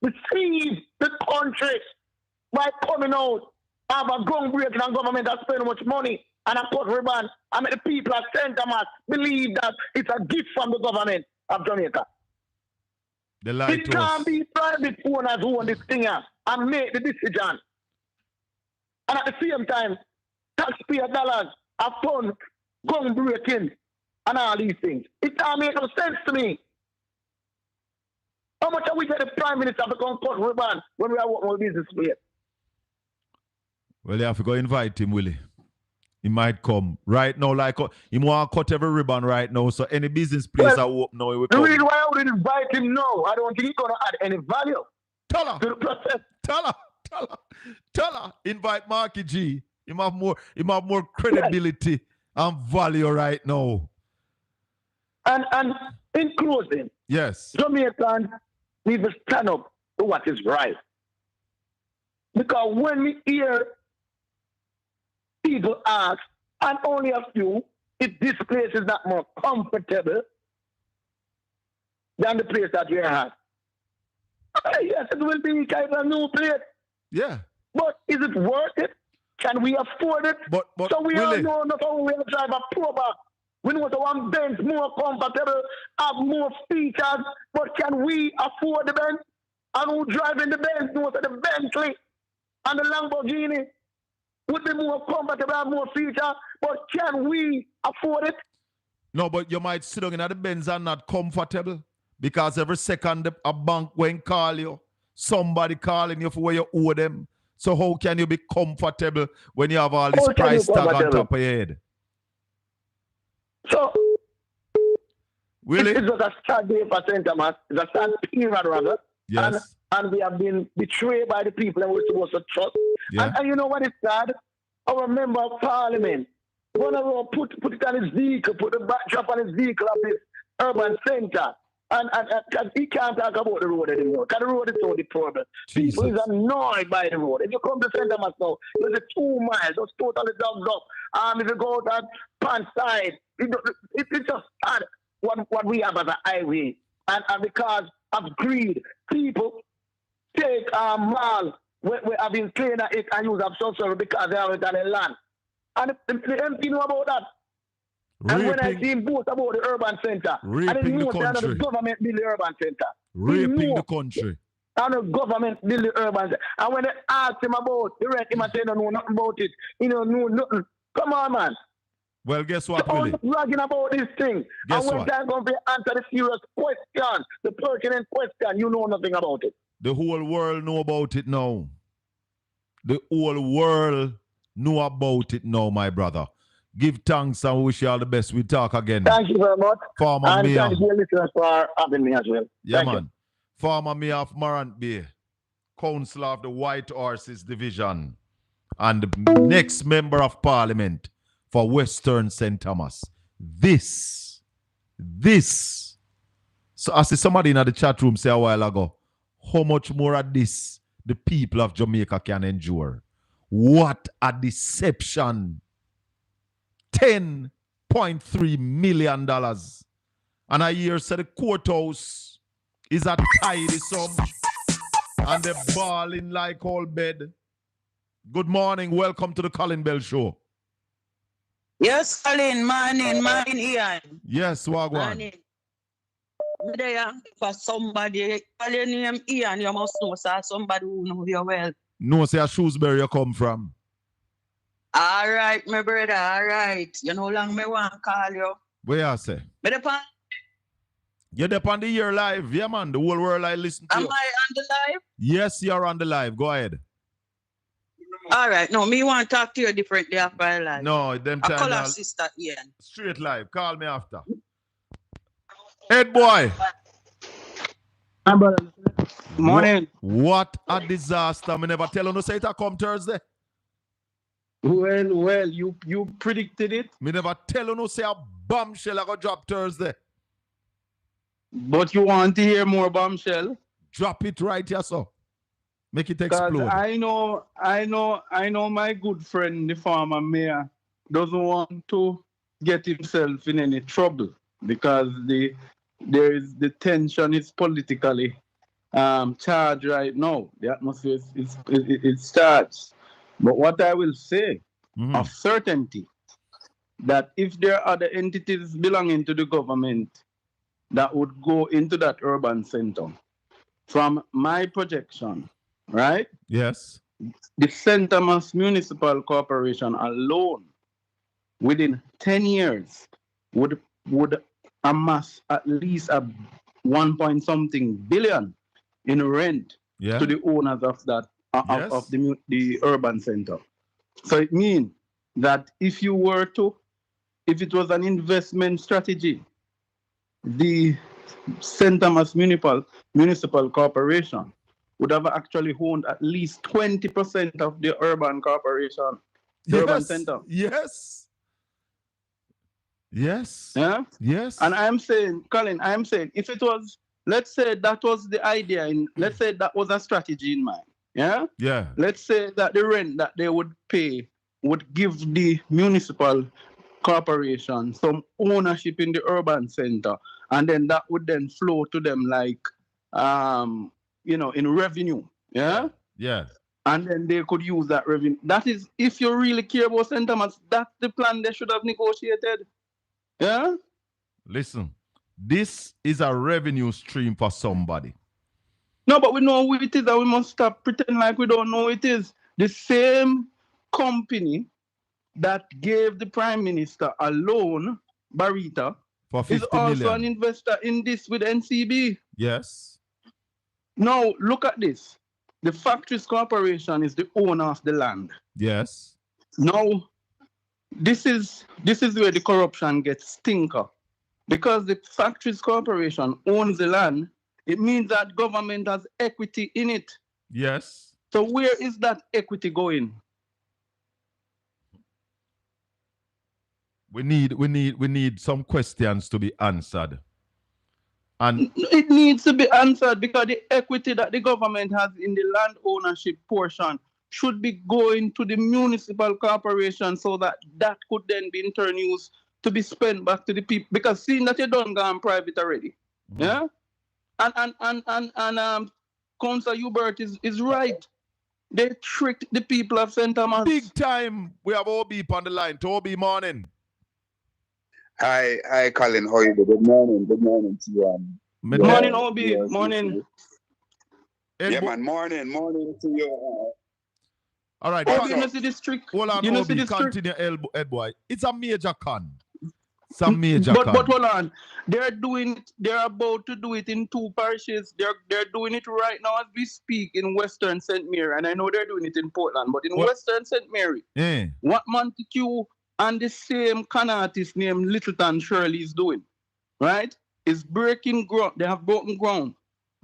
deceived the country by coming out, have a gun breaking and government has spent much money and a cut ribbon. I mean, the people at St. Thomas believe that it's a gift from the government of Jamaica. It can't be private owners who own this thing here and make the decision. And at the same time, taxpayer dollars are fund gun breaking and all these things. It can't make no sense to me. How much are we the Prime Minister to come cut ribbon when we are working on business place? Well, you have to go invite him, Willie. He might come right now, like he want to cut every ribbon right now. So any business place I open now, he will come. The reason why I wouldn't invite him now, I don't think he's gonna add any value. Tell her to the process. Tell her. Invite Marky G. He have more credibility and value right now. And in closing, yes, Jamaicans need to stand up to what is right. Because when we hear people ask, and only a few, if this place is not more comfortable than the place that we are at. Yes, it will be kind of a new place. Yeah. But is it worth it? Can we afford it? But so we really, all know not how we drive a Probox. We know the one Benz more comfortable, have more features, but can we afford the Benz? And who driving the Benz knows that the Bentley and the Lamborghini would be more comfortable and more feature, but can we afford it? No, but you might sit down in the Benz and not comfortable because every second a bank when call you, somebody calling you for where you owe them. So how can you be comfortable when you have all this price tag on top of your head? So, really? It's just a sad day for St. Thomas. It's a sad period, rather. Yes. And we have been betrayed by the people that we're supposed to trust. Yeah. And you know what is sad? Our member of parliament, one of them put it on his vehicle, put the backdrop on his vehicle of this urban center. And he can't talk about the road anymore. Because the road is so deplorable. People is annoyed by the road. If you come to St. Thomas now, there's a 2 miles, it's totally dug up. If you go to that pan side, it's just sad what we have as a highway. And because of greed, people take mall we have been clean at it and use of social because they have it on the land. And the MP know about that. And when I see him boast about the urban center, and he knows that the government build the urban center. Raping the country. And the government build the urban center. And when they ask him about the rent, he might say, no, know nothing about it. He don't know nothing. Come on, man. Well, guess what, Don't Willie? bragging about this thing. Guess and when what? time comes to answer the serious question, the pertinent question, you know nothing about it. The whole world know about it now. The whole world know about it now, my brother. Give thanks and wish you all the best. We talk again. Thank you very much. Former and Mayor. thank you, listeners, for having me as well. Yeah, Thank man. you. Former Mayor of Morant Bay, Councillor of the White Horses Division, and the next Member of Parliament for Western St. Thomas. This. So I see somebody in the chat room say a while ago, how much more of this the people of Jamaica can endure? What a deception. $10.3 million. And I hear say the courthouse is a tidy sum. And they're balling like all bed. Good morning. Welcome to the Colin Bell Show. Yes, Colin. Morning, Ian. Yes, Wagwan. Morning. There for somebody, call your name Ian, you must know sir, somebody who knows you well. No, say a Shrewsbury you come from. All right, my brother, all right. You know how long me want to call you? Where you say? You're up on the year live. Yeah, man. The whole world I listen to Am you. I on the live? Yes, you're on the live. Go ahead. All right. No, me want to talk to you differently after I live. No, them I time call now- her sister Ian. Straight live. Call me after. Head boy. My brother. Morning. What a disaster. Me never tell you no say it a come Thursday. Well, you predicted it. Me never tell you no say a bombshell I go drop Thursday. But you want to hear more bombshell? Drop it right here, so. Make it Because explode. I know my good friend, the former mayor, doesn't want to get himself in any trouble because the tension is politically charged right now. The atmosphere is charged. But what I will say of certainty, that if there are other entities belonging to the government that would go into that urban center, from my projection, right? Yes. The St. Thomas Municipal Corporation alone, within 10 years, would amass at least a 1-point-something billion in rent to the owners of that of the urban center. So it means that if it was an investment strategy, the St. Thomas Municipal Corporation would have actually owned at least 20% of the urban corporation, the urban center. Yes. Yeah? Yes. And I'm saying, Colin, if it was, let's say that was the idea, let's say that was a strategy in mind. Yeah? Yeah. Let's say that the rent that they would pay would give the municipal corporation some ownership in the urban center, and then that would then flow to them like in revenue. Yeah? Yeah. And then they could use that revenue. That is, if you really care about St. Thomas, that's the plan they should have negotiated. Yeah? Listen, this is a revenue stream for somebody. No, but we know who it is, and we must stop pretending like we don't know who it is. The same company that gave the Prime Minister a loan, Barita, for 50 is also million. an investor in this with NCB. Yes. Now, look at this. The Factories Corporation is the owner of the land. Yes. Now, this is where the corruption gets stinker. Because the Factories Corporation owns the land, it means that government has equity in it. Yes. So where is that equity going? We need some questions to be answered. And it needs to be answered because the equity that the government has in the land ownership portion should be going to the municipal corporation so that could then be in turn used to be spent back to the people. Because seeing that you don't go private already, yeah, and Councillor Hubert is right. They tricked the people of St. Thomas. Big time. We have OB on the line. Toby, morning. Hi, Colin. How are you? Good morning. Good morning to you. Morning, OB. Morning. Ed Yeah, Boy. man. Morning to you. All right. Oh, you know see this trick. Hold on, You know see Obi. this trick. Continue, Ed Boy. It's a major con. It's a major But con. hold on, they're about to do it in 2 parishes. They're doing it right now as we speak in Western St. Mary, and I know they're doing it in Portland, but in Western St. Mary, what Montague and the same con artist named Littleton Shirley is doing, right? Is breaking ground. They have broken ground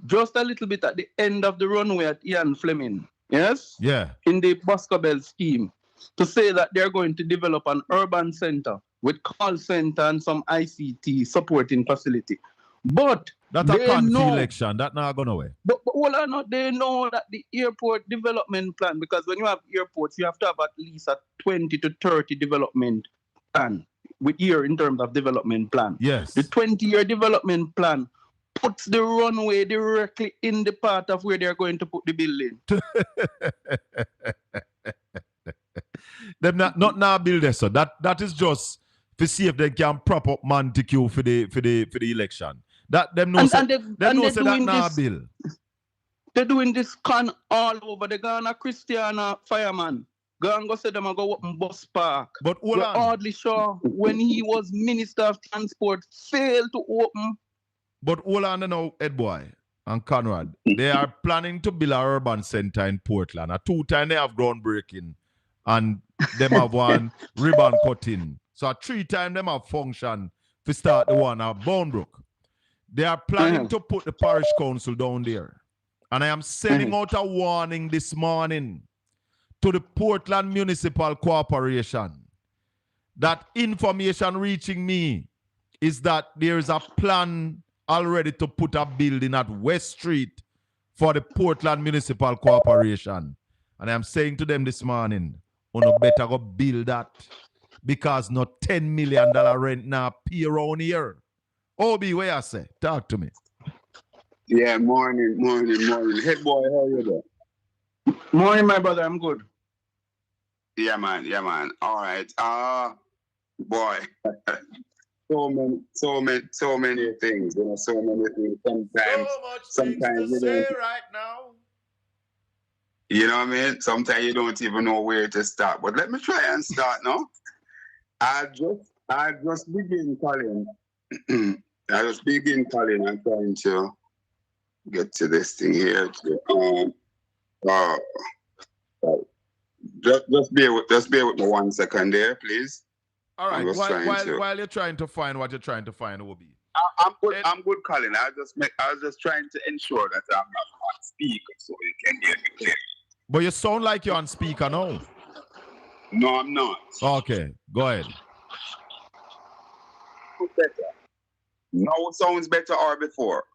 just a little bit at the end of the runway at Ian Fleming. Yes? Yeah. In the Boscobel scheme, to say that they're going to develop an urban center with call center and some ICT supporting facility. But that's a con know, election. That's not going away. But all or not, they know that the airport development plan, because when you have airports, you have to have at least a 20 to 30 development plan with year in terms of development plan. Yes. The 20-year development plan puts the runway directly in the part of where they're going to put the building. Them not now build this, so that is just to see if they can prop up Montague for the election. That them know say that now bill. They're doing this con all over. They're gonna Christiana fireman. Go say them go open bus park. But hold on. Hardly sure when he was Minister of Transport failed to open. But hold on now, Ed Boy and Conrad. They are planning to build an urban center in Portland. 2 times they have groundbreaking and them have one ribbon cutting. So 3 times them have function to start the one at Boundbrook. They are planning to put the parish council down there. And I am sending out a warning this morning to the Portland Municipal Corporation that information reaching me is that there is a plan already to put a building at West Street for the Portland Municipal Corporation. And I am saying to them this morning, you better go build that because not $10 million rent now pay around here. Obi, where I say? Talk to me. Yeah, morning. Head boy, how are you there? Morning, my brother, I'm good. Yeah, man. All right. Boy. so many things, so many things. Sometimes to say right now. You know what I mean? Sometimes you don't even know where to start. But let me try and start now. I just begin, Colin. I'm trying to get to this thing here. Just bear with me 1 second there, please. All right. While you're trying to find what you're trying to find, Obi. I'm good, Colin. I was just trying to ensure that I'm not on speaker so you can hear me clearly. But you sound like you're on speaker now. No, I'm not. Okay, go ahead. Better. Now it sounds better or before?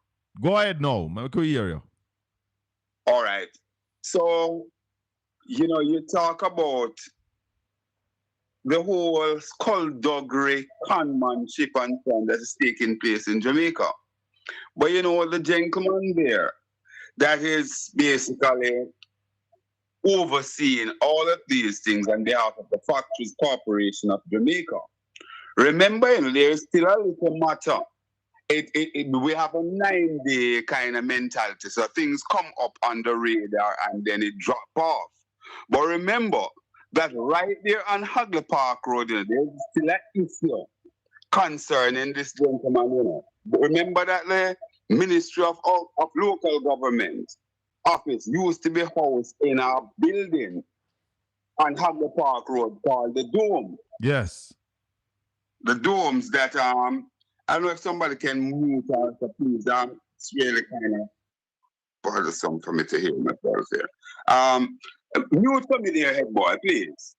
Go ahead now. I can hear you. All right. So, you talk about the whole skullduggery, conmanship and so on that is taking place in Jamaica. But the gentleman there that is basically overseeing all of these things on behalf of the Factories Corporation of Jamaica. Remember, there is still a little matter. We have a 9-day kind of mentality. So things come up on the radar and then it drop off. But remember that right there on Hagley Park Road, there's still an issue concerning this gentleman. But remember that the Ministry of Local Government office used to be housed in a building on Hagley Park Road called the Dome. Yes. The domes that I don't know if somebody can mute us, please. It's really kind of bothersome for me to hear myself here. Mute for me there, head boy, please.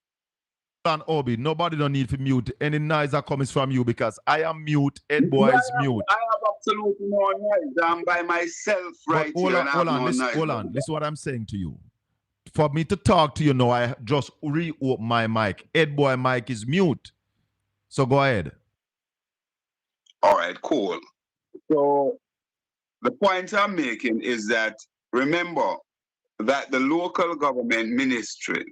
And Obi, nobody don't need to mute. Any noise that comes from you because I am mute, head boy is mute. I have absolutely no noise. I'm by myself right here. Hold on. Listen to what I'm saying to you. For me to talk to you now, I just reopen my mic. Head boy mic is mute. So go ahead. All right, cool. So the point I'm making is that remember that the local government ministry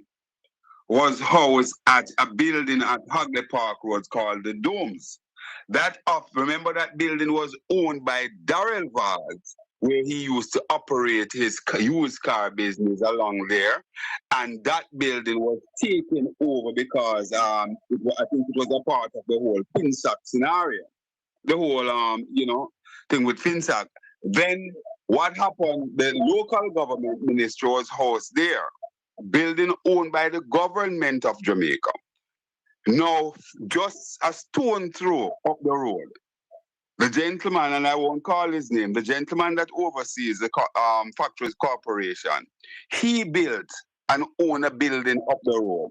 was housed at a building at Hagley Park Road called the Domes. Remember that building was owned by Darrell Vaz where he used to operate his used car business along there, and that building was taken over because I think it was a part of the whole FinSac scenario, the whole thing with FinSac. Then what happened? The local government ministry was housed there, building owned by the government of Jamaica. Now, just a stone throw up the road, the gentleman, and I won't call his name, the gentleman that oversees the Factories Corporation, he built and owned a building up the road.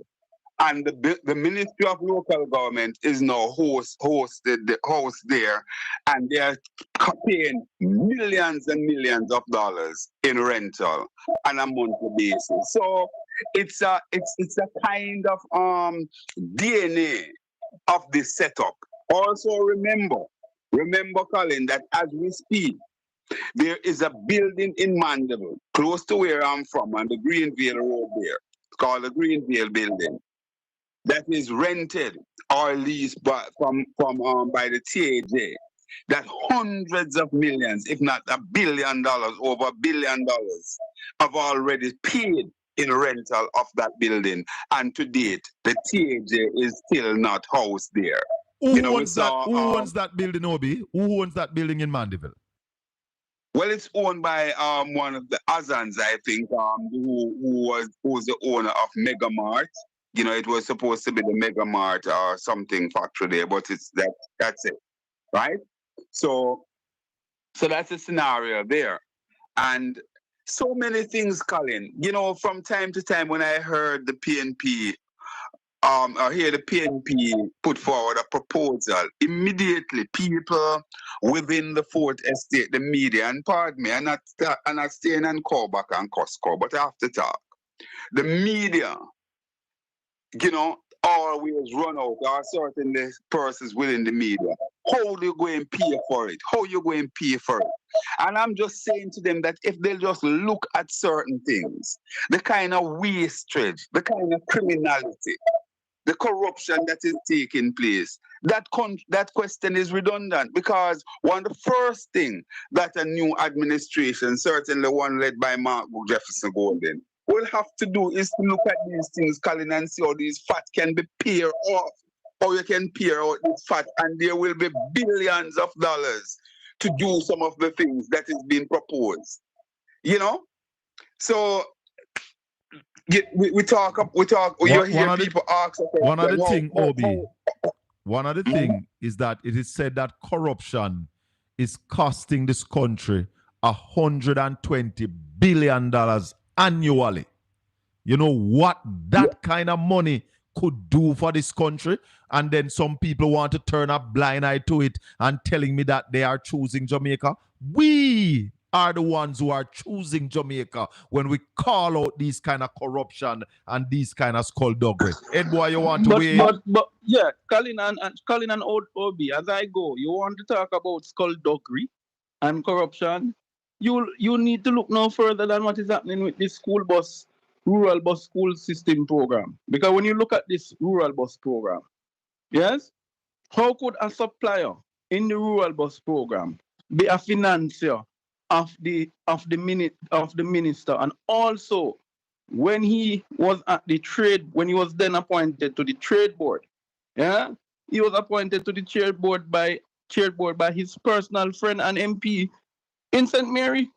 And the Ministry of Local Government is now hosted the house there, and they are paying millions and millions of dollars in rental on a monthly basis. So it's a kind of DNA of this setup. Also remember, Colin, that as we speak, there is a building in Mandeville, close to where I'm from, on the Greenville Road there, called the Greenville Building, that is rented or leased by the TAJ. That hundreds of millions, if not $1 billion, over $1 billion, have already paid in rental of that building. And to date, the TAJ is still not housed there. Who owns that building, Obi? Who owns that building in Mandeville? Well, it's owned by one of the Azans, I think, who's the owner of Mega Mart. It was supposed to be the Mega Mart or something factory there, but that's it, right? So that's a scenario there. And so many things, Colin. From time to time when I heard the PNP, or hear the PNP put forward a proposal, immediately people within the Fourth Estate, the media, and pardon me, I'm not staying and call back and Costco, but I have to talk. The media, always run out, or certain persons within the media. How do you go and pay for it? How you go and pay for it? And I'm just saying to them that if they just look at certain things, the kind of wastage, the kind of criminality, the corruption that is taking place, that question is redundant, because one of the first thing that a new administration, certainly one led by Mark Jefferson Golden, will have to do is to look at these things, Colin, and see how these fat can be paid off, how you can pay out this fat, and there will be billions of dollars to do some of the things that is being proposed. So we talk. You hear people ask. One of the thing, Obi. One of the thing is that it is said that corruption is costing this country $120 billion annually. You know what that kind of money could do for this country? And then some people want to turn a blind eye to it and telling me that they are choosing Jamaica. We are the ones who are choosing Jamaica when we call out these kind of corruption and these kind of skullduggery. Ed, boy, you want to weigh? But yeah, Colin and Obi, as I go, you want to talk about skullduggery and corruption? You need to look no further than what is happening with this rural bus school system program. Because when you look at this rural bus program, yes, how could a supplier in the rural bus program be a financier of the minister? And also, when he was at the trade, when he was then appointed to the trade board, yeah, he was appointed to the chaired board by his personal friend and MP in St. Mary.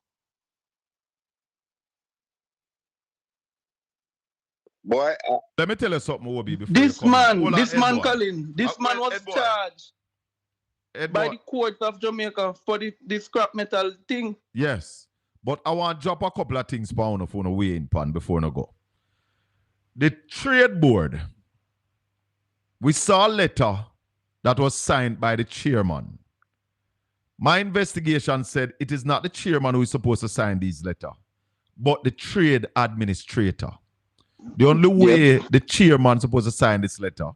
Boy, let me tell you something, Obi. This man, Colin, this man was charged by the court of Jamaica for the scrap metal thing. Yes, but I want to drop a couple of things for the way in pan before I go. The trade board, we saw a letter that was signed by the chairman. My investigation said it is not the chairman who is supposed to sign these letters, but the trade administrator. The only way the chairman is supposed to sign this letter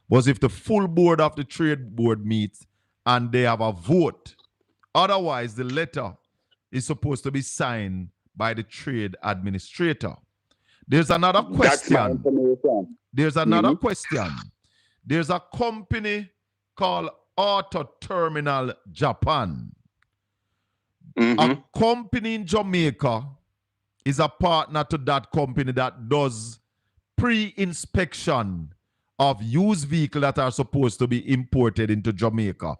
was if the full board of the trade board meets and they have a vote. Otherwise, the letter is supposed to be signed by the trade administrator. There's another question. There's another question. There's a company called Auto Terminal Japan. A company in Jamaica is a partner to that company that does pre-inspection of used vehicles that are supposed to be imported into Jamaica.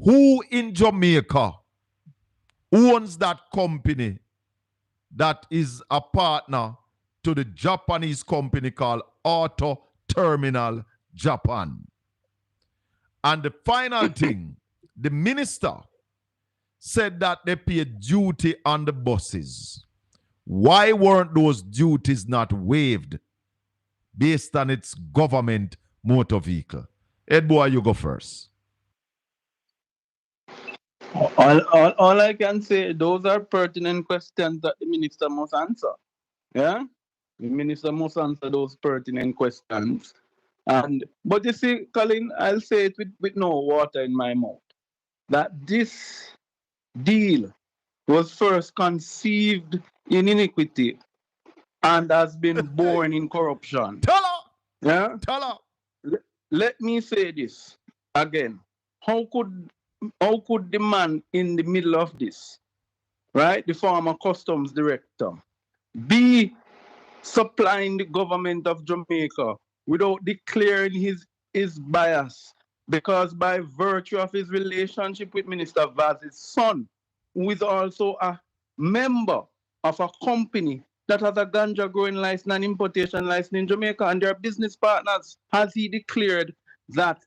Who in Jamaica owns that company that is a partner to the Japanese company called Auto Terminal Japan? And the final thing, the minister said that they pay duty on the buses. Why weren't those duties not waived based on its government motor vehicle? Ed Boy, you go first. All I can say, those are pertinent questions that the minister must answer. Yeah? The minister must answer those pertinent questions. But you see, Colin, I'll say it with no water in my mouth, that this deal was first conceived in iniquity and has been born in corruption. Tell her! Yeah? Tell her! Let me say this again. How could the man in the middle of this, right, the former customs director, be supplying the government of Jamaica without declaring his bias? Because by virtue of his relationship with Minister Vaz's son, who is also a member of a company that has a ganja growing license and importation license in Jamaica, and their business partners, has he declared that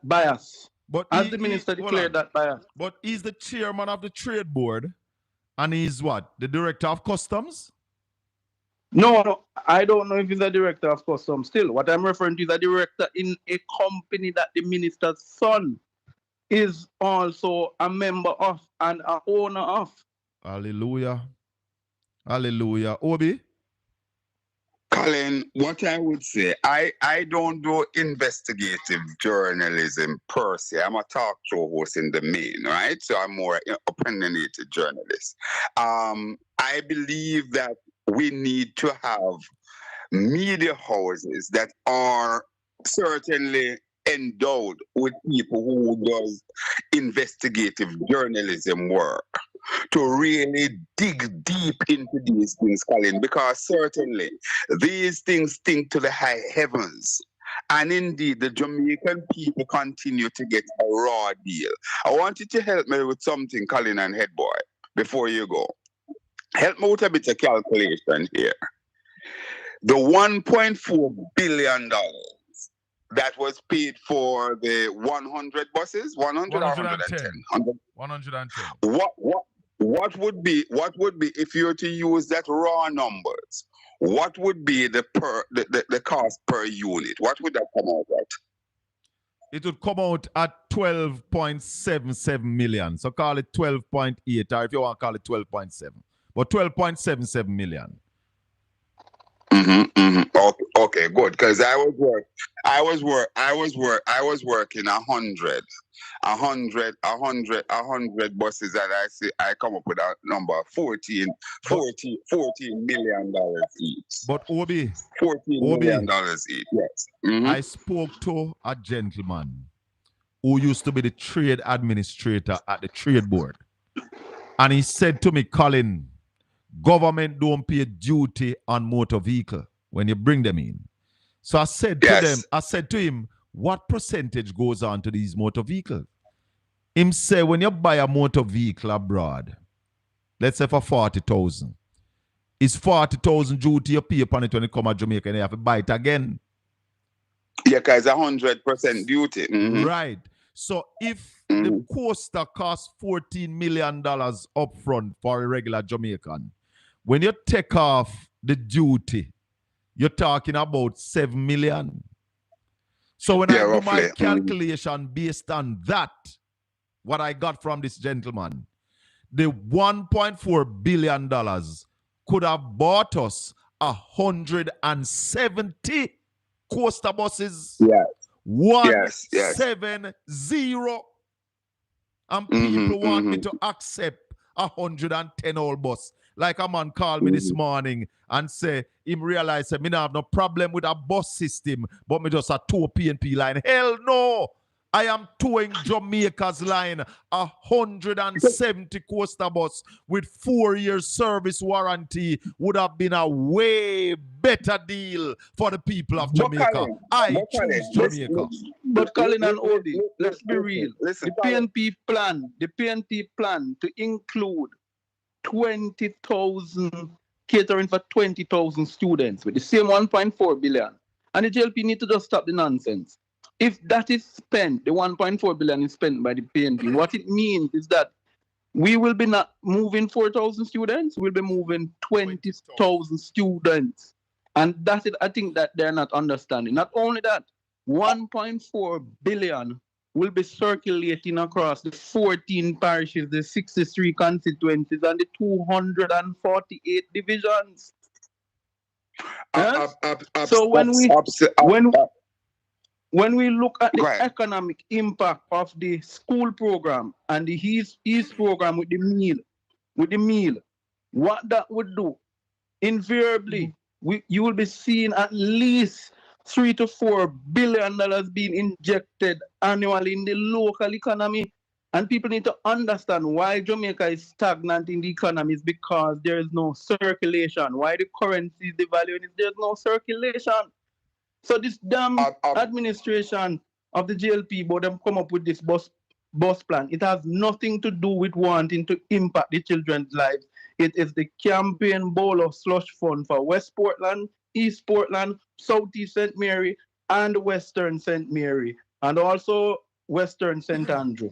bias? But Has the minister declared that bias? But he's the chairman of the trade board, and he's what? The director of customs? No, I don't know if he's a director of customs still. What I'm referring to is a director in a company that the minister's son is also a member of and an owner of. Hallelujah. Hallelujah. Obi? Colin, what I would say, I don't do investigative journalism per se. I'm a talk show host in the main, right? So I'm more opinionated journalist. I believe that we need to have media houses that are certainly endowed with people who does investigative journalism work to really dig deep into these things, Colin, because certainly these things stink to the high heavens. And indeed, the Jamaican people continue to get a raw deal. I want you to help me with something, Colin and Headboy, before you go. Help me with a bit of calculation here. The $1.4 billion that was paid for the 100 buses, 100 or 110? 110. What would be if you were to use that raw numbers? What would be the cost per unit? What would that come out at? It would come out at 12.77 million. So call it 12.8, or if you want to call it 12.7. But 12.77 million. Okay, good. Because I was working 100 buses, and I come up with a number of $14 million each. But Obi, $14 million each. Yes. I spoke to a gentleman who used to be the trade administrator at the trade board, and he said to me, Colin, government don't pay duty on motor vehicle when you bring them in. So I said to him, what percentage goes on to these motor vehicles? Him say, when you buy a motor vehicle abroad, let's say for 40,000, it's 40,000 duty you pay upon it when you come to Jamaica and you have to buy it again. Yeah, because 100% duty. Right. So if the coaster costs $14 million up front for a regular Jamaican, when you take off the duty, you're talking about $7 million. So when I do my calculation based on that, what I got from this gentleman, the $1.4 billion could have bought us 170 coaster buses. Yes. 170. And people want me to accept 110 old bus. Like a man called me this morning and say, him realize that me not have no problem with a bus system, but me just a 2 PNP line. Hell no. I am towing Jamaica's line, 170 coaster bus with 4 years service warranty would have been a way better deal for the people of Jamaica. I choose Jamaica. But Colin and Odie, let's be real. The PNP plan to include 20,000 catering for 20,000 students with the same 1.4 billion. And the JLP need to just stop the nonsense. If that is spent, the 1.4 billion is spent by the PNP, what it means is that we will be not moving 4,000 students, we'll be moving 20,000 students. And that's it, I think that they're not understanding. Not only that, 1.4 billion will be circulating across the 14 parishes, the 63 constituencies, and the 248 divisions. Yes? So when we look at the economic impact of the school program and the East program with the meal, what that would do, invariably, you will be seeing at least $3 to $4 billion being injected annually in the local economy. And people need to understand why Jamaica is stagnant in the economy is because there is no circulation. Why the currency is devaluing is there's no circulation. So this damn administration of the JLP board them come up with this bus plan. It has nothing to do with wanting to impact the children's lives. It is the campaign bowl of slush fund for West Portland, East Portland, Southeast St. Mary, and Western St. Mary, and also Western St. Andrew.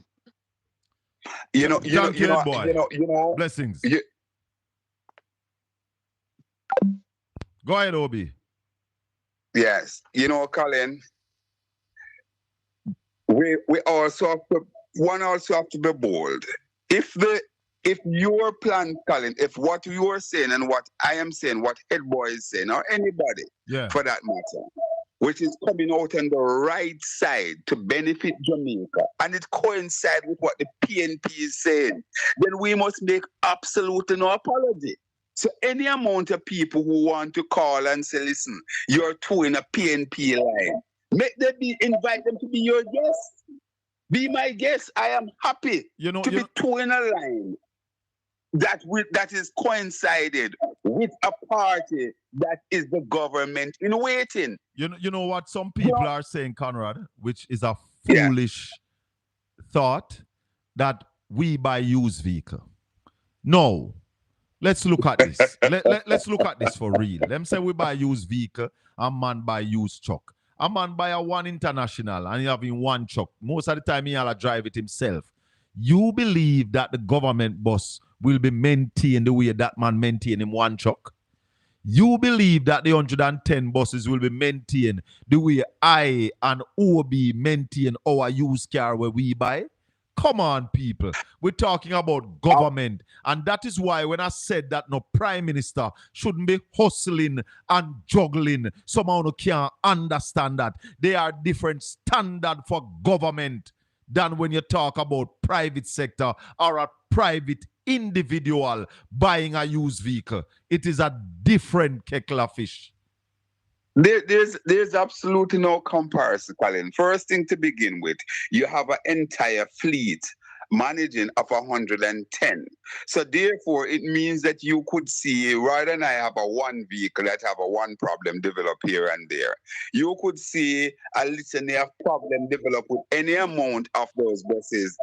Blessings. Go ahead, Obi. Yes, Colin, we also have to be bold. If your plan, Colin, if what you are saying and what I am saying, what Headboy is saying, or anybody for that matter, which is coming out on the right side to benefit Jamaica, and it coincides with what the PNP is saying, then we must make absolutely no apology. So any amount of people who want to call and say, listen, you're towing a PNP line, invite them to be your guest. Be my guest. I am happy to be towing a line that is coincided with a party that is the government in waiting. You know what some people are saying, Conrad, which is a foolish thought, that we buy used vehicle. No. Let's look at this. Let's look at this for real. Them say we buy used vehicle, a man buy used truck. A man buy a one international and he having one truck. Most of the time he will drive it himself. You believe that the government bus will be maintained the way that man maintained him one truck? You believe that the 110 buses will be maintained the way I and OB maintain our used car where we buy? Come on, people. We're talking about government. And that is why when I said that no prime minister shouldn't be hustling and juggling, somehow no can't understand that. They are different standard for government than when you talk about private sector or a private individual buying a used vehicle. It is a different kettle of fish. There's absolutely no comparison, Colin. First thing to begin with, you have an entire fleet managing of 110. So therefore, it means that you could see, rather than I have a one vehicle that have a one problem develop here and there, you could see a litany of problem develop with any amount of those buses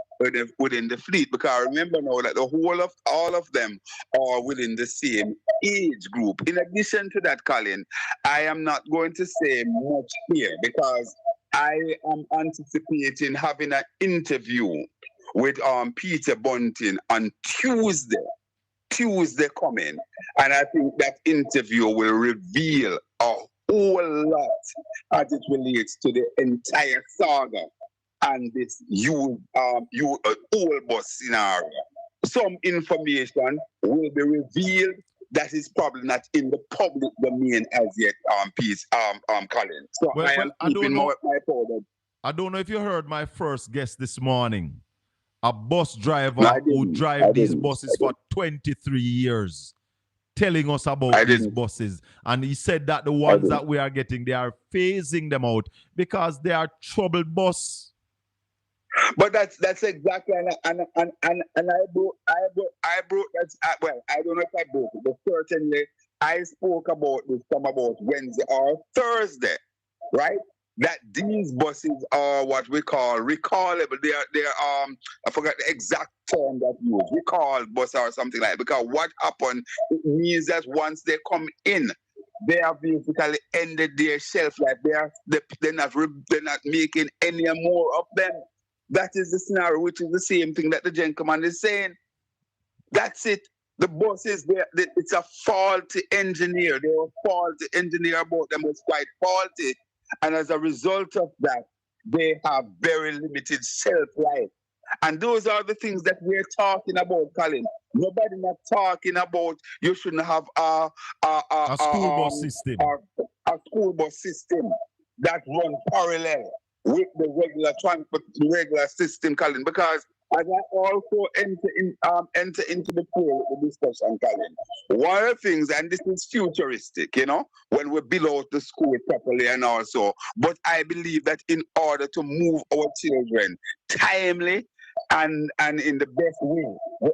within the fleet. Because remember now that the whole of all of them are within the same age group. In addition to that, Colin, I am not going to say much here because I am anticipating having an interview with Peter Bunting on Tuesday coming. And I think that interview will reveal a whole lot as it relates to the entire saga and this old bus scenario. Some information will be revealed that is probably not in the public domain as yet, Colin. So I don't know if you heard my first guest this morning. A bus driver who drive these buses for 23 years, telling us about these buses. And he said that the ones that we are getting, they are phasing them out because they are troubled bus. But that's exactly and I broke that's well, I don't know if I broke it, but certainly I spoke about this from about Wednesday or Thursday, right? That these buses are what we call recallable. They're I forgot the exact term that you use, recall bus or something like that. Because what happened, it means that once they come in, they have basically ended their shelf life. They're not making any more of them. That is the scenario, which is the same thing that the gentleman is saying. That's it. The buses, it's a faulty engineer. They were faulty engineer about them was quite faulty. And as a result of that, they have very limited shelf life. And those are the things that we're talking about, Colin. Nobody not talking about you shouldn't have a school bus system. A school bus system that run parallel with the regular system, Colin. Because as I also enter into the pool with the discussion, Colin, one of the things, and this is futuristic, when we build out the school properly and also, but I believe that in order to move our children timely and in the best way, we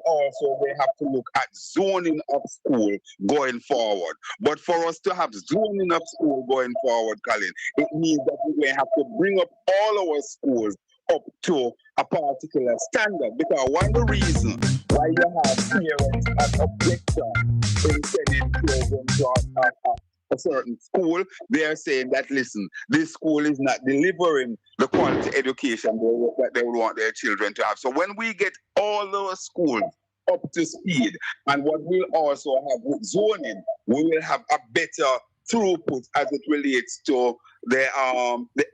have to look at zoning of school going forward. But for us to have zoning of school going forward, Colin, it means that we have to bring up all our schools up to a particular standard. Because one of the reasons why you have parents that objection in sending children to a certain school, they are saying that, listen, this school is not delivering the quality education that they would want their children to have. So when we get all those schools up to speed, and what we'll also have with zoning, we will have a better throughput as it relates to the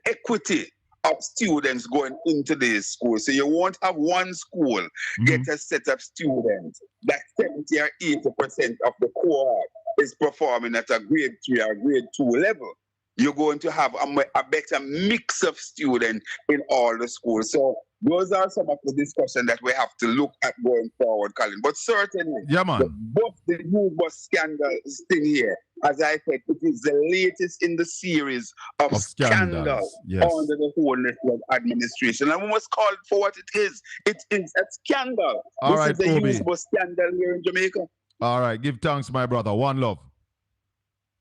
equity of students going into these schools. So you won't have one school get a set of students that 70 or 80% of the cohort is performing at a grade 3 or grade 2 level. You're going to have a better mix of students in all the schools. So those are some of the discussion that we have to look at going forward, Colin. But certainly, the youth bus scandal thing here, as I said, it is the latest in the series of scandals under the whole network administration. And we must call it for what it is. It is a scandal. This is the youth bus scandal here in Jamaica. All right, give thanks, my brother. One love.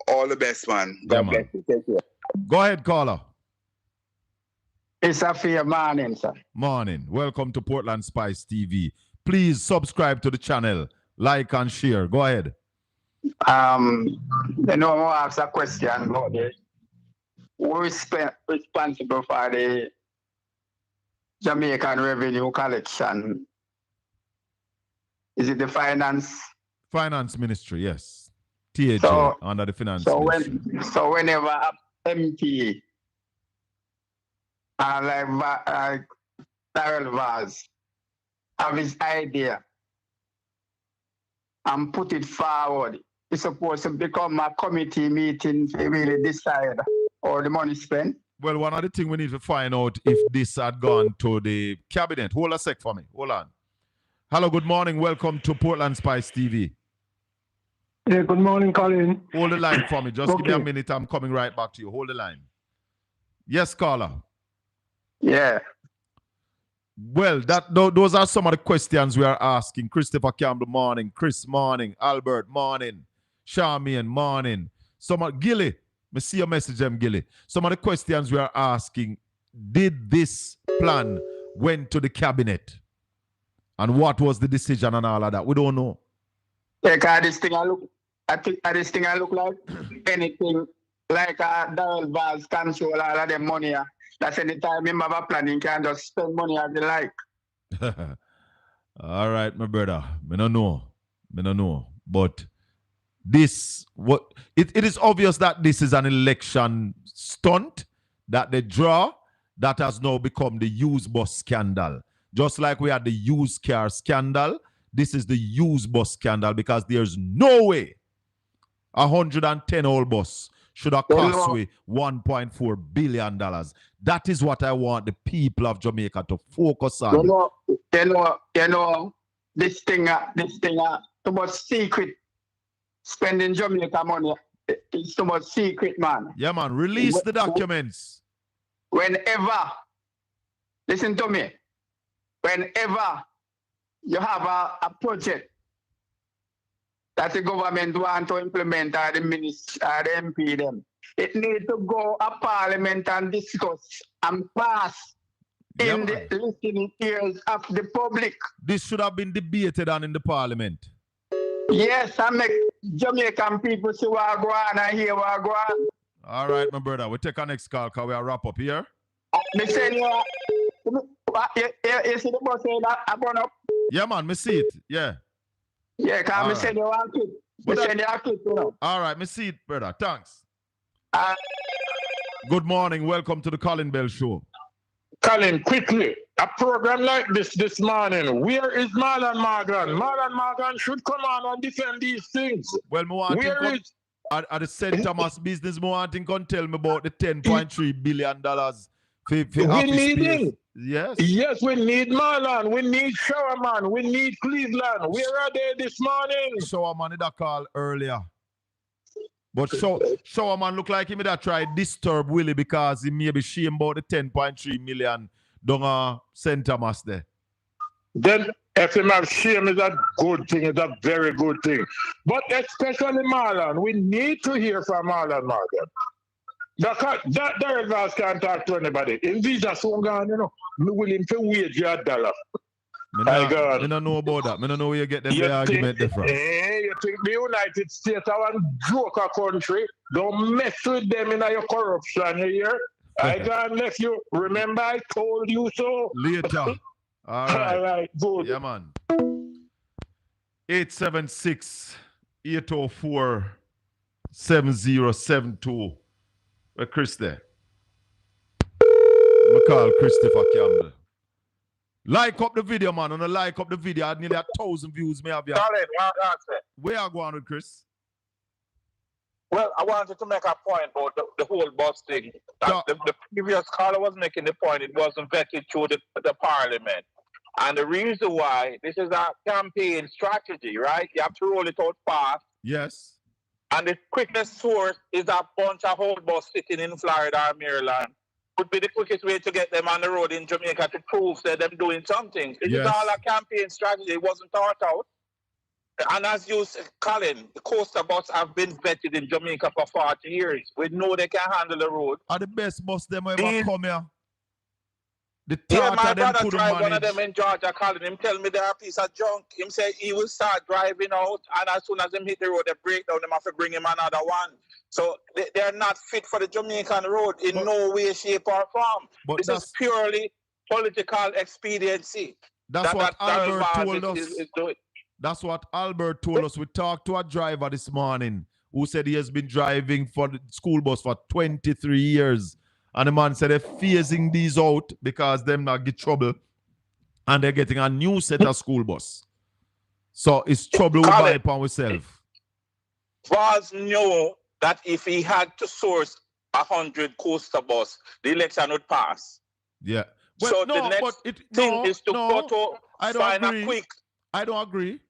All the best, man. God bless you. Take care. Go ahead, caller. It's a fair morning, sir. Morning. Welcome to Portland Spice TV. Please subscribe to the channel, like and share. Go ahead. I ask a question about this. Who is responsible for the Jamaican revenue collection? Is it the finance? Finance Ministry, yes. TAJ under the Finance Ministry. So whenever MP like Darrell Vaz have his idea and put it forward, it's supposed to become a committee meeting to really decide how the money spent. Well, one of the things we need to find out if this had gone to the cabinet. Hold a sec for me. Hold on. Hello, good morning. Welcome to Portland Spice TV. Yeah, good morning, Colin. Hold the line for me. Just give me a minute. I'm coming right back to you. Hold the line. Yes, caller. Yeah. Well, those are some of the questions we are asking. Christopher Campbell, morning. Chris, morning. Albert, morning. Charmian, morning. Gilly, me see your message, Gilly. Some of the questions we are asking, did this plan went to the cabinet? And what was the decision and all of that? We don't know. Yeah, this thing I look like anything like Darrell Vaz control all of the money. That's any time you have a plan, you can just spend money as you like. All right, my brother. I don't know. But this, it is obvious that this is an election stunt, that the draw that has now become the used bus scandal. Just like we had the used car scandal, this is the used bus scandal, because there's no way 110-old bus should have cost we $1.4 billion. That is what I want the people of Jamaica to focus on. You know, this thing, too much secret. Spending Jamaica money, it's too much secret, man. Yeah, man. Release the documents. Whenever, listen to me. whenever you have a project that the government want to implement or the minister or the MP them, it need to go to Parliament and discuss and pass in the listening ears of the public. This should have been debated on in the Parliament. Yes, I make Jamaican people see what go on and hear what go on. All right, my brother. We'll take our next call because we are wrap up here. Me send you see the bus saying that I burn up? Yeah, man. Me see it. Yeah. Yeah, because me send you one clip. Me send you a clip, you know. All right, me see it, brother. Thanks. Good morning. Welcome to the Colin Bell Show. Colin, quickly, a program like this morning, where is Marlon Morgan? Marlon Morgan should come on and defend these things. Well, at the St. Thomas business, I want to tell me about the $10.3 billion we need him. Yes. Yes, we need Marlon. We need Showerman. We need Cleveland. Where are they this morning? Showerman did a call earlier. But Showerman look like he may have tried disturb Willie because he may be ashamed about the 10.3 million down St. Thomas there. Then if him have shame is a good thing, it's a very good thing. But especially Marlon, we need to hear from Marlon Morgan. That drivers can't talk to anybody. In visa so gone, you know, we willing to wage you $1. I don't know about that. I don't know where you get them the argument from. You think the United States are a joker country? Don't mess with them in your corruption here. I can't let you. Remember I told you so. Later. All right. All right, good. Yeah, man. 876-804-7072. Where Chris there? I call Christopher Campbell. Like up the video, man. On the like up the video, I had nearly 1,000 views. May have you. Colin, Where are you going with Chris? Well, I wanted to make a point about the whole bus thing. The previous caller was making the point it wasn't vetted through the Parliament. And the reason why, this is a campaign strategy, right? You have to roll it out fast. Yes. And the quickest source is a bunch of whole bus sitting in Florida or Maryland. Would be the quickest way to get them on the road in Jamaica to prove that they're doing something. This is all a campaign strategy. It wasn't thought out. And as you said, Colin, the coaster bus have been vetted in Jamaica for 40 years. We know they can handle the road. Are the best bus them ever come here? My brother drive one of them in Georgia, Colin. Him tell me they're a piece of junk. Him say he will start driving out, and as soon as him hit the road, they break down. Them have to bring him another one. So they're not fit for the Jamaican road in no way, shape, or form. This is purely political expediency. That's what Albert told us. That's what Albert told us. We talked to a driver this morning who said he has been driving for the school bus for 23 years. And the man said they're phasing these out because them not get trouble. And they're getting a new set of school bus. So it's trouble we buy upon ourselves. Vaz knew that if he had to source 100 coaster bus, the election would pass. Yeah. Well, so the next thing is to go to find a quick. I don't agree.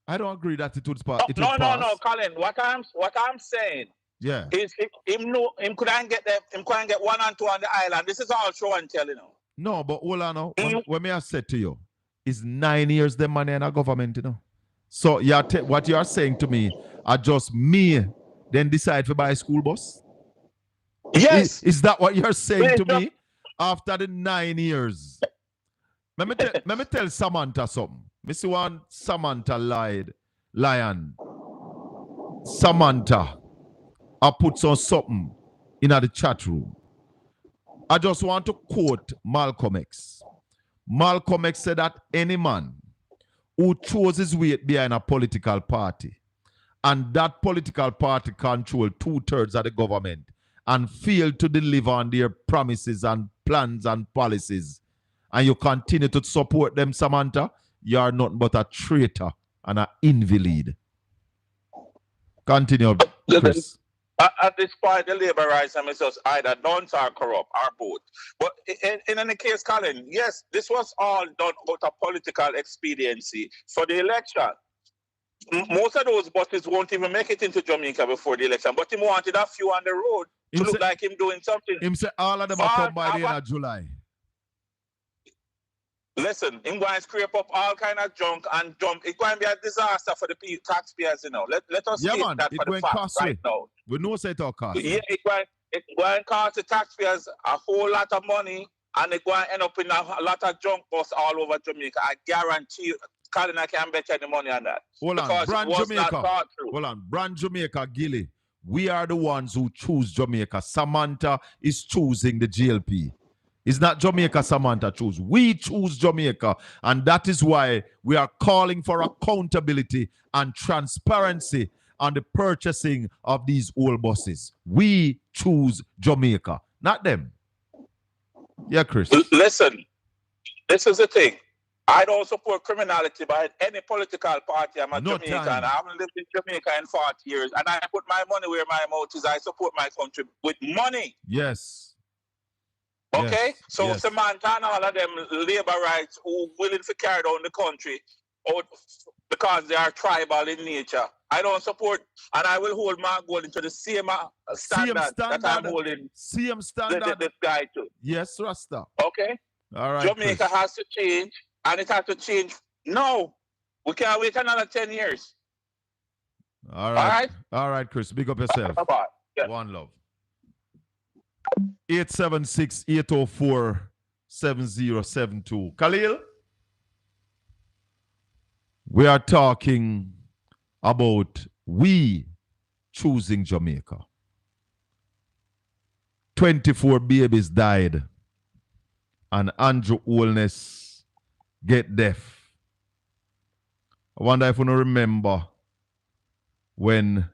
I don't agree that it would pass. No, Colin. What I'm saying. Yeah. Is him couldn't get them, him couldn't get 1 and 2 on the island. This is all show and tell, you know. No, but hold on now. What may I said to you is 9 years the money in a government, you know. So what you are saying to me are just me then decide to buy a school bus? Yes. Is that what you're saying to me? After the 9 years. Let me tell Samantha something. Missy one Samantha lion. Samantha. I put something in the chat room. I just want to quote Malcolm X. Malcolm X said that any man who throws his weight behind a political party and that political party control 2/3 of the government and fail to deliver on their promises and plans and policies, and you continue to support them, Samantha, you are nothing but a traitor and an invalid. Continue, Chris. At this point, the Labour rights is just either don't or corrupt or both. But in any case, Colin, yes, this was all done out of political expediency for the election. Most of those buses won't even make it into Jamaica before the election, but he wanted a few on the road to look like him doing something. Him say all of them are come by the end of July. Listen, him going to scrape up all kind of junk and jump. It's going to be a disaster for the taxpayers, you know. Let us state man, that it for the going fact costly. right now. We know say it all costly. Yeah, it's going to cost the taxpayers a whole lot of money, and it's going to end up in a lot of junk bus all over Jamaica. I guarantee you, Colin, I can't bet you any money on that. Hold on, because Brand it was Jamaica. not thought through. Hold on, Brand Jamaica, Gilly. We are the ones who choose Jamaica. Samantha is choosing the GLP. It's not Jamaica Samantha choose. We choose Jamaica. And that is why we are calling for accountability and transparency on the purchasing of these old buses. We choose Jamaica, not them. Yeah, Chris. Listen, this is the thing. I don't support criminality by any political party. I'm a Jamaican. I haven't lived in Jamaica in 40 years. And I put my money where my mouth is. I support my country with money. Yes. Okay? Yes. So yes. Samantha and all of them labor rights who willing to carry down the country because they are tribal in nature. I don't support, and I will hold my goal into the same standard that I'm holding same standard. This guy to. Yes, Rasta. Okay? All right, Jamaica Chris. has to change, and it has to change now. We can't wait another 10 years. All right. All right, Chris. Big up yourself. Yeah. One love. 876-804-7072. Khalil, we are talking about we choosing Jamaica. 24 babies died and Andrew Holness get deaf. I wonder if you remember when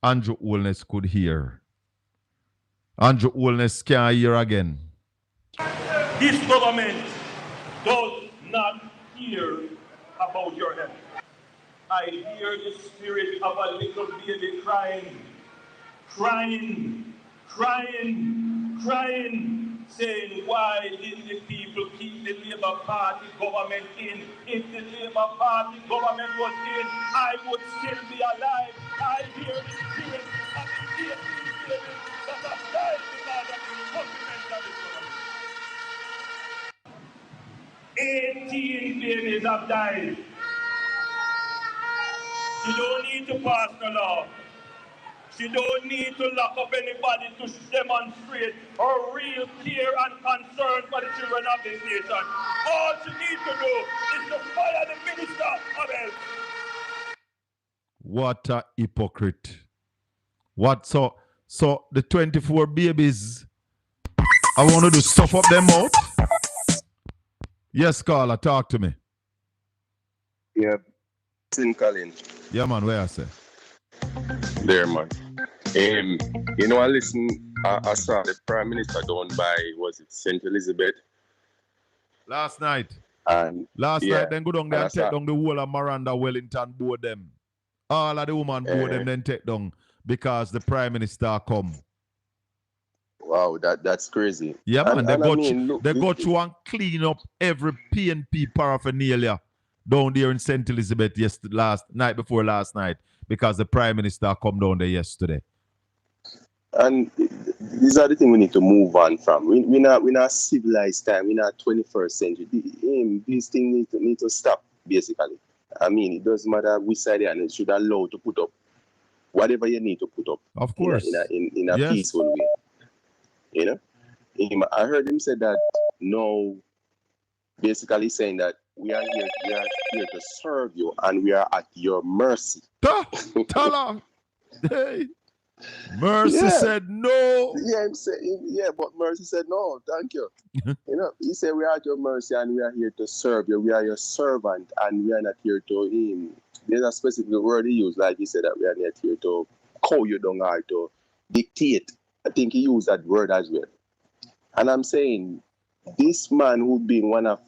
Andrew Holness could hear. Andrew Holness can't hear again. This government does not hear about your health. I hear the spirit of a little baby crying, saying, why did the people keep the Labour Party government in? If the Labour Party government was in, I would still be alive. I hear the spirit of the baby that have died because of the incompetent of this government. 18 babies have died. She don't need to pass the law. She don't need to lock up anybody to demonstrate her real care and concern for the children of this nation. All she needs to do is to fire the Minister of Health. What a hypocrite. What so the 24 babies, I want to do stuff up them out? Yes, Carla, talk to me. Yeah, Colin. Yeah, man, where I say? There, man. You know, I saw the Prime Minister down by, was it St. Elizabeth? Last night. And Last night, then go down there and take down the whole of Miranda Wellington board them. All of the woman board them then take down because the Prime Minister come. Wow, that's crazy. Yeah, man, they got you and clean up every PNP paraphernalia down there in St. Elizabeth night before last night because the Prime Minister come down there yesterday. And these are the things we need to move on from. We're not civilized time. We're not 21st century. These things need to stop, basically. I mean, it doesn't matter which side and it should allow to put up whatever you need to put up. Of course. In a peaceful way. You know? I heard him say that no, basically saying that we are here to serve you and we are at your mercy. Tala. Hey. Mercy said no. Yeah, I'm saying, but Mercy said no, thank you. You know, he said we are at your mercy and we are here to serve you. We are your servant and we are not here to there's a specific word he used, like he said that we are not here to cow you down or to dictate. I think he used that word as well. And I'm saying this man who been a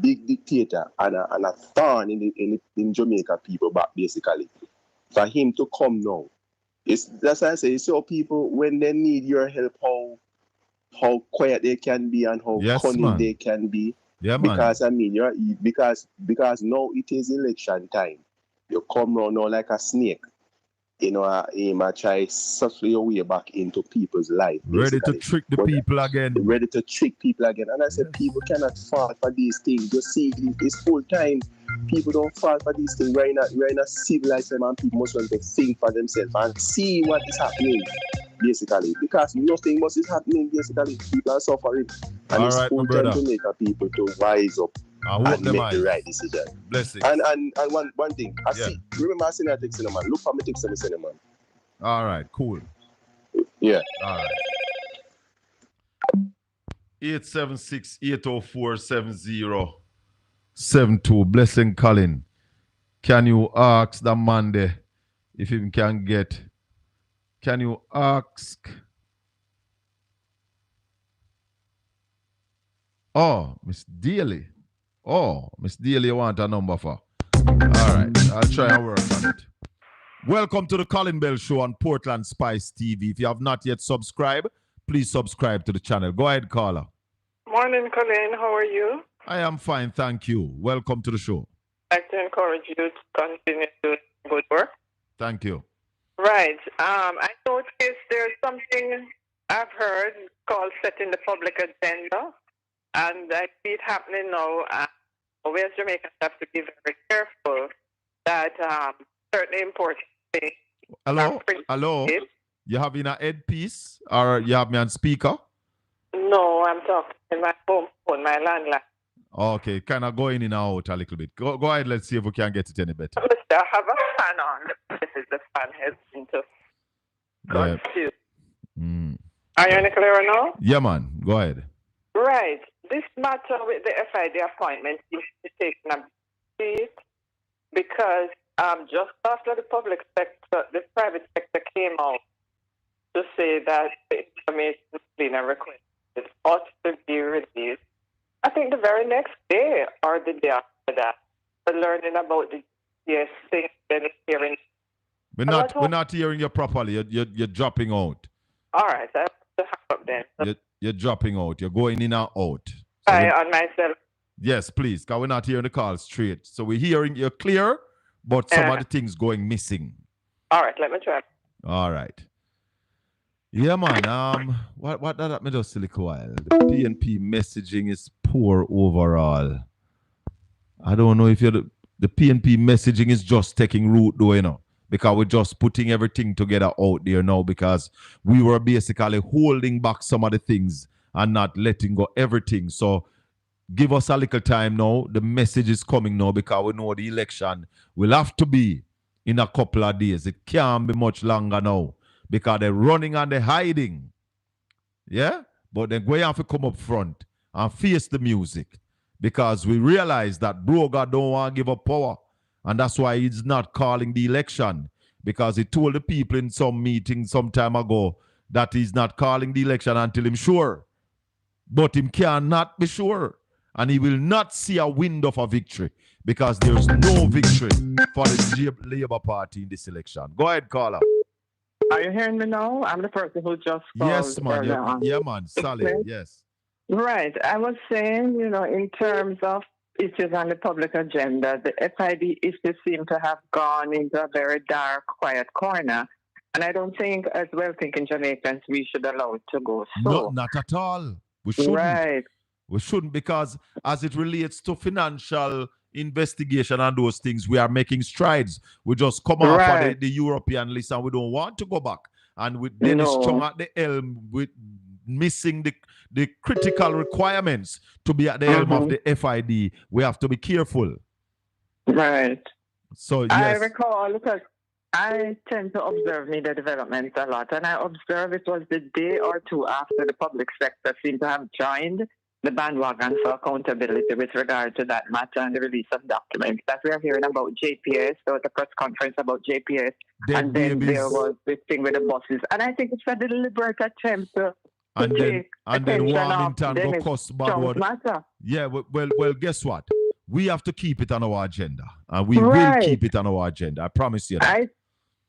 big dictator and a thorn in Jamaica people back basically. For him to come now. That's why I say, so people, when they need your help, how quiet they can be and how cunning they can be. Yeah, because man. Because now it is election time. You come around now like a snake. try subtly your way back into people's life. Ready to Basically. trick the But people again. ready to trick people again. And I said, people cannot fall for these things. You see, it's full time. People don't fall for these things. We're in a civilized time, and people must want to think for themselves and see what is happening, basically. Because nothing much is happening, basically. People are suffering. And it's full time to make people to rise up and make the right decision. Blessings. And one thing, I see, remember I seen that text in the man. Look for me text in the man. All right, cool. Yeah. All right. 876-804-7072. Blessing Colin. Can you ask the man there if he can get? Can you ask? Oh, Miss Daly. Oh, Miss Daly, you want a number for? All right, I'll try and work on it. Welcome to the Colin Bell Show on Portland Spice TV. If you have not yet subscribed, please subscribe to the channel. Go ahead, caller. Morning, Colin. How are you? I am fine, thank you. Welcome to the show. I'd like to encourage you to continue doing good work. Thank you. Right. I noticed there's something I've heard called setting the public agenda, and I see it happening now. We as Jamaicans have to be very careful that certain important things. Hello? Hello? You have in a headpiece or you have me on speaker? No, I'm talking in my home phone, my landline. Okay, kind of going in and out a little bit. Go ahead, let's see if we can get it any better. Mister, I have a fan on. This is the fan heading to confuse. Are you any clearer now? Yeah, man. Go ahead. Right. This matter with the FID appointment is taking a beat because just after the public sector, the private sector came out to say that the information cleaner request ought to be released. I think the very next day or the day after that, we're learning about the GPS thing, then hearing. We're not hearing you properly. You're dropping out. All right, I have to hang up then. You're dropping out. You're going in and out. So On myself. Yes, please, because we're not hearing the call straight. So we're hearing you clear, but some of the things going missing. All right, let me try. All right. Yeah, man. What that happened just a little while. The PNP messaging is poor overall. I don't know if the PNP messaging is just taking root though, you know, because we're just putting everything together out there now because we were basically holding back some of the things and not letting go everything. So give us a little time now. The message is coming now because we know the election will have to be in a couple of days. It can't be much longer now because they're running and they're hiding. Yeah? But then we have to come up front and face the music because we realize that Broga don't want to give up power. And that's why he's not calling the election because he told the people in some meeting some time ago that he's not calling the election until he's sure. But him cannot be sure. And he will not see a wind of a victory because there's no victory for the Labour Party in this election. Go ahead, caller. Are you hearing me now? I'm the person who just Yes, man. Yeah, man. Solid. Yes. Right. I was saying, in terms of issues on the public agenda, the FID issues seem to have gone into a very dark, quiet corner. And I don't think, as well thinking Jamaicans, we should allow it to go so. No, not at all. We shouldn't. Right. We shouldn't because as it relates to financial investigation and those things, we are making strides. We just come off of the European list and we don't want to go back. And with Dennis Chung at the helm, with missing the critical requirements to be at the helm of the FID, we have to be careful. Right. So, yes. I recall, because I tend to observe media developments a lot, and I observe it was the day or two after the public sector seemed to have joined the bandwagon for accountability with regard to that matter and the release of documents that we are hearing about JPS. There was a press conference about JPS, and then there was this thing with the buses. And I think it's a deliberate attempt to take attention off Dennis Chung's matter. Yeah, well, guess what? We have to keep it on our agenda, and we will keep it on our agenda. I promise you that.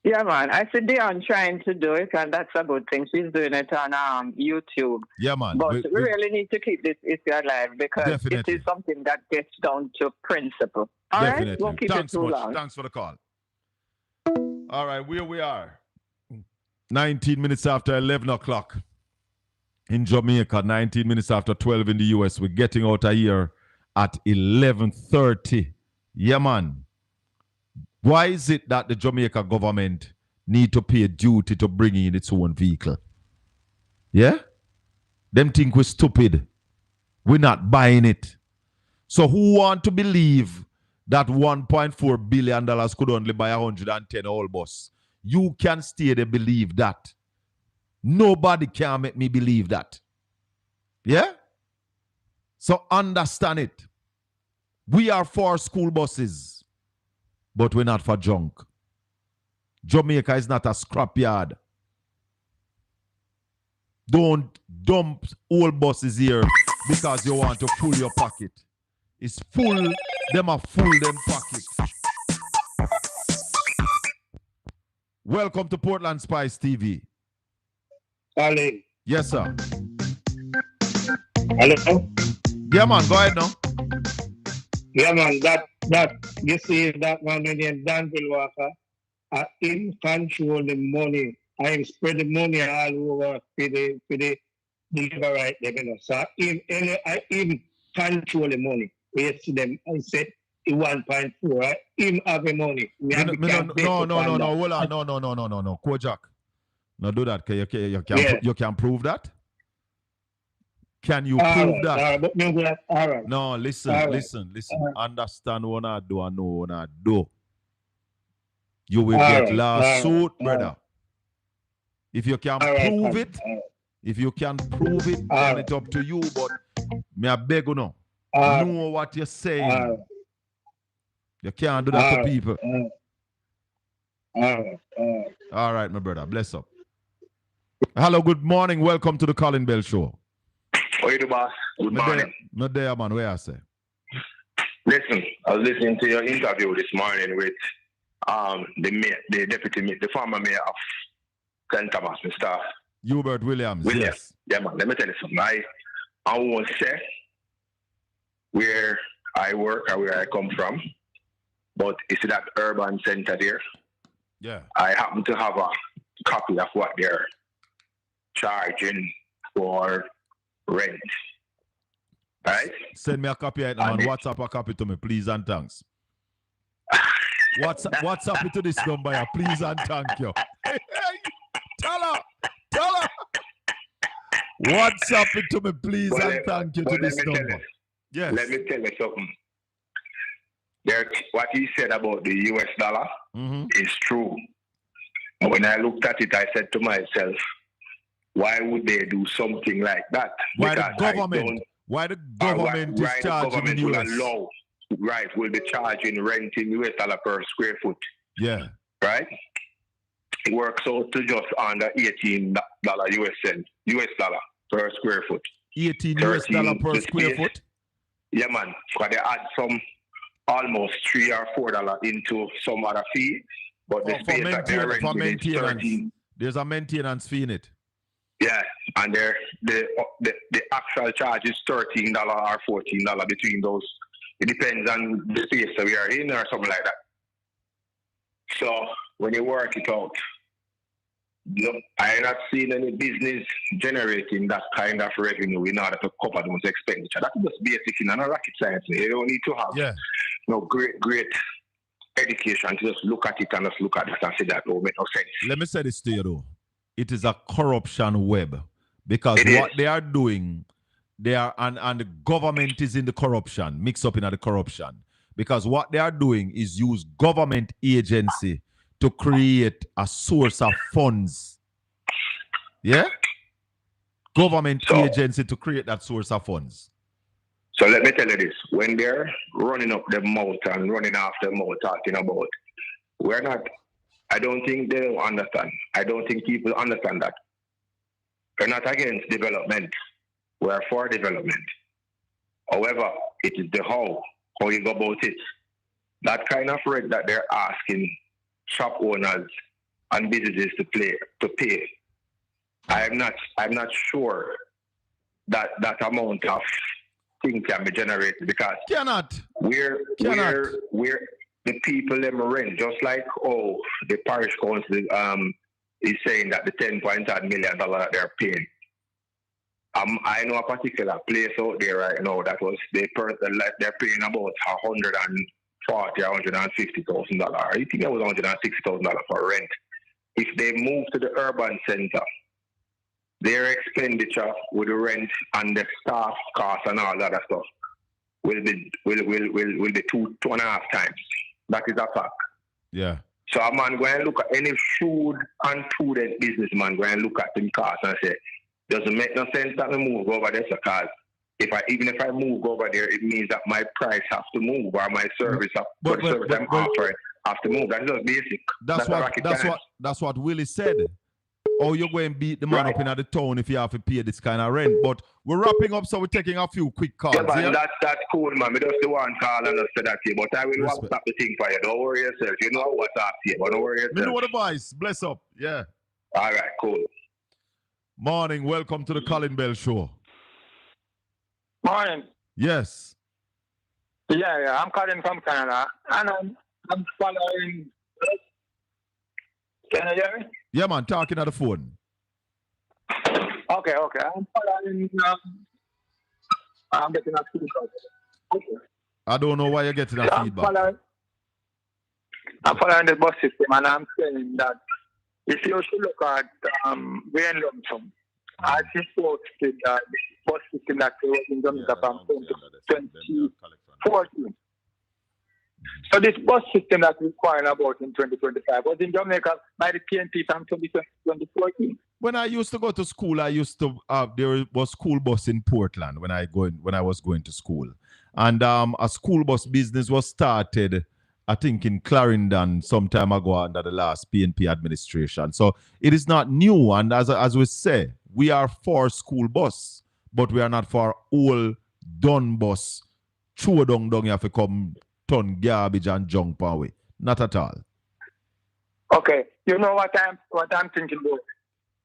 Yeah, man. I see Dion trying to do it, and that's a good thing. She's doing it on YouTube. Yeah, man. But we really need to keep this issue alive because it is something that gets down to principle. All right? We'll keep it too long. Thanks for the call. All right, where we are. 19 minutes after 11 o'clock in Jamaica, 19 minutes after 12 in the US. We're getting out of here at 11:30. Yeah, man. Why is it that the Jamaica government need to pay duty to bring in its own vehicle? Yeah? Them think we're stupid. We're not buying it. So who want to believe that $1.4 billion could only buy 110 old bus? You can stay there believe that. Nobody can make me believe that. Yeah? So understand it. We are for school buses, but we're not for junk. Jamaica is not a scrapyard. Don't dump old buses here because you want to full your pocket. It's full, them are full them pocket. Welcome to Portland Spice TV. Colin. Yes, sir. Hello? Yeah, man, go ahead now. Yeah, man, that you see that man named Danville Walker, him control the money. I spread the money all over for the deliver right there, you know. So him control the money. We see them, I said, 1.4, right? Him have the money. No, hold on. No. Kojak. No, do that. You can prove that? Can you prove that? All right. No, listen. Understand what I do and know what I do. You will get lawsuit, brother. If you can prove it, then it's up to you. But me I beg you know what you're saying. You can't do that to people. All right, my brother. Bless up. Hello, good morning. Welcome to the Colin Bell Show. How you do, boss? Good morning. Not there, man. Where I say? Listen, I was listening to your interview this morning with the former mayor of St. Thomas, Mr. Hubert Williams. Yes. Yeah, man. Let me tell you something. I won't say where I work or where I come from, but you see that urban center there? Yeah. I happen to have a copy of what they're charging for rent. Right? Send me a copy right now and WhatsApp a copy to me, please and thanks. WhatsApp it to this number, yeah, please and thank you. Hey, tell her. WhatsApp it to me, please and thank you to this number. Yes. Let me tell you something. What he said about the US dollar is true. But when I looked at it, I said to myself, why would they do something like that? Why the government discharging in US? Will be charging rent in US dollar per square foot. Yeah. Right? It works out to just under $18 US dollar per square foot. $18 US per square foot? Yeah, man. Because they add some almost $3 or $4 into some other fee. But the space that they're renting is 13. There's a maintenance fee in it. Yeah, and the actual charge is $13 or $14 between those. It depends on the space that we are in or something like that. So when you work it out, I have not seen any business generating that kind of revenue in order to cover those expenditures. That's just basic in rocket science. You don't need to have great education to just look at it and just look at it and say that don't make no sense. Let me say this to you though. It is a corruption web because they are doing, and the government is in the corruption, mixed up in the corruption. Because what they are doing is use government agency to create a source of funds. Yeah? Government agency to create that source of funds. So let me tell you this. When they're running up the mouth and running after the mouth talking about, I don't think they don't understand. I don't think people understand that. We're not against development. We're for development. However, it is the how you go about it. That kind of rent that they're asking shop owners and businesses to pay. I'm not sure that amount of thing can be generated because cannot. the people them rent, just like the parish council is saying that the $10.5 million that they're paying. I know a particular place out there right now that was they're paying about $140,000 or $150,000. I think it was $160,000 for rent. If they move to the urban center, their expenditure with the rent and the staff costs and all that stuff will be 2.5 times. That is a fact. Yeah. So a man go and look at any food and food businessman go and look at the cost and say, doesn't make no sense that I move over there because even if I move over there, it means that my price has to move or my service I'm offering have to move. That's just basic. That's what Willie said. Oh, you're going to beat the man up in the town if you have to pay this kind of rent. But we're wrapping up, so we're taking a few quick calls. Yeah, man, that's cool, man. We just the one call and just say that to you. But I will WhatsApp the thing for you. Don't worry yourself. You know what's up here, but don't worry yourself. Me know what advice. Bless up. Yeah. All right, cool. Morning. Welcome to the Colin Bell Show. Morning. Yes. Yeah. I'm calling from Canada. And I'm following. Can you hear me? Yeah, man. Talking on the phone. Okay. I'm following. I'm getting a feedback. Okay. I don't know why you're getting that feedback. I'm following the bus system, and I'm saying that if you should look at Wayne Lumsum, as he posted the bus system that was in Jamaica from 2014. So this bus system that we're inquiring about in 2025 was in Jamaica by the PNP from 2014. When I used to go to school, there was school bus in Portland when I was going to school, and a school bus business was started, I think, in Clarendon some time ago under the last PNP administration. So it is not new, and as we say, we are for school bus, but we are not for all done bus. Chew down you have to come ton garbage and junk away. Not at all. Okay, you know what I'm thinking about.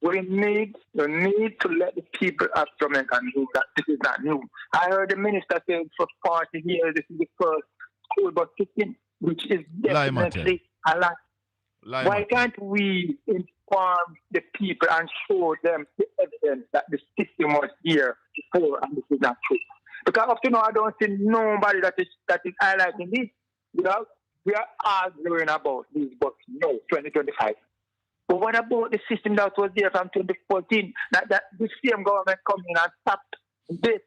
We need to let the people of Jamaica know that this is not new. I heard the minister say for 40 years this is the first school bus system, which is definitely a lot. Why can't we inform the people and show them the evidence that the system was here before and this is not true? Because up to now, I don't see nobody that is highlighting this. We are arguing about these buses now, 2025. But what about the system that was there from 2014? That the same government come in and stop it.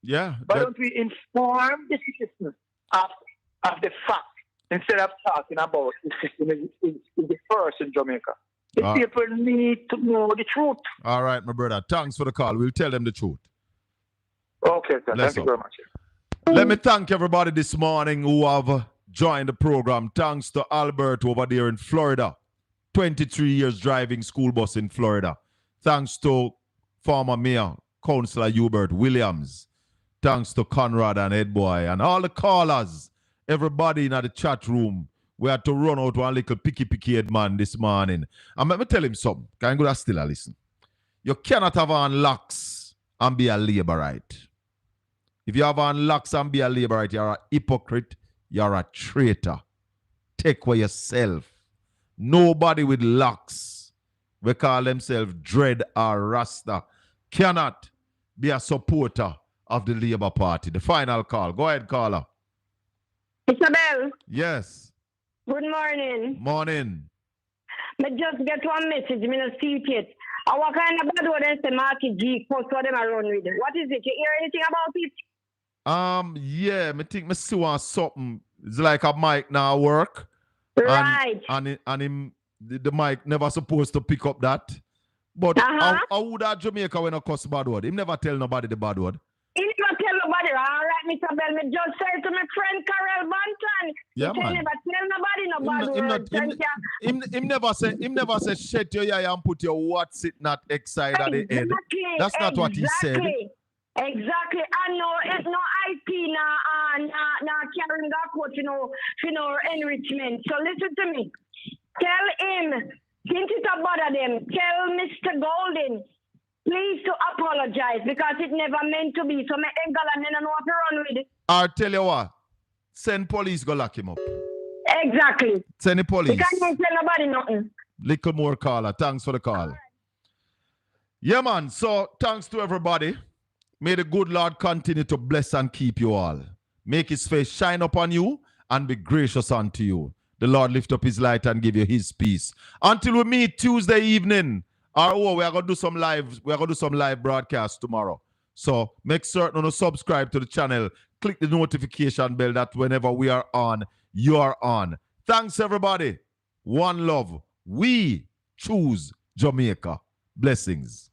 Yeah. Why don't we inform the citizens of the fact instead of talking about the system is the first in Jamaica? The people need to know the truth. All right, my brother. Thanks for the call. We'll tell them the truth. Okay, sir. Thank you very much. Let me thank everybody this morning who have joined the program. Thanks to Albert over there in Florida. 23 years driving school bus in Florida. Thanks to former Mayor, Councillor Hubert Williams. Thanks to Conrad and Ed Boy and all the callers. Everybody in the chat room. We had to run out one little picky head man this morning. And let me tell him something. Can you go still listen? You cannot have on locks and be a laborite. If you have on locks and be a laborite, you're a hypocrite, you're a traitor. Take for yourself. Nobody with locks, we call themselves Dread or Rasta, cannot be a supporter of the Labour Party. The final call. Go ahead, caller. Isabel. Yes. Good morning. Morning. I just get one message, I don't see it yet. What kind of bad word is the market G post for them around with it? What is it? You hear anything about it? Yeah, I think I see something. It's like a mic now work. Right. And the mic never supposed to pick up that. But how would that Jamaica when I cuss bad word? He never tell nobody the bad word. He never tell nobody. All right, Mr. Bell, me just said to my friend Carol Banton. Yeah, man. Never tell nobody no bad word. Him never say shut your eye and put your what's it not X side of the head. That's not what he said. Exactly. And no, it's no IP now carrying that quote, enrichment. So listen to me. Tell him, since it bother them, tell Mr. Golden, please to apologize because it never meant to be. So my England and know what to run with it. I'll tell you what. Send police go lock him up. Exactly. Send the police. You can't tell nobody nothing. Little more caller. Thanks for the call. Yeah, man. So thanks to everybody. May the good Lord continue to bless and keep you all. Make his face shine upon you and be gracious unto you. The Lord lift up his light and give you his peace. Until we meet Tuesday evening. We are gonna do some live broadcasts tomorrow. So make certain to subscribe to the channel. Click the notification bell that whenever we are on, you are on. Thanks, everybody. One love. We choose Jamaica. Blessings.